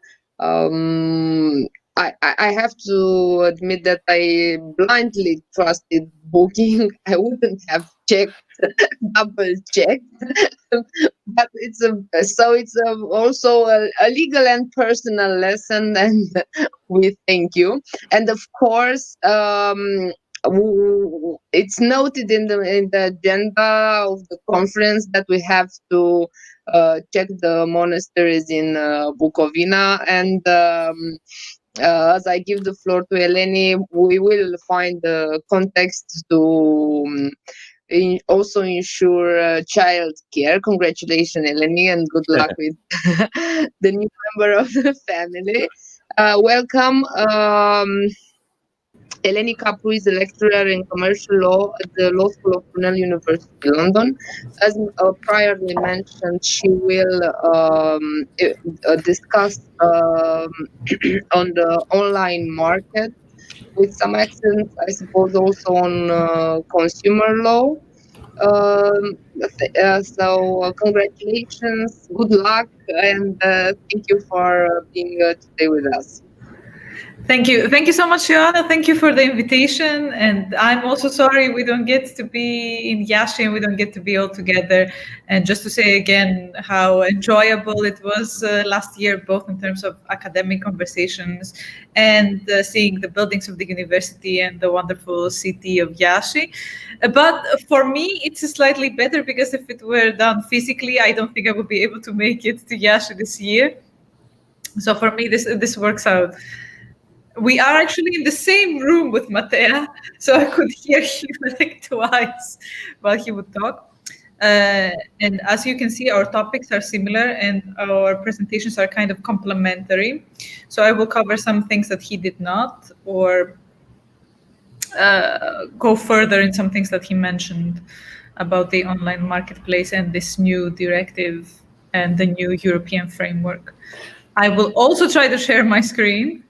I have to admit that I blindly trusted Booking. I wouldn't have double checked. But it's also a legal and personal lesson, and we thank you. And of course, it's noted in the agenda of the conference that we have to check the monasteries in Bukovina, and as I give the floor to Eleni, we will find the context to also ensure child care. Congratulations, Eleni, and good luck with the new member of the family. Welcome. Eleni Capru is a lecturer in commercial law at the Law School of Cornell University, London. As previously mentioned, she will discuss on the online market, with some accents, I suppose, also on consumer law. So congratulations, good luck, and thank you for being today with us. Thank you so much, Joanna. Thank you for the invitation, and I'm also sorry we don't get to be in Iași and we don't get to be all together. And just to say again how enjoyable it was last year, both in terms of academic conversations and seeing the buildings of the university and the wonderful city of Iași. But for me, it's slightly better, because if it were done physically, I don't think I would be able to make it to Iași this year. So for me, this works out. We are actually in the same room with Matea, so I could hear him like twice while he would talk. And as you can see, our topics are similar and our presentations are kind of complementary. So I will cover some things that he did not, or go further in some things that he mentioned about the online marketplace and this new directive and the new European framework. I will also try to share my screen.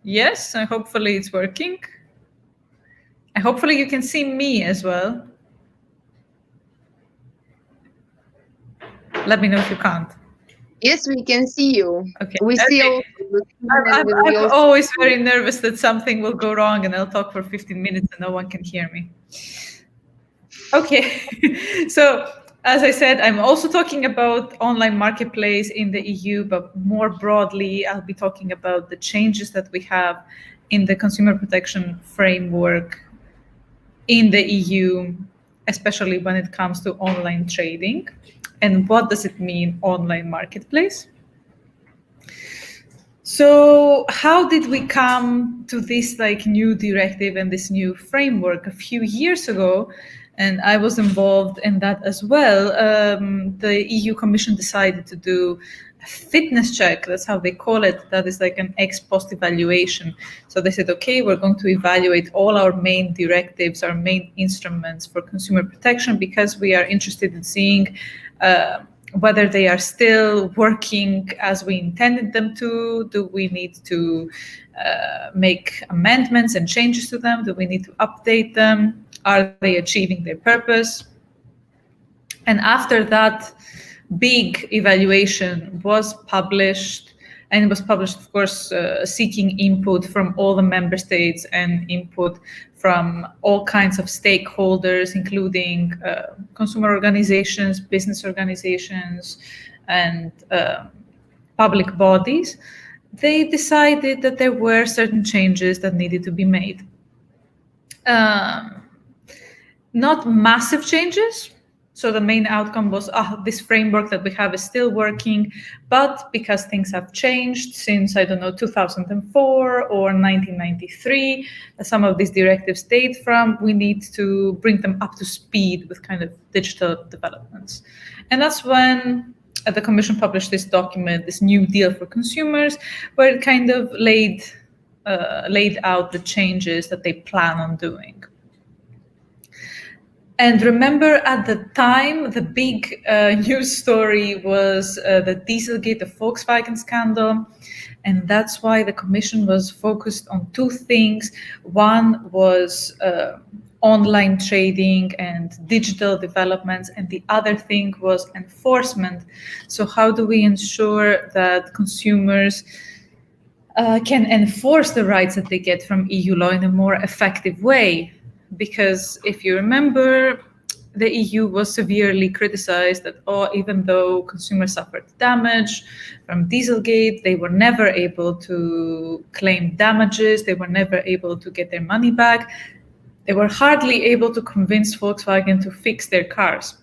Yes, and hopefully it's working. And hopefully you can see me as well. Let me know if you can't. Yes, we can see you. Okay. We see all I'm always very nervous that something will go wrong and I'll talk for 15 minutes and no one can hear me. Okay, so as I said, I'm also talking about online marketplace in the EU, but more broadly, I'll be talking about the changes that we have in the consumer protection framework in the EU, especially when it comes to online trading. And what does it mean, online marketplace? So how did we come to this new directive and this new framework? A few years ago, and I was involved in that as well, the EU Commission decided to do a fitness check. That's how they call it. That is like an ex post evaluation. So they said, okay, we're going to evaluate all our main directives, our main instruments for consumer protection, because we are interested in seeing whether they are still working as we intended them to. Do we need to make amendments and changes to them? Do we need to update them? Are they achieving their purpose? And after that big evaluation was published, and it was published, of course, seeking input from all the member states and input from all kinds of stakeholders, including consumer organizations, business organizations, and public bodies. They decided that there were certain changes that needed to be made. Not massive changes. So the main outcome was, this framework that we have is still working, but because things have changed since, 2004 or 1993, some of these directives date from, we need to bring them up to speed with kind of digital developments. And that's when the Commission published this document, this new deal for consumers, where it kind of laid out the changes that they plan on doing. And remember, at the time, the big news story was the Dieselgate, the Volkswagen scandal. And that's why the Commission was focused on two things. One was online trading and digital developments, and the other thing was enforcement. So how do we ensure that consumers can enforce the rights that they get from EU law in a more effective way? Because if you remember, the EU was severely criticized that, even though consumers suffered damage from Dieselgate, they were never able to claim damages, they were never able to get their money back, they were hardly able to convince Volkswagen to fix their cars.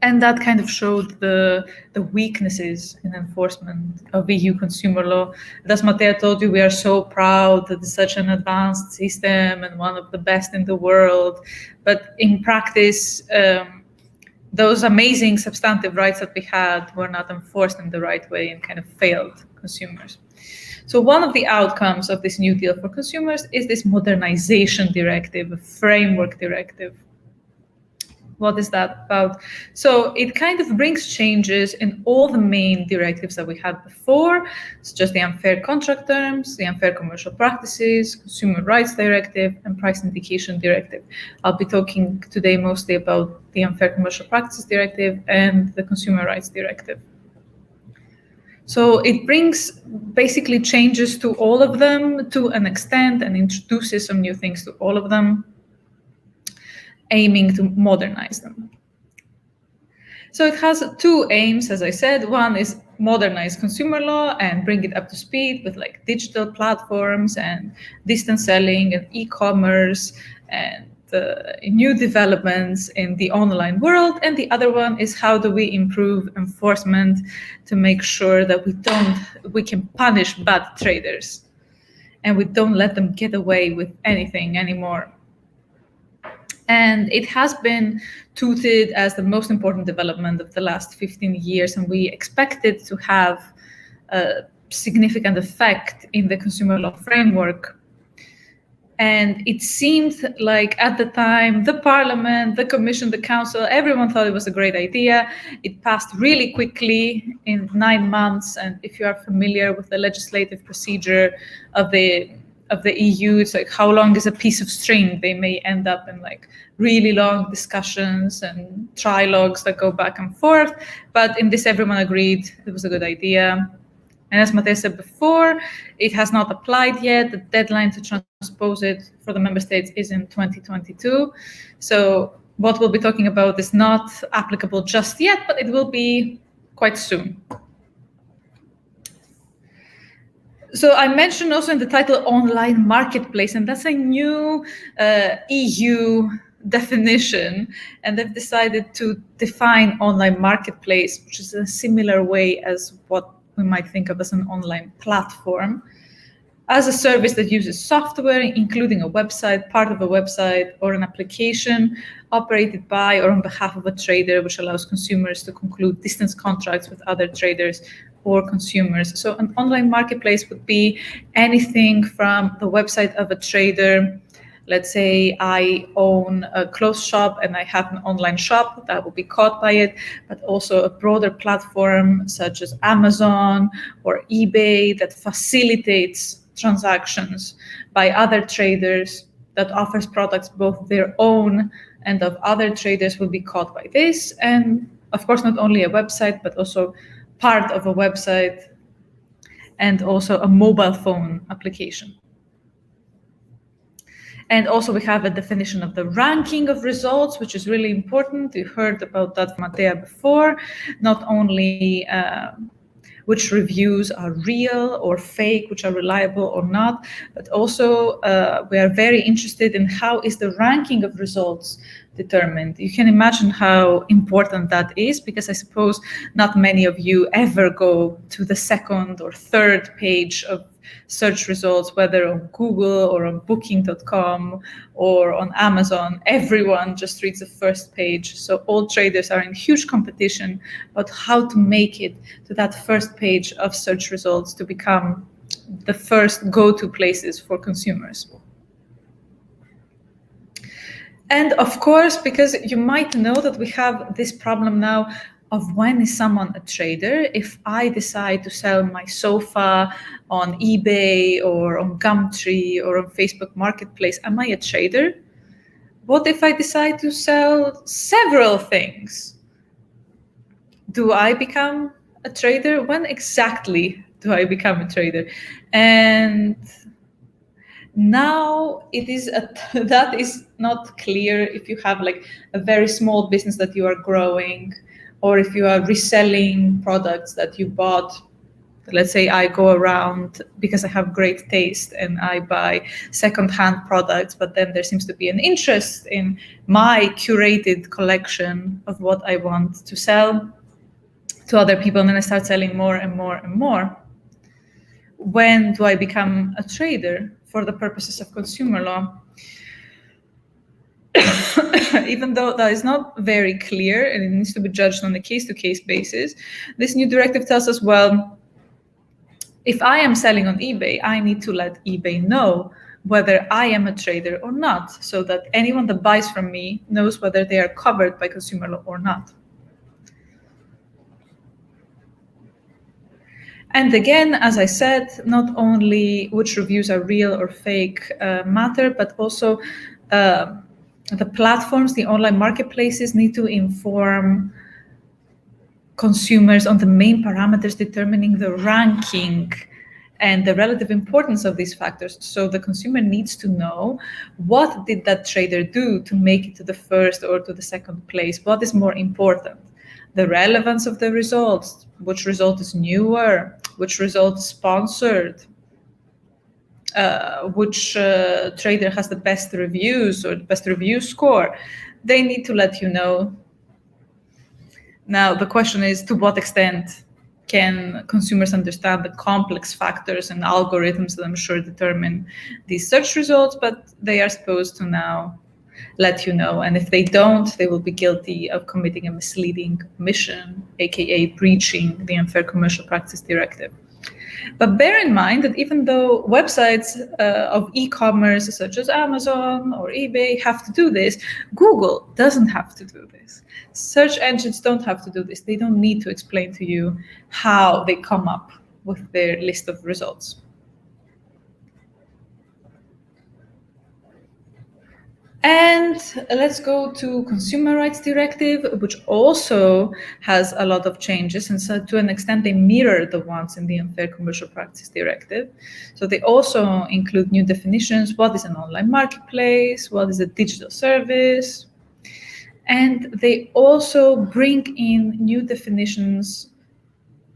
And that kind of showed the weaknesses in enforcement of EU consumer law. As Matea told you, we are so proud that it's such an advanced system and one of the best in the world. But in practice, those amazing substantive rights that we had were not enforced in the right way and kind of failed consumers. So one of the outcomes of this new deal for consumers is this modernization directive, a framework directive. What is that about? So it kind of brings changes in all the main directives that we had before. It's just the unfair contract terms, the unfair commercial practices, consumer rights directive, and price indication directive. I'll be talking today mostly about the unfair commercial practices directive and the consumer rights directive. So it brings basically changes to all of them to an extent and introduces some new things to all of them, aiming to modernize them. So it has two aims, as I said. One is modernize consumer law and bring it up to speed with digital platforms and distance selling and e-commerce and new developments in the online world. And the other one is how do we improve enforcement to make sure that we can punish bad traders and we don't let them get away with anything anymore. And it has been touted as the most important development of the last 15 years, and we expect it to have a significant effect in the consumer law framework. And it seemed like at the time, the Parliament, the Commission, the Council, everyone thought it was a great idea. It passed really quickly in 9 months. And if you are familiar with the legislative procedure of the EU, it's like how long is a piece of string? They may end up in really long discussions and trilogues that go back and forth. But in this, everyone agreed it was a good idea. And as Matthias said before, it has not applied yet. The deadline to transpose it for the member states is in 2022. So what we'll be talking about is not applicable just yet, but it will be quite soon. So I mentioned also in the title online marketplace, and that's a new EU definition, and they've decided to define online marketplace, which is a similar way as what we might think of as an online platform, as a service that uses software, including a website, part of a website, or an application operated by or on behalf of a trader, which allows consumers to conclude distance contracts with other traders or consumers. So an online marketplace would be anything from the website of a trader. Let's say I own a clothes shop and I have an online shop that will be caught by it, but also a broader platform such as Amazon or eBay that facilitates transactions by other traders, that offers products both their own and of other traders, will be caught by this. And of course, not only a website, but also part of a website and also a mobile phone application. And also we have a definition of the ranking of results, which is really important. You heard about that from Mattea before. Not only which reviews are real or fake, which are reliable or not, but also we are very interested in how is the ranking of results determined. You can imagine how important that is, because I suppose not many of you ever go to the second or third page of search results, whether on Google or on booking.com or on Amazon. Everyone just reads the first page. So all traders are in huge competition about how to make it to that first page of search results to become the first go-to places for consumers. And of course, because you might know that we have this problem now of when is someone a trader. If I decide to sell my sofa on eBay or on Gumtree or on Facebook Marketplace, am I a trader? What if I decide to sell several things? Do I become a trader? When exactly do I become a trader? And now it is that is not clear if you have like a very small business that you are growing, or if you are reselling products that you bought. Let's say I go around because I have great taste and I buy secondhand products, but then there seems to be an interest in my curated collection of what I want to sell to other people, and then I start selling more and more and more. When do I become a trader for the purposes of consumer law? Even though that is not very clear and it needs to be judged on a case-to-case basis, this new directive tells us, well, if I am selling on eBay, I need to let eBay know whether I am a trader or not, so that anyone that buys from me knows whether they are covered by consumer law or not. And again, as I said, not only which reviews are real or fake matter, but also the platforms, the online marketplaces need to inform consumers on the main parameters determining the ranking and the relative importance of these factors. So the consumer needs to know, what did that trader do to make it to the first or to the second place? What is more important? The relevance of the results, which result is newer, which result is sponsored, which trader has the best reviews or the best review score. They need to let you know. Now, the question is, to what extent can consumers understand the complex factors and algorithms that I'm sure determine these search results, but they are supposed to now let you know. And if they don't, they will be guilty of committing a misleading omission, aka breaching the Unfair Commercial Practice Directive. But bear in mind that even though websites of e-commerce such as Amazon or eBay have to do this, Google doesn't have to do this. Search engines don't have to do this. They don't need to explain to you how they come up with their list of results. And let's go to Consumer Rights Directive, which also has a lot of changes, and so to an extent they mirror the ones in the Unfair Commercial Practice Directive. So they also include new definitions: what is an online marketplace, what is a digital service, and they also bring in new definitions,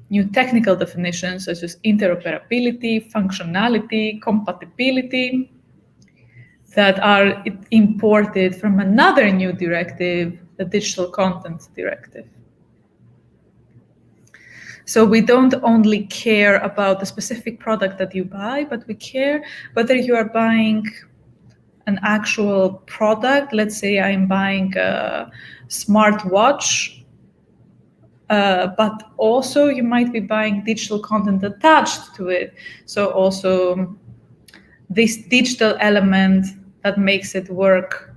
new technical definitions such as interoperability, functionality, compatibility, that are imported from another new directive, the Digital Content Directive. So we don't only care about the specific product that you buy, but we care whether you are buying an actual product. Let's say I'm buying a smartwatch, but also you might be buying digital content attached to it. So also this digital element that makes it work,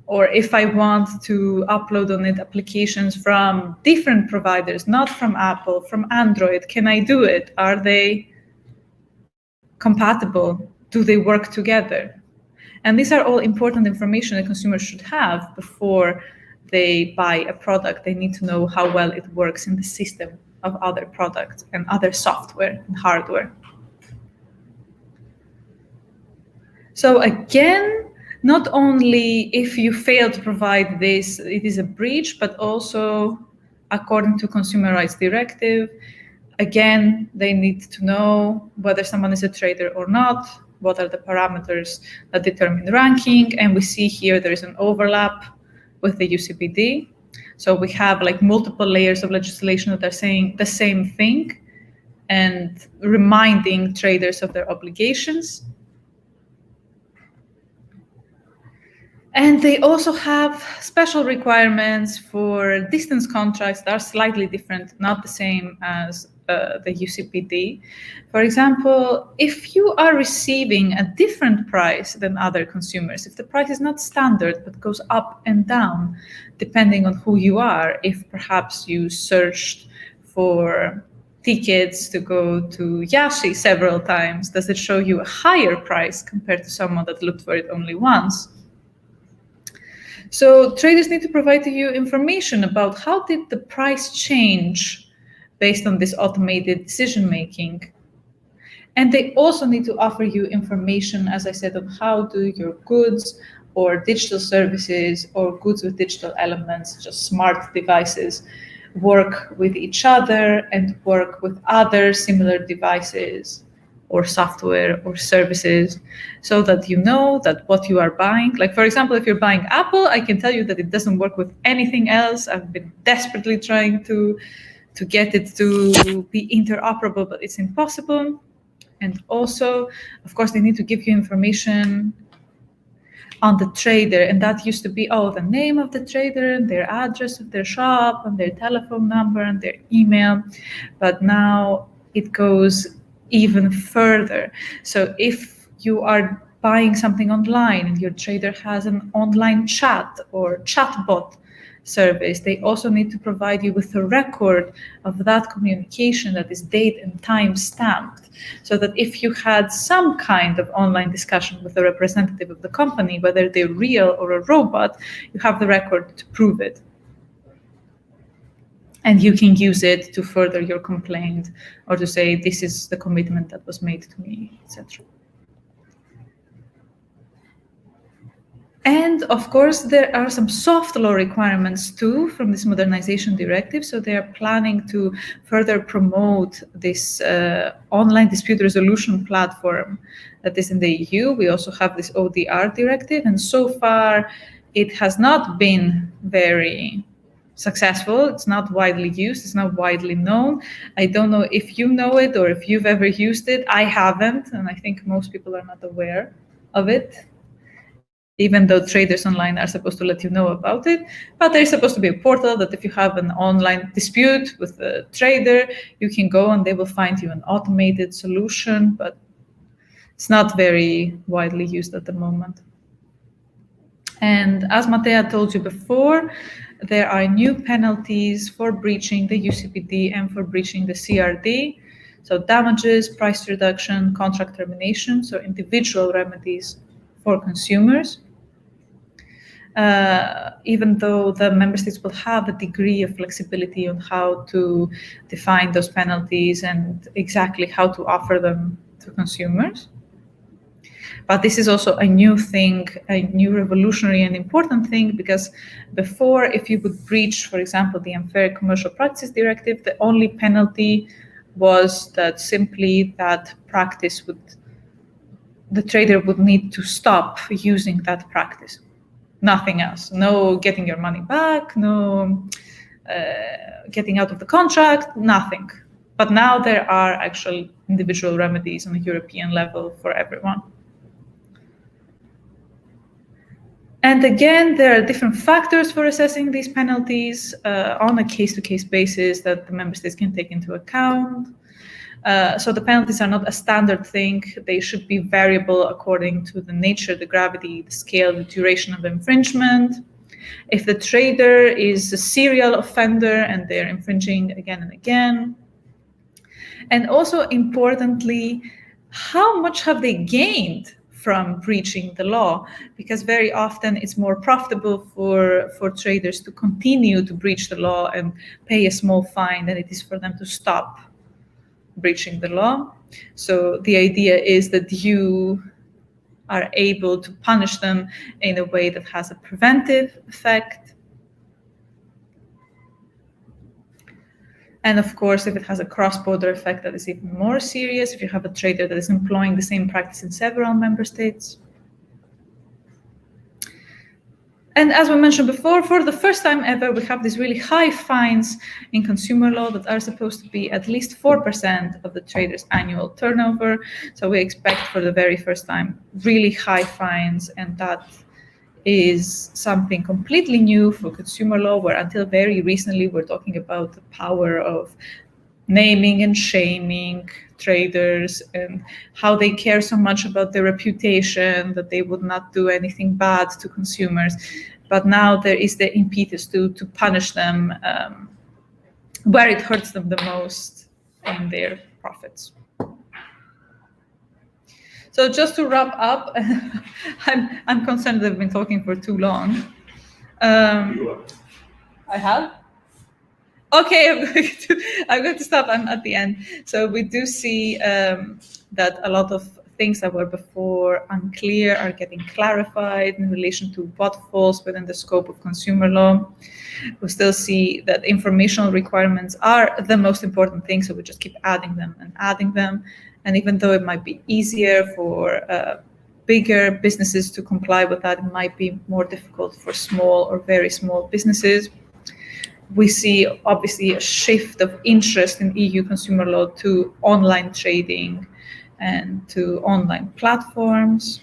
or if I want to upload on it applications from different providers, not from Apple, from Android, can I do it? Are they compatible? Do they work together? And these are all important information that consumers should have before they buy a product. They need to know how well it works in the system of other products and other software and hardware. So again, not only if you fail to provide this, it is a breach, but also according to Consumer Rights Directive, again, they need to know whether someone is a trader or not, what are the parameters that determine ranking, and we see here there is an overlap with the UCPD. So we have like multiple layers of legislation that are saying the same thing and reminding traders of their obligations. And they also have special requirements for distance contracts that are slightly different, not the same as the UCPD. For example, if you are receiving a different price than other consumers, if the price is not standard but goes up and down depending on who you are, if perhaps you searched for tickets to go to Yashi several times, does it show you a higher price compared to someone that looked for it only once? So traders need to provide to you information about how did the price change based on this automated decision-making. And they also need to offer you information, as I said, on how do your goods or digital services or goods with digital elements, just smart devices, work with each other and work with other similar devices or software or services, so that you know that what you are buying, like for example, if you're buying Apple, I can tell you that it doesn't work with anything else. I've been desperately trying to get it to be interoperable, but it's impossible. And also, of course, they need to give you information on the trader, and that used to be, the name of the trader, their address of their shop, and their telephone number, and their email. But now it goes even further. So if you are buying something online and your trader has an online chat or chatbot service, they also need to provide you with a record of that communication that is date and time stamped, so that if you had some kind of online discussion with a representative of the company, whether they're real or a robot, you have the record to prove it. And you can use it to further your complaint or to say, this is the commitment that was made to me, etc. And of course, there are some soft law requirements too from this modernization directive. So they are planning to further promote this online dispute resolution platform that is in the EU. We also have this ODR directive, and so far it has not been very successful. It's not widely used. It's not widely known. I don't know if you know it or if you've ever used it. I haven't, and I think most people are not aware of it, even though traders online are supposed to let you know about it. But there's supposed to be a portal that if you have an online dispute with a trader, you can go and they will find you an automated solution, but it's not very widely used at the moment. And as Matea told you before, there are new penalties for breaching the UCPD and for breaching the CRD. So damages, price reduction, contract termination, so individual remedies for consumers. even though the member states will have a degree of flexibility on how to define those penalties and exactly how to offer them to consumers. But this is also a new thing, a new revolutionary and important thing, because before, if you would breach, for example, the Unfair Commercial Practices Directive, the only penalty was that simply that practice the trader would need to stop using that practice. Nothing else. No getting your money back, no getting out of the contract, nothing. But now there are actual individual remedies on the European level for everyone. And again, there are different factors for assessing these penalties on a case-to-case basis that the member states can take into account. So the penalties are not a standard thing. They should be variable according to the nature, the gravity, the scale, the duration of infringement. If the trader is a serial offender and they're infringing again and again. And also importantly, how much have they gained from breaching the law? Because very often it's more profitable for traders to continue to breach the law and pay a small fine than it is for them to stop breaching the law. So the idea is that you are able to punish them in a way that has a preventive effect. And of course, if it has a cross-border effect, that is even more serious, if you have a trader that is employing the same practice in several member states. And as we mentioned before, for the first time ever, we have these really high fines in consumer law that are supposed to be at least 4% of the trader's annual turnover. So we expect for the very first time really high fines, and that is something completely new for consumer law, where until very recently we're talking about the power of naming and shaming traders and how they care so much about their reputation that they would not do anything bad to consumers. But now there is the impetus to punish them where it hurts them the most in their profits. So just to wrap up, I'm concerned that I've been talking for too long. I have? Okay, I'm going to stop. I'm at the end. So we do see that a lot of things that were before unclear are getting clarified in relation to what falls within the scope of consumer law. We still see that informational requirements are the most important thing, so we just keep adding them and adding them. And even though it might be easier for bigger businesses to comply with that, it might be more difficult for small or very small businesses. We see obviously a shift of interest in EU consumer law to online trading and to online platforms.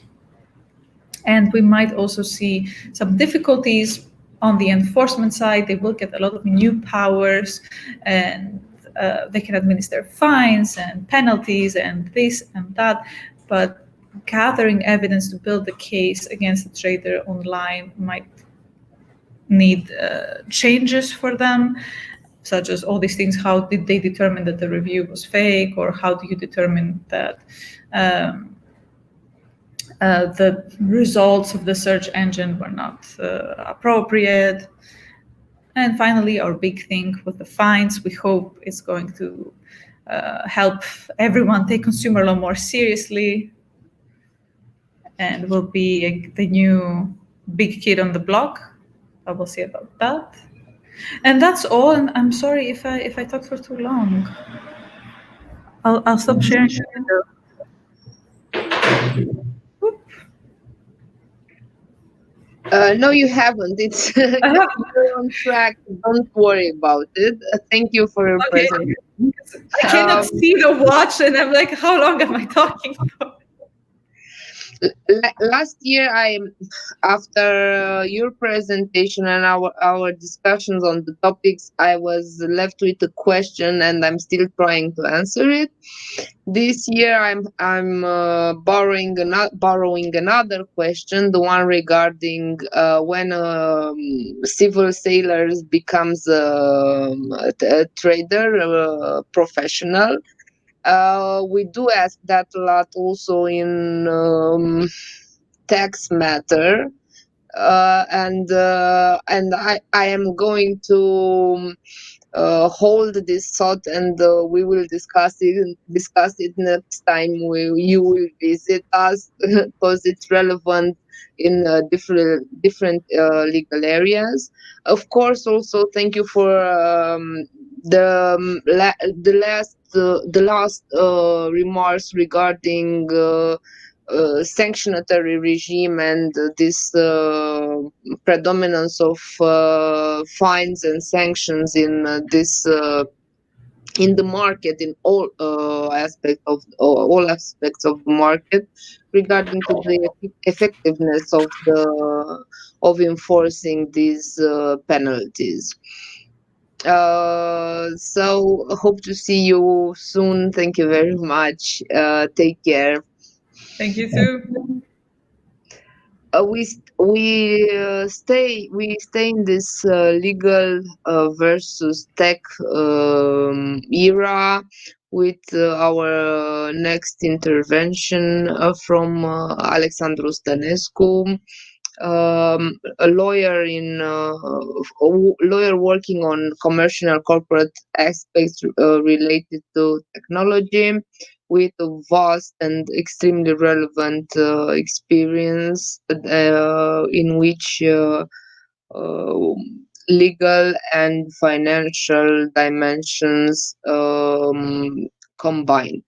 And we might also see some difficulties on the enforcement side. They will get a lot of new powers, and they can administer fines and penalties and this and that, but gathering evidence to build the case against the trader online might need changes for them, such as all these things. How did they determine that the review was fake, or how do you determine that the results of the search engine were not appropriate? And finally, our big thing with the fines, we hope it's going to help everyone take consumer law more seriously and will be the new big kid on the block. I will see about that. And that's all. And I'm sorry if I talked for too long. I'll stop sharing. No, you haven't. It's you're on track. Don't worry about it. Thank you for your presentation. I cannot see the watch, and I'm like, how long am I talking for? Last year, after your presentation and our discussions on the topics, I was left with a question, and I'm still trying to answer it. This year, I'm borrowing another question, the one regarding when civil sailor becomes a trader, professional. We do ask that a lot also in tax matter. and I am going to hold this thought, and we will discuss it next time you will visit us, because it's relevant in different legal areas. Of course, also thank you for the last remarks regarding sanctionatory regime and this predominance of fines and sanctions in this in the market, in all aspects of the market, regarding to the effectiveness of enforcing these penalties. So hope to see you soon. Thank you very much. Take care. Thank you too. We stay in this legal versus tech era with our next intervention from Alexandru Stănescu, a lawyer working on commercial and corporate aspects related to technology, with a vast and extremely relevant experience in which legal and financial dimensions combine.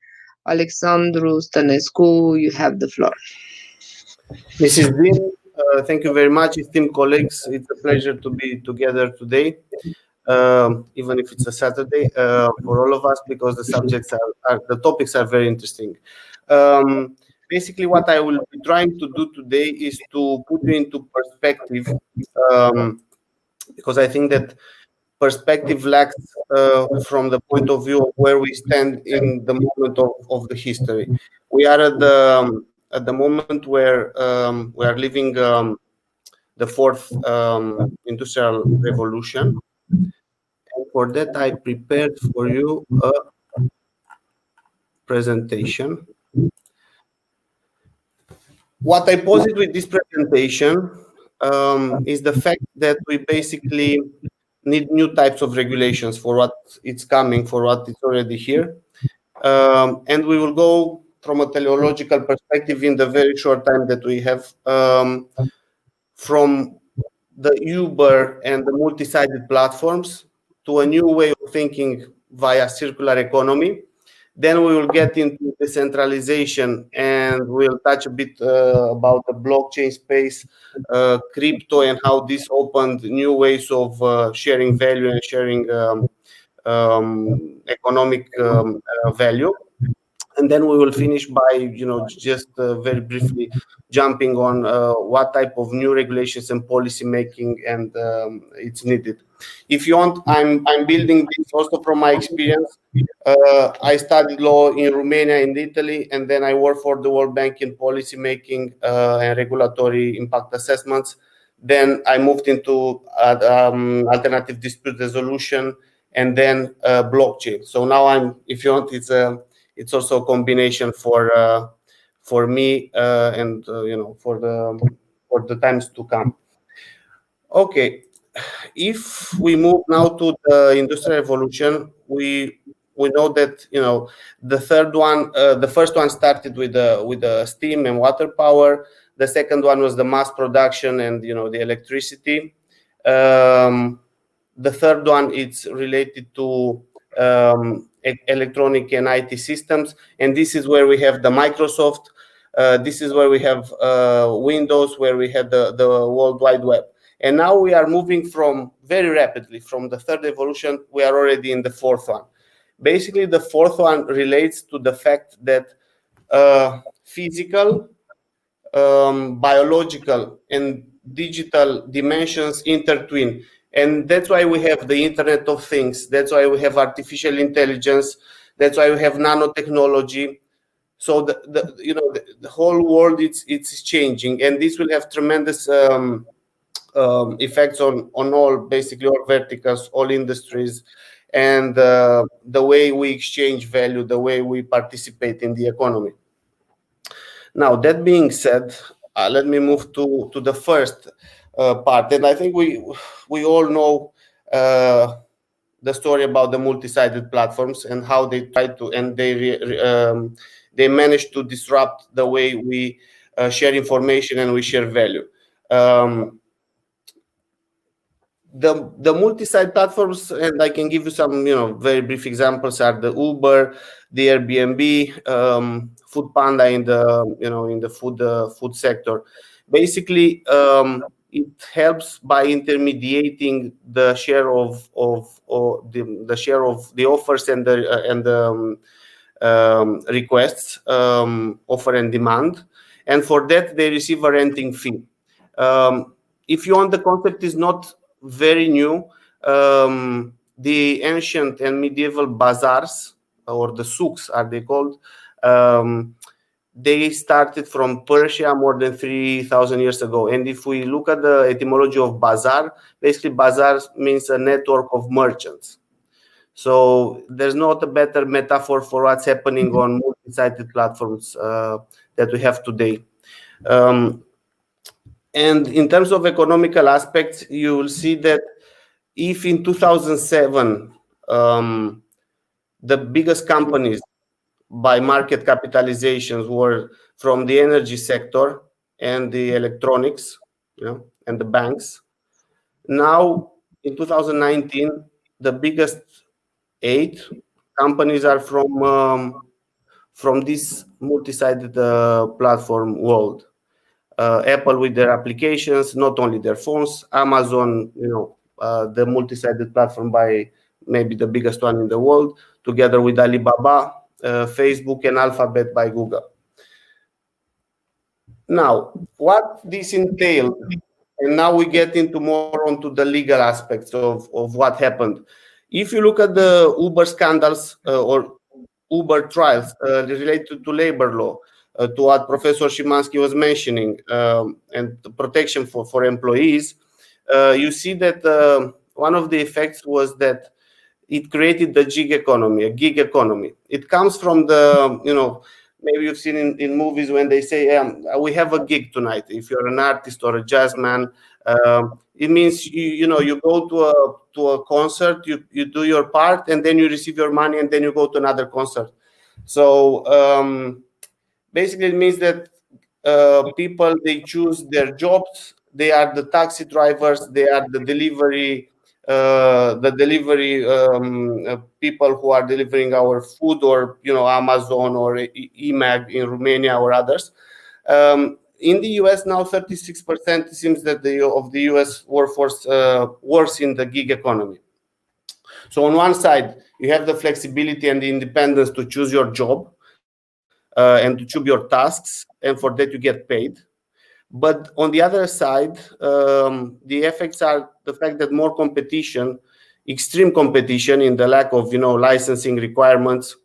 Alexandru Stănescu, you have the floor. Mrs. Dean, thank you very much, esteemed colleagues. It's a pleasure to be together today, even if it's a Saturday, for all of us, because the topics are very interesting. Basically, what I will be trying to do today is to put you into perspective, because I think that perspective lacks from the point of view of where we stand in the moment of the history. We are at the moment where we are living the fourth industrial revolution. And for that, I prepared for you a presentation. What I posit with this presentation is the fact that we basically need new types of regulations for what it's coming, for what is already here. And we will go from a teleological perspective in the very short time that we have, from the Uber and the multi-sided platforms to a new way of thinking via circular economy. Then we will get into decentralization, and we'll touch a bit about the blockchain space, crypto, and how this opened new ways of sharing value and sharing economic value. And then we will finish by, just very briefly jumping on what type of new regulations and policy making and it's needed. If you want, I'm building this also from my experience. I studied law in Romania and Italy, and then I worked for the World Bank in policy making and regulatory impact assessments. Then I moved into alternative dispute resolution, and then blockchain. So now if you want, it's also a combination for me and for the times to come. Okay, if we move now to the industrial revolution, we know that the third one, the first one started with the steam and water power. The second one was the mass production and the electricity. The third one is related to electronic and IT systems, and this is where we have the Microsoft. This is where we have Windows, where we had the World Wide Web. And now we are moving very rapidly from the third evolution. We are already in the fourth one. Basically, the fourth one relates to the fact that physical, biological, and digital dimensions intertwine. And that's why we have the Internet of Things. That's why we have artificial intelligence. That's why we have nanotechnology. So the whole world it's changing, and this will have tremendous effects on all verticals, all industries, and the way we exchange value, the way we participate in the economy. Now, that being said, let me move to the first part. And I think we all know the story about the multi-sided platforms and how they try to, and they manage to disrupt the way we share information and we share value. The multi-site platforms, and I can give you some very brief examples, are the Uber, the Airbnb, Foodpanda in the food sector. Basically, it helps by intermediating the share of the offers and the requests, offer and demand, and for that they receive a renting fee. If you want, the concept is not very new. The ancient and medieval bazaars, or the souks are they called, they started from Persia more than 3,000 years ago. And if we look at the etymology of bazaar, basically bazaar means a network of merchants. So there's not a better metaphor for what's happening on multi-sided platforms that we have today. And in terms of economical aspects, you will see that if in 2007, the biggest companies by market capitalizations were from the energy sector and the electronics, and the banks. Now, in 2019, the biggest 8 companies are from this multi-sided platform world. Apple with their applications, not only their phones. Amazon, the multi-sided platform by maybe the biggest one in the world, together with Alibaba, Facebook, and Alphabet by Google. Now, what this entails, and now we get into more onto the legal aspects of what happened. If you look at the Uber scandals or Uber trials related to labor law, to what Professor Szymanski was mentioning, and the protection for employees, you see that one of the effects was that it created the gig economy, a gig economy. It comes from the, maybe you've seen in movies when they say, we have a gig tonight. If you're an artist or a jazz man, it means you go to a concert, you do your part, and then you receive your money, and then you go to another concert. So basically, it means that people, they choose their jobs. They are the taxi drivers. They are the delivery people who are delivering our food, or Amazon or eMag in Romania or others. In the US now, 36% seems that of the US workforce works in the gig economy. So on one side, you have the flexibility and the independence to choose your job and to choose your tasks, and for that you get paid. But on the other side, the effects are the fact that more competition, extreme competition, in the lack of licensing requirements,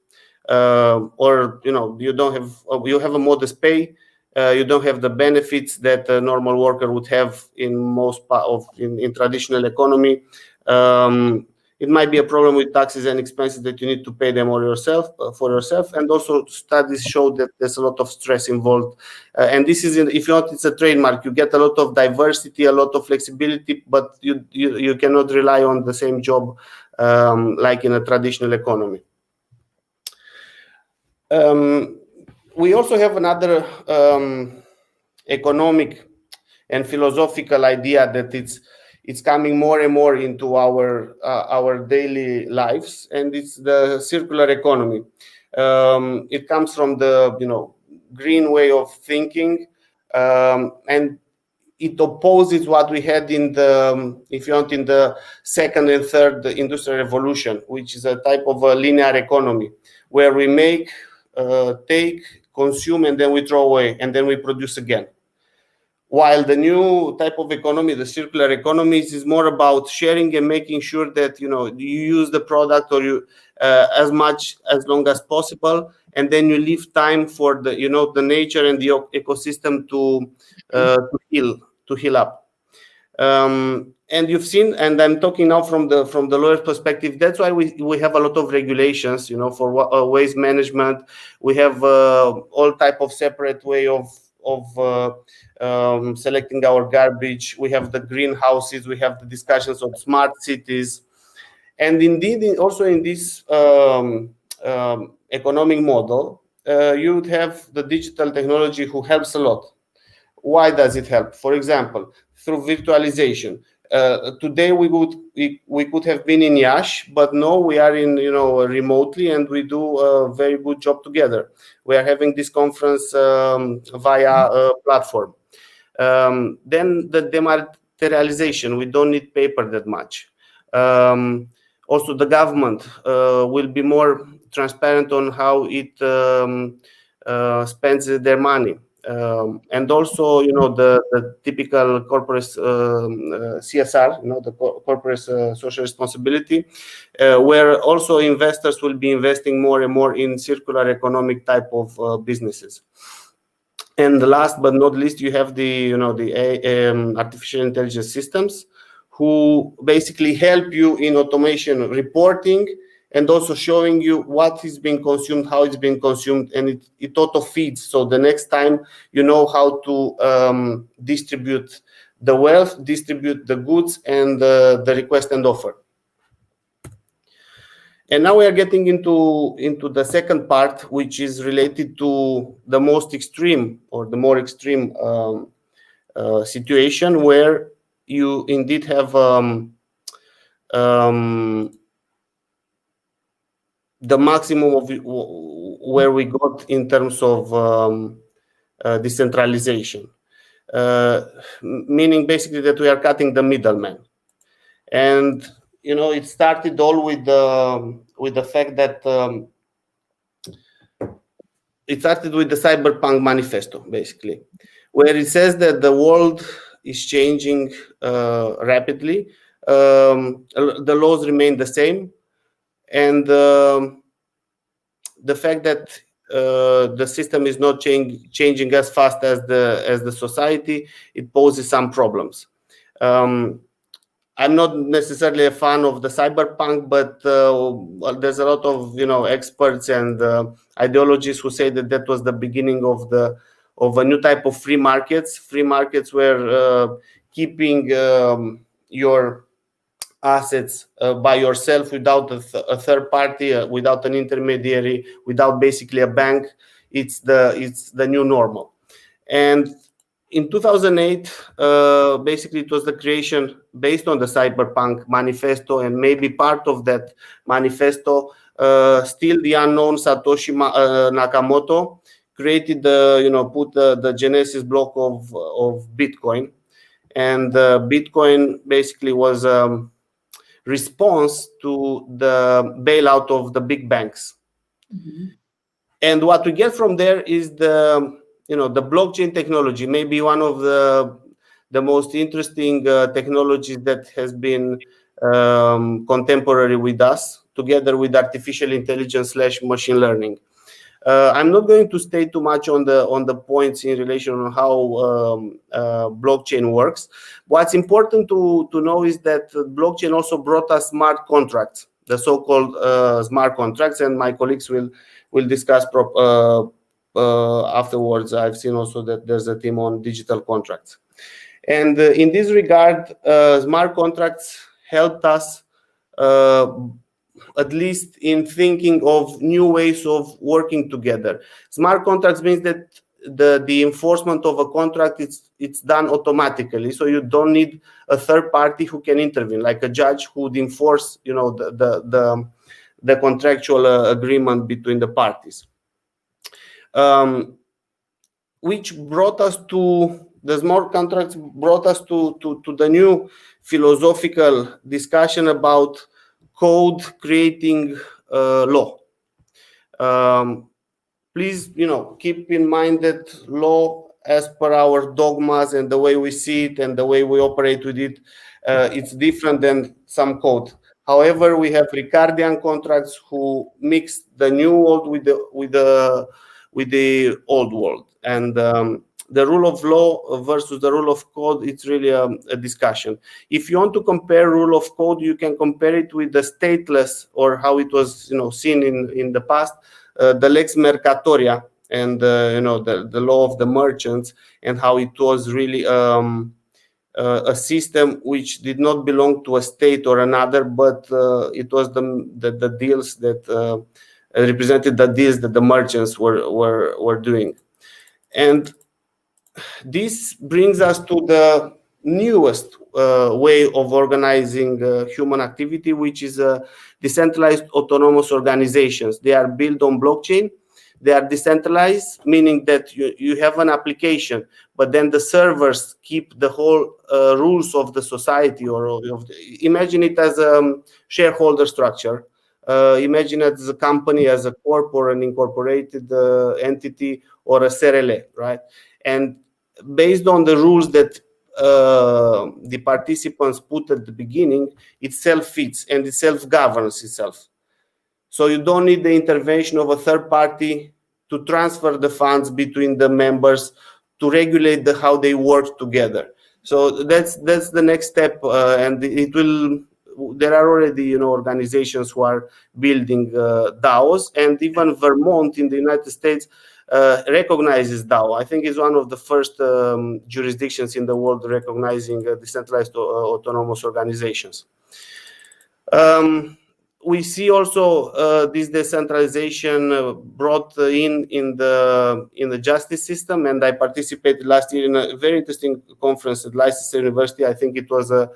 or you have a modest pay, you don't have the benefits that a normal worker would have in most in traditional economy. It might be a problem with taxes and expenses that you need to pay them for yourself, and also studies show that there's a lot of stress involved. And this is, if you want, it's a trademark. You get a lot of diversity, a lot of flexibility, but you cannot rely on the same job like in a traditional economy. We also have another economic and philosophical idea that it's coming more and more into our daily lives, and it's the circular economy. It comes from the green way of thinking, and it opposes what we had in the second and third industrial revolution, which is a type of a linear economy where we make, take, consume, and then we throw away, and then we produce again. While the new type of economy, the circular economy, is more about sharing and making sure that you use the product or as long as possible, and then you leave time for the nature and the ecosystem to heal up. And you've seen, and I'm talking now from the lawyer's perspective. That's why we have a lot of regulations, for waste management. We have all type of separate way of selecting our garbage. We have the greenhouses. We have the discussions of smart cities, and indeed, also in this economic model, you would have the digital technology who helps a lot. Why does it help? For example, through virtualization. Today we could have been in Iași, but no, we are in remotely, and we do a very good job together. We are having this conference via a platform. Then the dematerialization. We don't need paper that much. Also, the government will be more transparent on how it spends their money. And also, the typical corporate CSR, the corporate social responsibility, where also investors will be investing more and more in circular economic type of businesses. And last but not least, you have the artificial intelligence systems, who basically help you in automation reporting, and also showing you what is being consumed, how it's being consumed, and it auto feeds. So the next time you know how to distribute the wealth, distribute the goods, and the request and offer. And now we are getting into the second part, which is related to the most extreme or the more extreme situation, where you indeed have the maximum of where we got in terms of decentralization, meaning basically that we are cutting the middleman. And it started all with the fact that it started with the Cyberpunk Manifesto, basically, where it says that the world is changing rapidly. The laws remain the same. And the fact that the system is not changing as fast as the society, it poses some problems. I'm not necessarily a fan of the cyberpunk, but there's a lot of experts and ideologies who say that was the beginning of a new type of free markets where keeping your assets by yourself without a third party, without an intermediary, without basically a bank, it's the new normal. And in 2008, basically it was the creation based on the Cyberpunk Manifesto, and maybe part of that manifesto, still the unknown Satoshi Nakamoto created put the genesis block of Bitcoin, and Bitcoin basically was response to the bailout of the big banks. Mm-hmm. And what we get from there is the blockchain technology, maybe one of the most interesting technologies that has been contemporary with us, together with artificial intelligence / machine learning. I'm not going to stay too much on the points in relation on how blockchain works. What's important to know is that blockchain also brought us smart contracts, the so-called smart contracts, and my colleagues will discuss afterwards. I've seen also that there's a team on digital contracts, and in this regard, smart contracts helped us at least in thinking of new ways of working together. Smart contracts means that the enforcement of a contract it's done automatically, so you don't need a third party who can intervene, like a judge who would enforce the contractual agreement between the parties. Which brought us to the smart contracts, brought us to the new philosophical discussion about code creating law. Please, keep in mind that law, as per our dogmas and the way we see it and the way we operate with it, it's different than some code. However, we have Ricardian contracts who mix the new world with the old world, and the rule of law versus the rule of code, it's really a discussion. If you want to compare rule of code, you can compare it with the stateless, or how it was seen in the past, the lex mercatoria, and the law of the merchants, and how it was really a system which did not belong to a state or another, but it was the deals that represented the deals that the merchants were doing. And this brings us to the newest way of organizing human activity, which is decentralized autonomous organizations. They are built on blockchain. They are decentralized, meaning that you have an application, but then the servers keep the whole rules of the society, or imagine it as a shareholder structure. Imagine it as a company, as a corp or an incorporated entity or a SRL, right? And based on the rules that the participants put at the beginning, it self-fits and it self-governs itself. So you don't need the intervention of a third party to transfer the funds between the members, to regulate how they work together. So that's the next step, and it will. There are already organizations who are building DAOs, and even Vermont in the United States recognizes DAO. I think it's one of the first jurisdictions in the world recognizing decentralized autonomous organizations. We see also this decentralization brought in the justice system, and I participated last year in a very interesting conference at Leicester University. I think it was a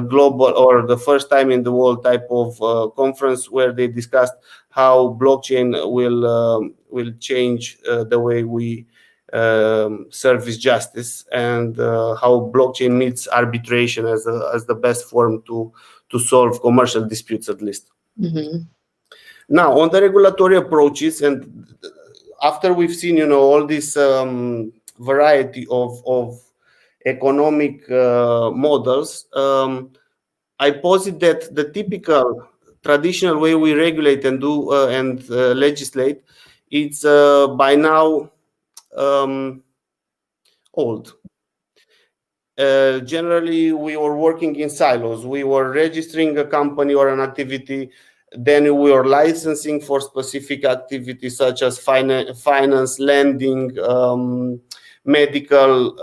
global, or the first time in the world type of conference, where they discussed how blockchain will change the way we service justice, and how blockchain meets arbitration as the best form to solve commercial disputes, at least. Mm-hmm. Now, on the regulatory approaches, and after we've seen all this variety of economic models, I posit that the typical traditional way we regulate and do and legislate, it's by now old. Generally, we were working in silos. We were registering a company or an activity, then we were licensing for specific activities such as finance, lending, medical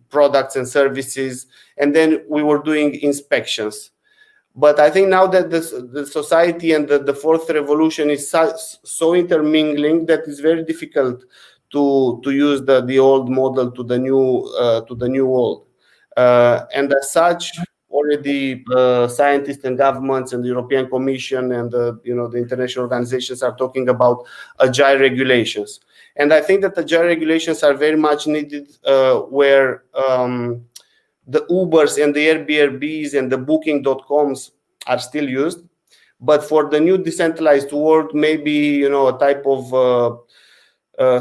products and services, and then we were doing inspections. But I think now that the society and the fourth revolution is so intermingling that it's very difficult to use the old model to the new world. And as such, already scientists and governments and the European Commission and the international organizations are talking about agile regulations. And I think that agile regulations are very much needed where the Ubers and the Airbnbs and the Booking.coms are still used. But for the new decentralized world, maybe a type of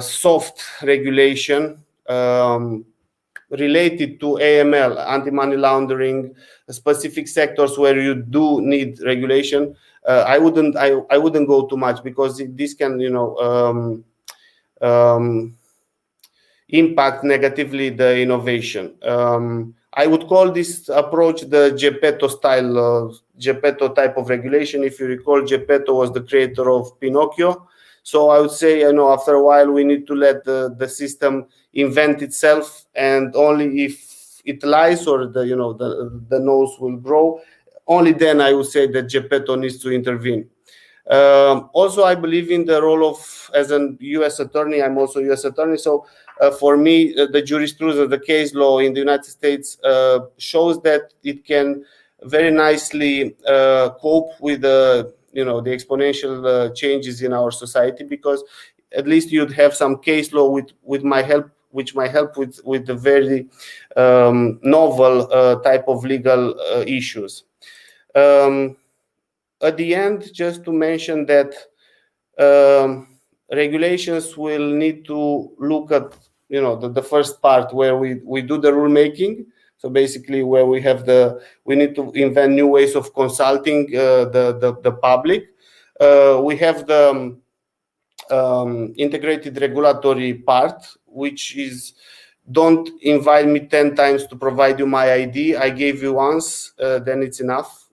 soft regulation related to AML, anti-money laundering, specific sectors where you do need regulation. I wouldn't go too much, because this can impact negatively the innovation. I would call this approach the Geppetto type of regulation. If you recall, Geppetto was the creator of Pinocchio. So I would say, after a while, we need to let the system invent itself, and only if it lies or the nose will grow, only then I would say that Geppetto needs to intervene. Also, I believe in the role of, as a U.S. attorney, I'm also a U.S. attorney, so for me, the jurisprudence, the case law in the United States shows that it can very nicely cope with the exponential changes in our society, because at least you'd have some case law which might help with the very novel type of legal issues. At the end, just to mention that regulations will need to look at the first part where we do the rule making. So basically, where we need to invent new ways of consulting the public. We have the integrated regulatory part, which is, don't invite me 10 times to provide you my ID. I gave you once, then it's enough.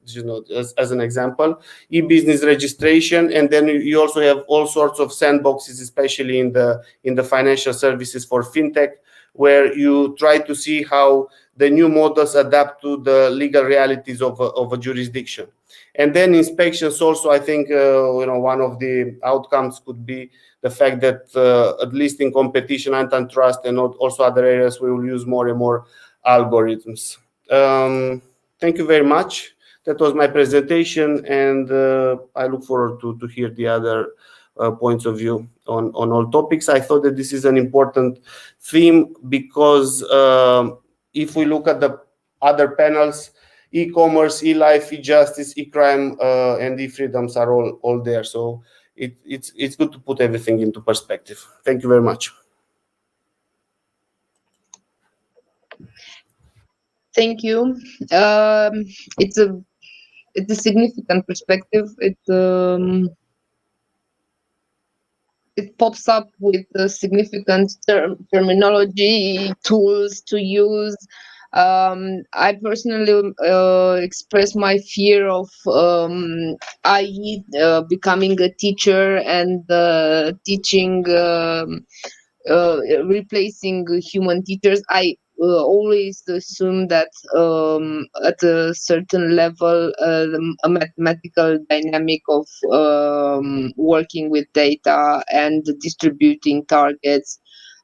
as an example, e-business registration, and then you also have all sorts of sandboxes, especially in the financial services for fintech, where you try to see how the new models adapt to the legal realities of a jurisdiction. And then inspections also, I think one of the outcomes could be the fact that at least in competition, antitrust, and also other areas, we will use more and more algorithms. Thank you very much. That was my presentation, and I look forward to hear the other points of view on all topics. I thought that this is an important theme because if we look at the other panels, e-commerce, e-life, e-justice, e-crime, and e-freedoms are all there. So it's good to put everything into perspective. Thank you very much. Thank you. It's a significant perspective. It pops up with significant terminology, tools to use. I personally express my fear of IE becoming a teacher and teaching, replacing human teachers. I always assume that at a certain level, a mathematical dynamic of working with data and distributing targets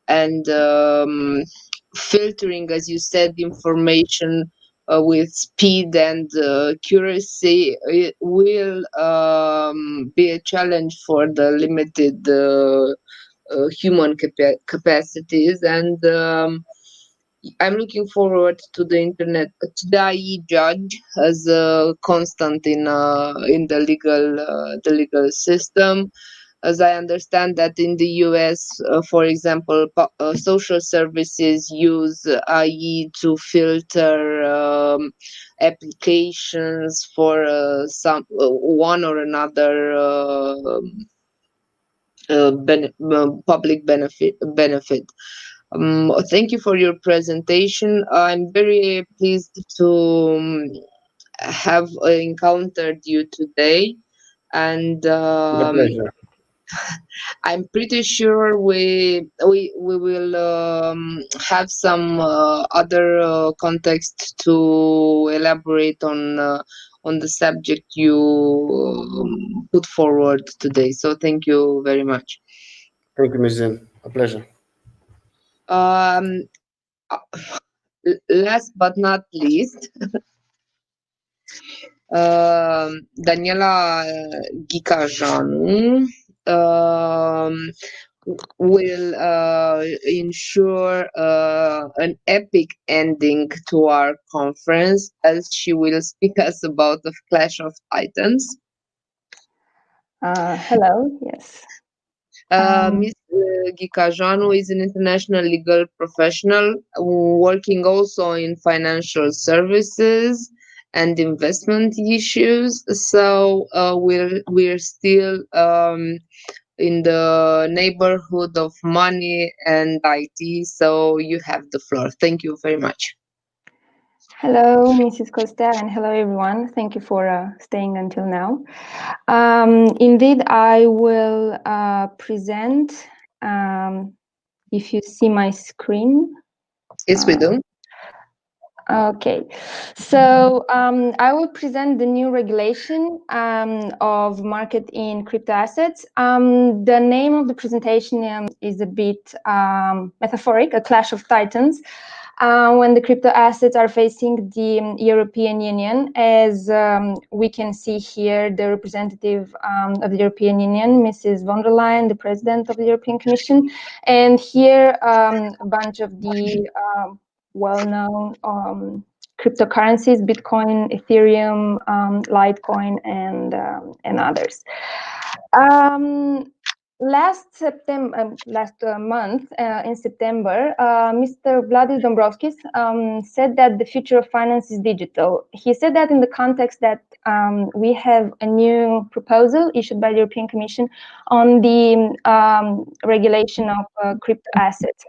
and filtering, as you said, information with speed and accuracy, it will be a challenge for the limited human capacities. And I'm looking forward to the IE judge as a constant in the legal system. As I understand that in the US, for example, social services use IE to filter applications for some one or another public benefit. Thank you for your presentation. I'm very pleased to have encountered you today, and My pleasure. I'm pretty sure we will have some other context to elaborate on the subject you put forward today. So thank you very much. Thank you, Ms. Zin. A pleasure. Last but not least, Daniela Ghicajanu will ensure an epic ending to our conference, as she will speak us about the Clash of Titans. Hello, yes. Ms. Ghicajanu is an international legal professional working also in financial services and investment issues. So we're still in the neighborhood of money and IT. So you have the floor. Thank you very much. Hello, Mrs. Costa, and hello, everyone. Thank you for staying until now. Indeed, I will present, if you see my screen. Yes, we do. Okay, so I will present the new regulation of market in crypto assets. The name of the presentation is a bit metaphoric, a clash of titans, when the crypto assets are facing the European Union. As we can see here, the representative of the European Union, Mrs. von der Leyen, the president of the European Commission, and here a bunch of the well-known cryptocurrencies, Bitcoin, Ethereum, Litecoin, and others. Last month, in September, Mr. Vladis Dombrovskis said that the future of finance is digital. He said that in the context that we have a new proposal issued by the European Commission on the regulation of crypto assets.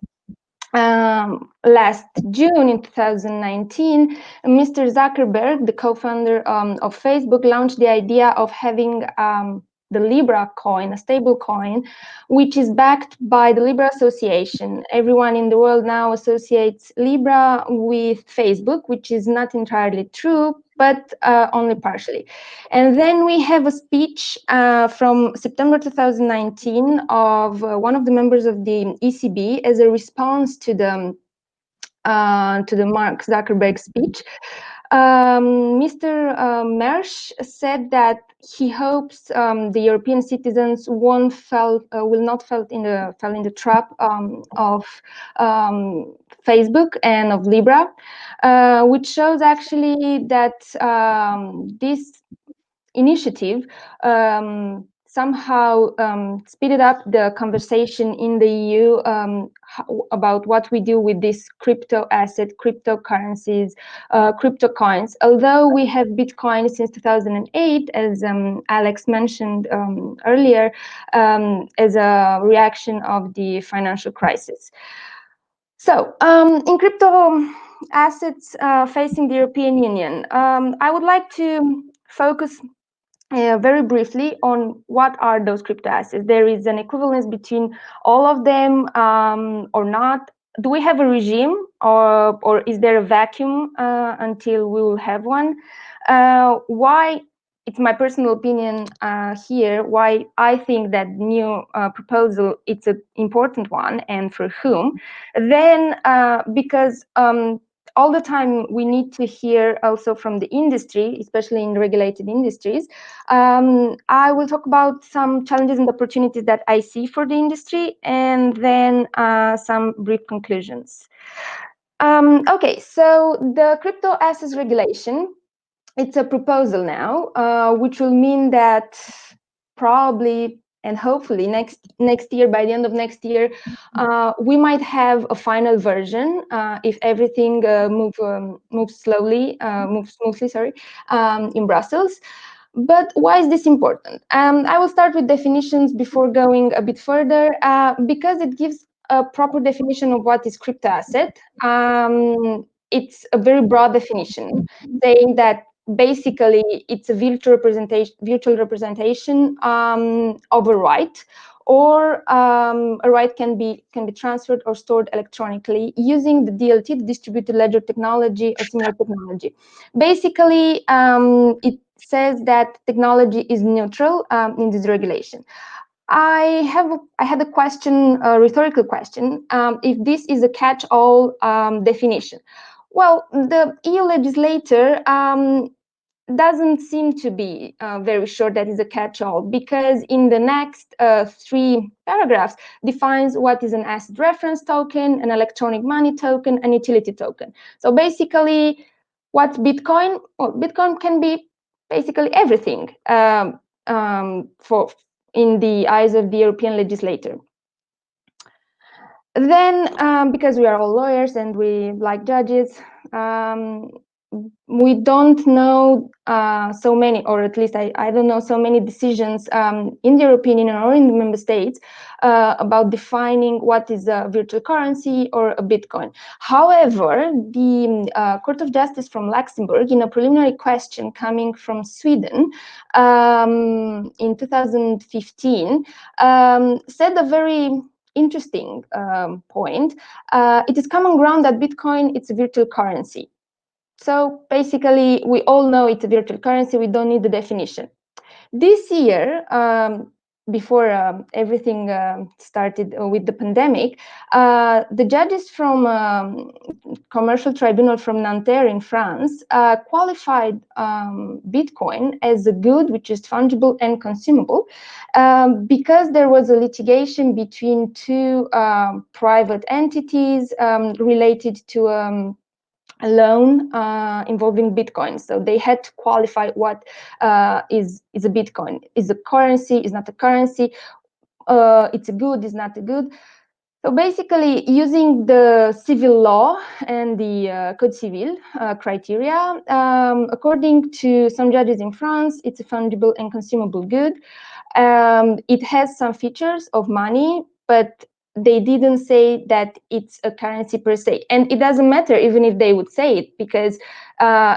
last June in 2019, Mr. Zuckerberg, the co-founder of Facebook, launched the idea of having the Libra coin, a stable coin, which is backed by the Libra Association. Everyone in the world now associates Libra with Facebook, which is not entirely true, but only partially. And then we have a speech from September 2019 of one of the members of the ECB as a response to the Mark Zuckerberg speech. Mr. Mersch said that he hopes the European citizens will not fall in the trap of Facebook and of Libra, which shows actually that this initiative somehow speeded up the conversation in the EU about what we do with this crypto asset, cryptocurrencies, crypto coins. Although we have Bitcoin since 2008, as Alex mentioned earlier, as a reaction of the financial crisis. So in crypto assets facing the European Union, I would like to focus very briefly on what are those crypto assets. There is an equivalence between all of them or not. Do we have a regime, or is there a vacuum until we will have one? Why? It's my personal opinion here, why I think that new proposal, it's an important one, and for whom. Then because all the time we need to hear also from the industry, especially in regulated industries. I will talk about some challenges and opportunities that I see for the industry, and then some brief conclusions. Okay, so the crypto assets regulation, it's a proposal now, which will mean that probably and hopefully next year, by the end of next year, we might have a final version if everything moves smoothly, in Brussels. But why is this important? I will start with definitions before going a bit further, because it gives a proper definition of what is crypto asset. It's a very broad definition, saying that basically it's a virtual representation of a right, or a right can be transferred or stored electronically using the DLT, the distributed ledger technology, or similar technology. Basically, it says that technology is neutral in this regulation. I had a question, a rhetorical question, if this is a catch-all definition. Well, the EU legislator doesn't seem to be very sure that is a catch-all, because in the next 3 paragraphs defines what is an asset reference token, an electronic money token, and utility token. So basically, what's Bitcoin? Well, Bitcoin can be basically everything in the eyes of the European legislator. Then, because we are all lawyers and we like judges, we don't know so many, or at least I don't know so many decisions in the European Union or in the member states about defining what is a virtual currency or a Bitcoin. However, the Court of Justice from Luxembourg, in a preliminary question coming from Sweden in 2015, said a very interesting point. It is common ground that Bitcoin, it's a virtual currency. So basically, we all know it's a virtual currency. We don't need the definition. This year, before everything started with the pandemic, the judges from Commercial Tribunal from Nanterre in France qualified Bitcoin as a good which is fungible and consumable, because there was a litigation between 2 private entities related to a loan involving Bitcoin. So they had to qualify what is a Bitcoin. Is a currency, is not a currency, it's a good, is not a good. So basically, using the civil law and the Code Civil criteria, according to some judges in France, it's a fungible and consumable good. It has some features of money, but they didn't say that it's a currency per se. And it doesn't matter even if they would say it, because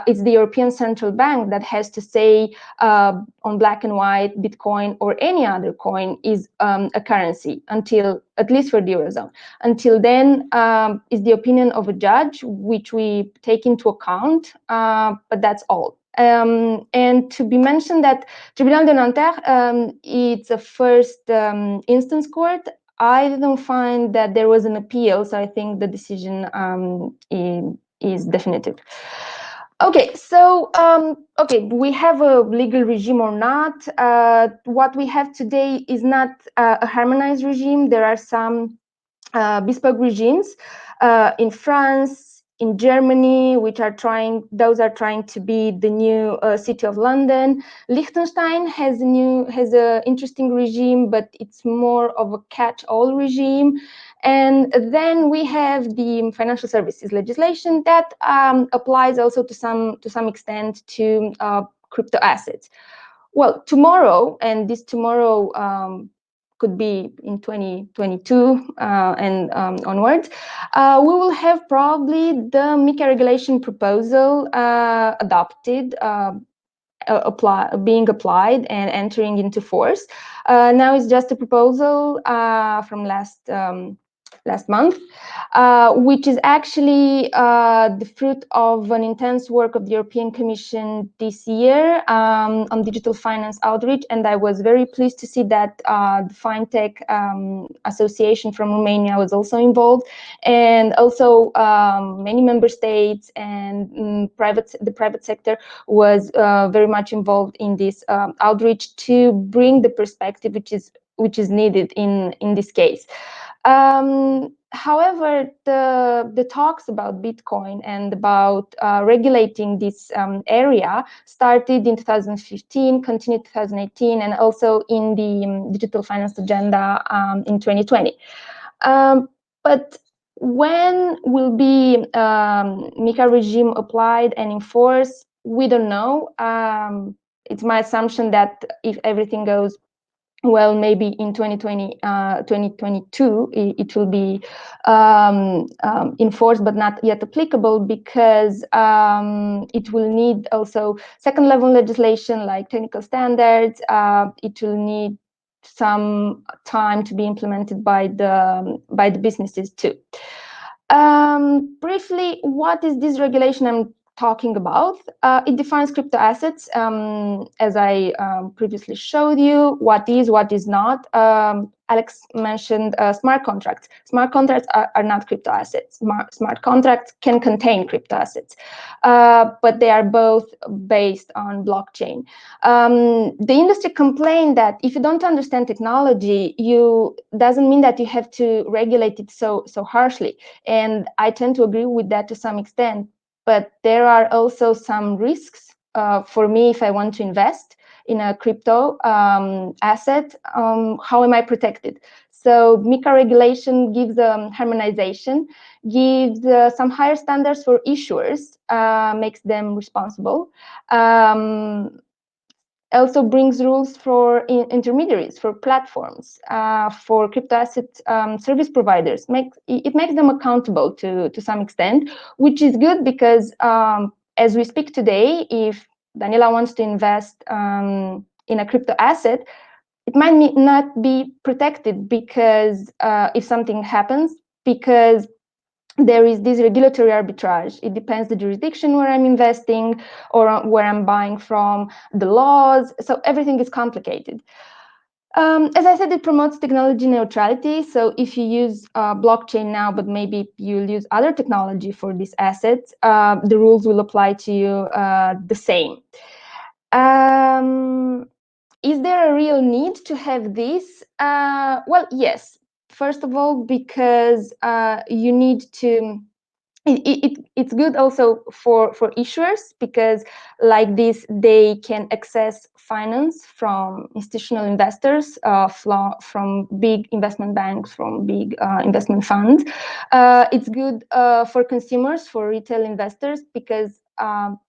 it's the European Central Bank that has to say on black and white, Bitcoin or any other coin is a currency, until, at least for the Eurozone. Until then, is the opinion of a judge, which we take into account, but that's all. And to be mentioned that Tribunal de Nanterre, it's a first instance court. I didn't find that there was an appeal, so I think the decision is definitive. Okay, so okay, we have a legal regime or not. What we have today is not a harmonized regime. There are some bespoke regimes in France, in Germany, which are trying to be the new city of London. Liechtenstein has an interesting regime, but it's more of a catch-all regime. And then we have the financial services legislation that applies also to some extent to crypto assets. Well, tomorrow, and this tomorrow could be in 2022 and onwards, we will have probably the MiCA regulation proposal adopted, being applied and entering into force. Now it's just a proposal from last month, which is actually the fruit of an intense work of the European Commission this year on digital finance outreach. And I was very pleased to see that the FinTech Association from Romania was also involved, and also many member states and the private sector was very much involved in this outreach to bring the perspective which is needed in this case. However, the talks about Bitcoin and about regulating this area started in 2015, continued 2018, and also in the digital finance agenda in 2020. But when will be MiCA regime applied and enforced? We don't know. It's my assumption that if everything goes well, maybe in 2022, it will be enforced, but not yet applicable, because it will need also second-level legislation like technical standards. It will need some time to be implemented by the businesses too. Briefly, what is this regulation I'm talking about? It defines crypto assets, as I previously showed you, what is not. Alex mentioned smart contracts. Smart contracts are not crypto assets. Smart contracts can contain crypto assets, but they are both based on blockchain. The industry complained that if you don't understand technology, doesn't mean that you have to regulate it so harshly. And I tend to agree with that to some extent. But there are also some risks for me if I want to invest in a crypto asset. How am I protected? So MiCA regulation gives harmonization, gives some higher standards for issuers, makes them responsible. Also brings rules for intermediaries, for platforms, for crypto asset service providers. It makes them accountable to some extent, which is good because as we speak today, if Daniela wants to invest in a crypto asset, it might not be protected because if something happens, because there is this regulatory arbitrage. It depends the jurisdiction where I'm investing or where I'm buying from, the laws. So everything is complicated. As I said, it promotes technology neutrality. So if you use blockchain now, but maybe you'll use other technology for these assets, the rules will apply to you the same. Is there a real need to have this? Well, yes. First of all, because you need to, it's good also for issuers, because like this, they can access finance from institutional investors, from big investment banks, from big investment funds. It's good for consumers, for retail investors, because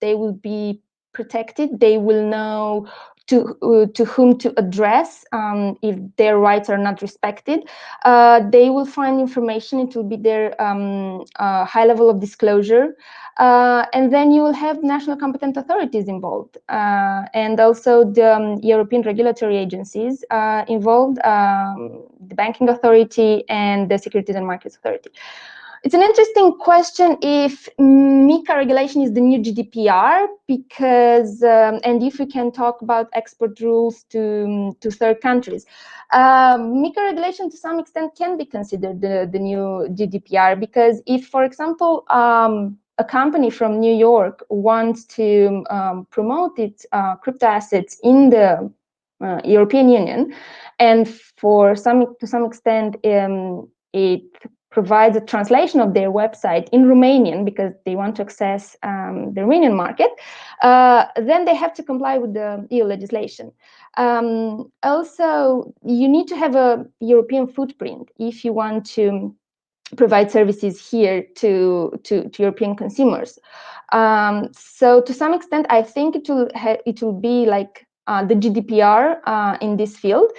they will be protected. They will know to whom to address if their rights are not respected. They will find information. It will be their high level of disclosure. And then you will have national competent authorities involved, and also the European regulatory agencies involved, the Banking Authority and the Securities and Markets Authority. It's an interesting question if MiCA regulation is the new GDPR, because, and if we can talk about export rules to third countries. MiCA regulation to some extent can be considered the new GDPR, because if, for example, a company from New York wants to promote its crypto assets in the European Union, and to some extent it provides a translation of their website in Romanian because they want to access the Romanian market, then they have to comply with the EU legislation. Also, you need to have a European footprint if you want to provide services here to European consumers. So to some extent, I think it will be like the GDPR in this field.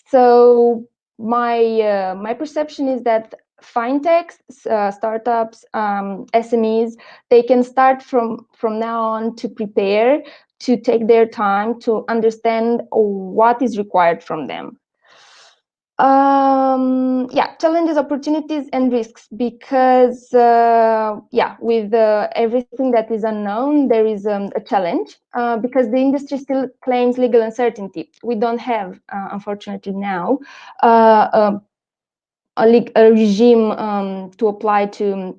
So my perception is that fintechs, startups, SMEs, they can start from now on to prepare, to take their time to understand what is required from them. Yeah, challenges, opportunities, and risks, because yeah, with everything that is unknown, there is a challenge, because the industry still claims legal uncertainty. We don't have, unfortunately now, a regime to apply to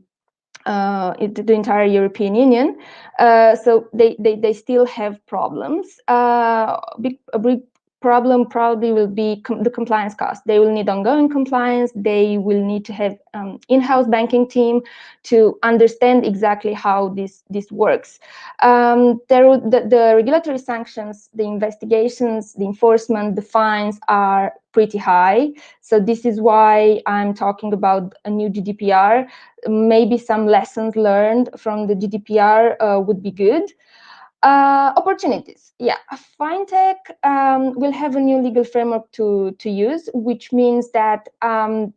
the entire European Union. So they still have problems. A big problem probably will be the compliance cost. They will need ongoing compliance. They will need to have in-house banking team to understand exactly how this works. The regulatory sanctions, the investigations, the enforcement, the fines are pretty high. So this is why I'm talking about a new GDPR. Maybe some lessons learned from the GDPR would be good. Opportunities, yeah. Fintech will have a new legal framework to use, which means that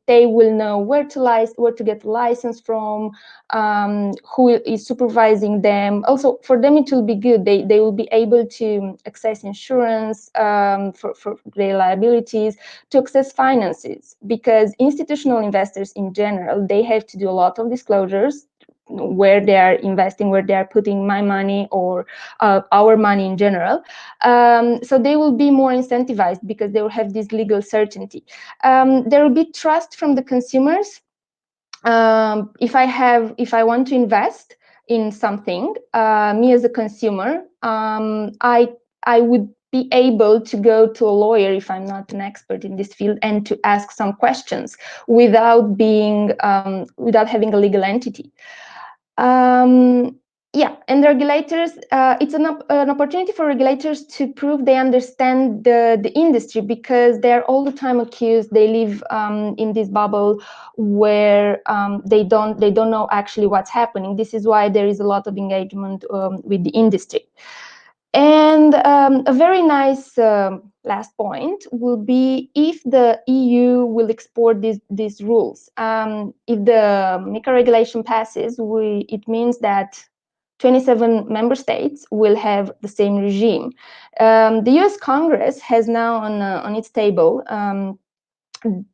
they will know where to get a license from, who is supervising them. Also, for them, it will be good. They will be able to access insurance for their liabilities, to access finances, because institutional investors in general, they have to do a lot of disclosures, where they are investing, where they are putting my money or our money in general. So they will be more incentivized because they will have this legal certainty. There will be trust from the consumers. If I want to invest in something, me as a consumer, I would be able to go to a lawyer if I'm not an expert in this field and to ask some questions without having a legal entity. Yeah, and regulators, it's an opportunity for regulators to prove they understand the industry, because they're all the time accused. They live in this bubble where they don't know actually what's happening. This is why there is a lot of engagement with the industry. And a very nice last point will be if the EU will export these rules. If the MiCA regulation passes, it means that 27 member states will have the same regime. The US Congress has now on its table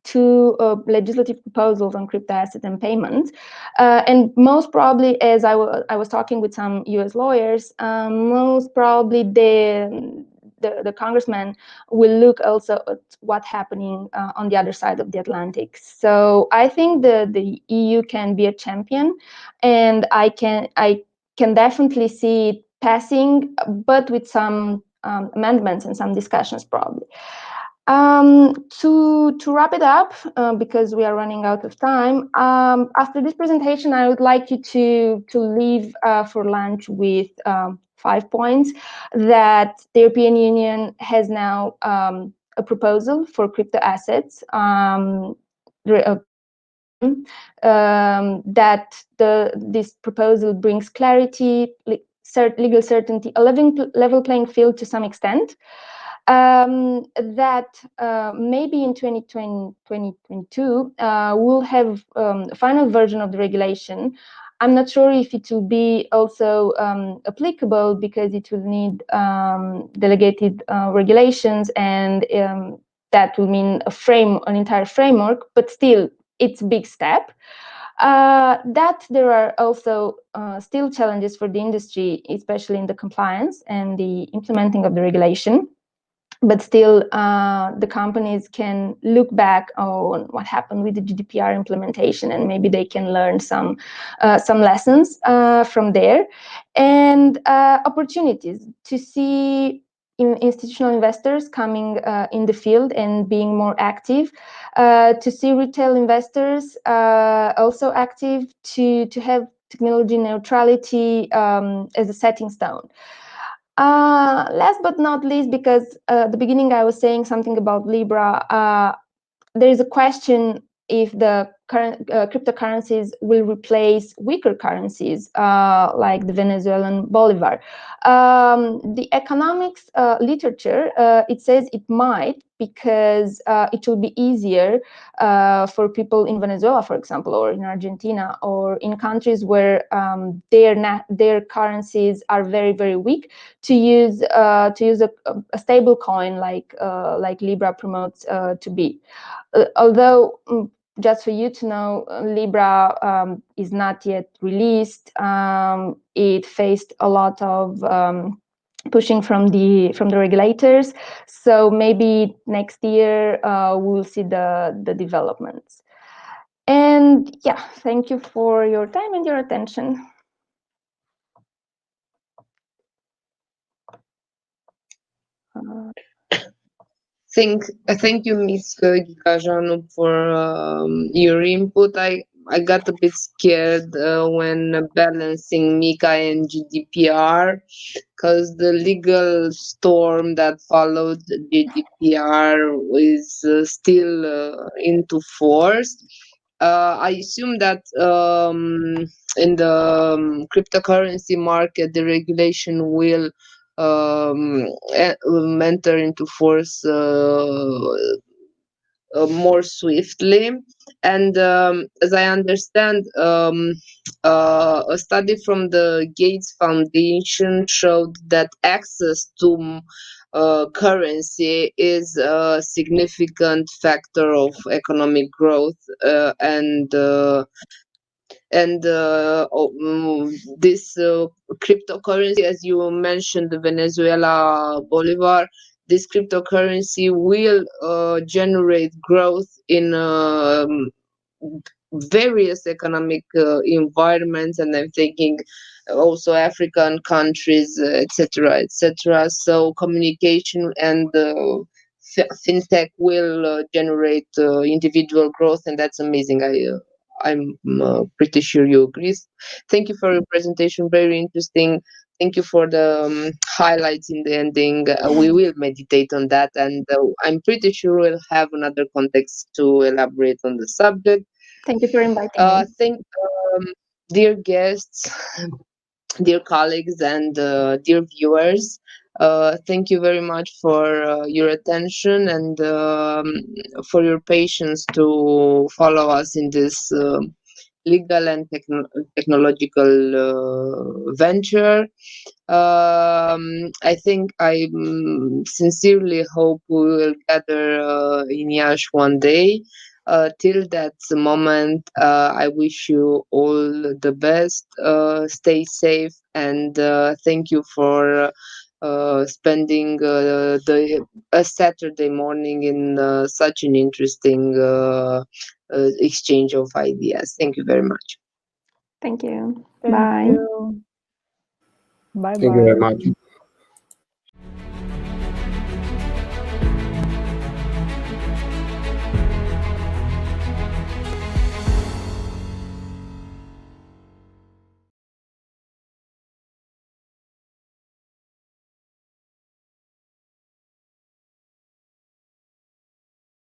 two legislative proposals on crypto assets and payments, and most probably, as I was talking with some US lawyers, most probably the congressman will look also at what's happening on the other side of the Atlantic. So I think the EU can be a champion, and I can definitely see it passing, but with some amendments and some discussions probably. To wrap it up, because we are running out of time, after this presentation, I would like you to leave for lunch with 5 points that the European Union has now a proposal for crypto assets, that this proposal brings clarity, legal certainty, a level playing field to some extent. That maybe in 2022 we'll have a final version of the regulation. I'm not sure if it will be also applicable, because it will need delegated regulations, and that will mean an entire framework, but still it's a big step. That there are also still challenges for the industry, especially in the compliance and the implementing of the regulation. But still, the companies can look back on what happened with the GDPR implementation, and maybe they can learn some lessons from there, and opportunities to see institutional investors coming in the field and being more active, to see retail investors also active, to have technology neutrality as a setting stone. Last but not least, because at the beginning I was saying something about Libra, there is a question if the current cryptocurrencies will replace weaker currencies like the Venezuelan bolivar. The economics literature, it says it might, because it will be easier for people in Venezuela, for example, or in Argentina, or in countries where their currencies are very, very weak, to use a stable coin like Libra promotes to be. Although, just for you to know, Libra is not yet released. It faced a lot of pushing from the regulators. So maybe next year we'll see the developments. And yeah, thank you for your time and your attention. Thank you, Ms. Gajanu, for your input. I got a bit scared when balancing MiCA and GDPR, because the legal storm that followed GDPR is still into force. I assume that in the cryptocurrency market, the regulation will enter into force more swiftly. And as I understand, a study from the Gates Foundation showed that access to currency is a significant factor of economic growth, and this cryptocurrency, as you mentioned, the Venezuela bolivar, this cryptocurrency will generate growth in various economic environments, and I'm thinking also African countries, etc., etc. So communication and fintech will generate individual growth, and that's amazing. I'm pretty sure you agree. Thank you for your presentation, very interesting. Thank you for the highlights in the ending. We will meditate on that, and I'm pretty sure we'll have another context to elaborate on the subject. Thank you for inviting me. Dear guests, dear colleagues, and dear viewers, thank you very much for your attention and for your patience to follow us in this legal and technological venture. I think I sincerely hope we will gather in Iași one day. Till that moment, I wish you all the best. Stay safe, and thank you for spending a Saturday morning in such an interesting exchange of ideas. Thank you very much. Thank you. Thank Bye. you. Bye-bye. Thank you very much.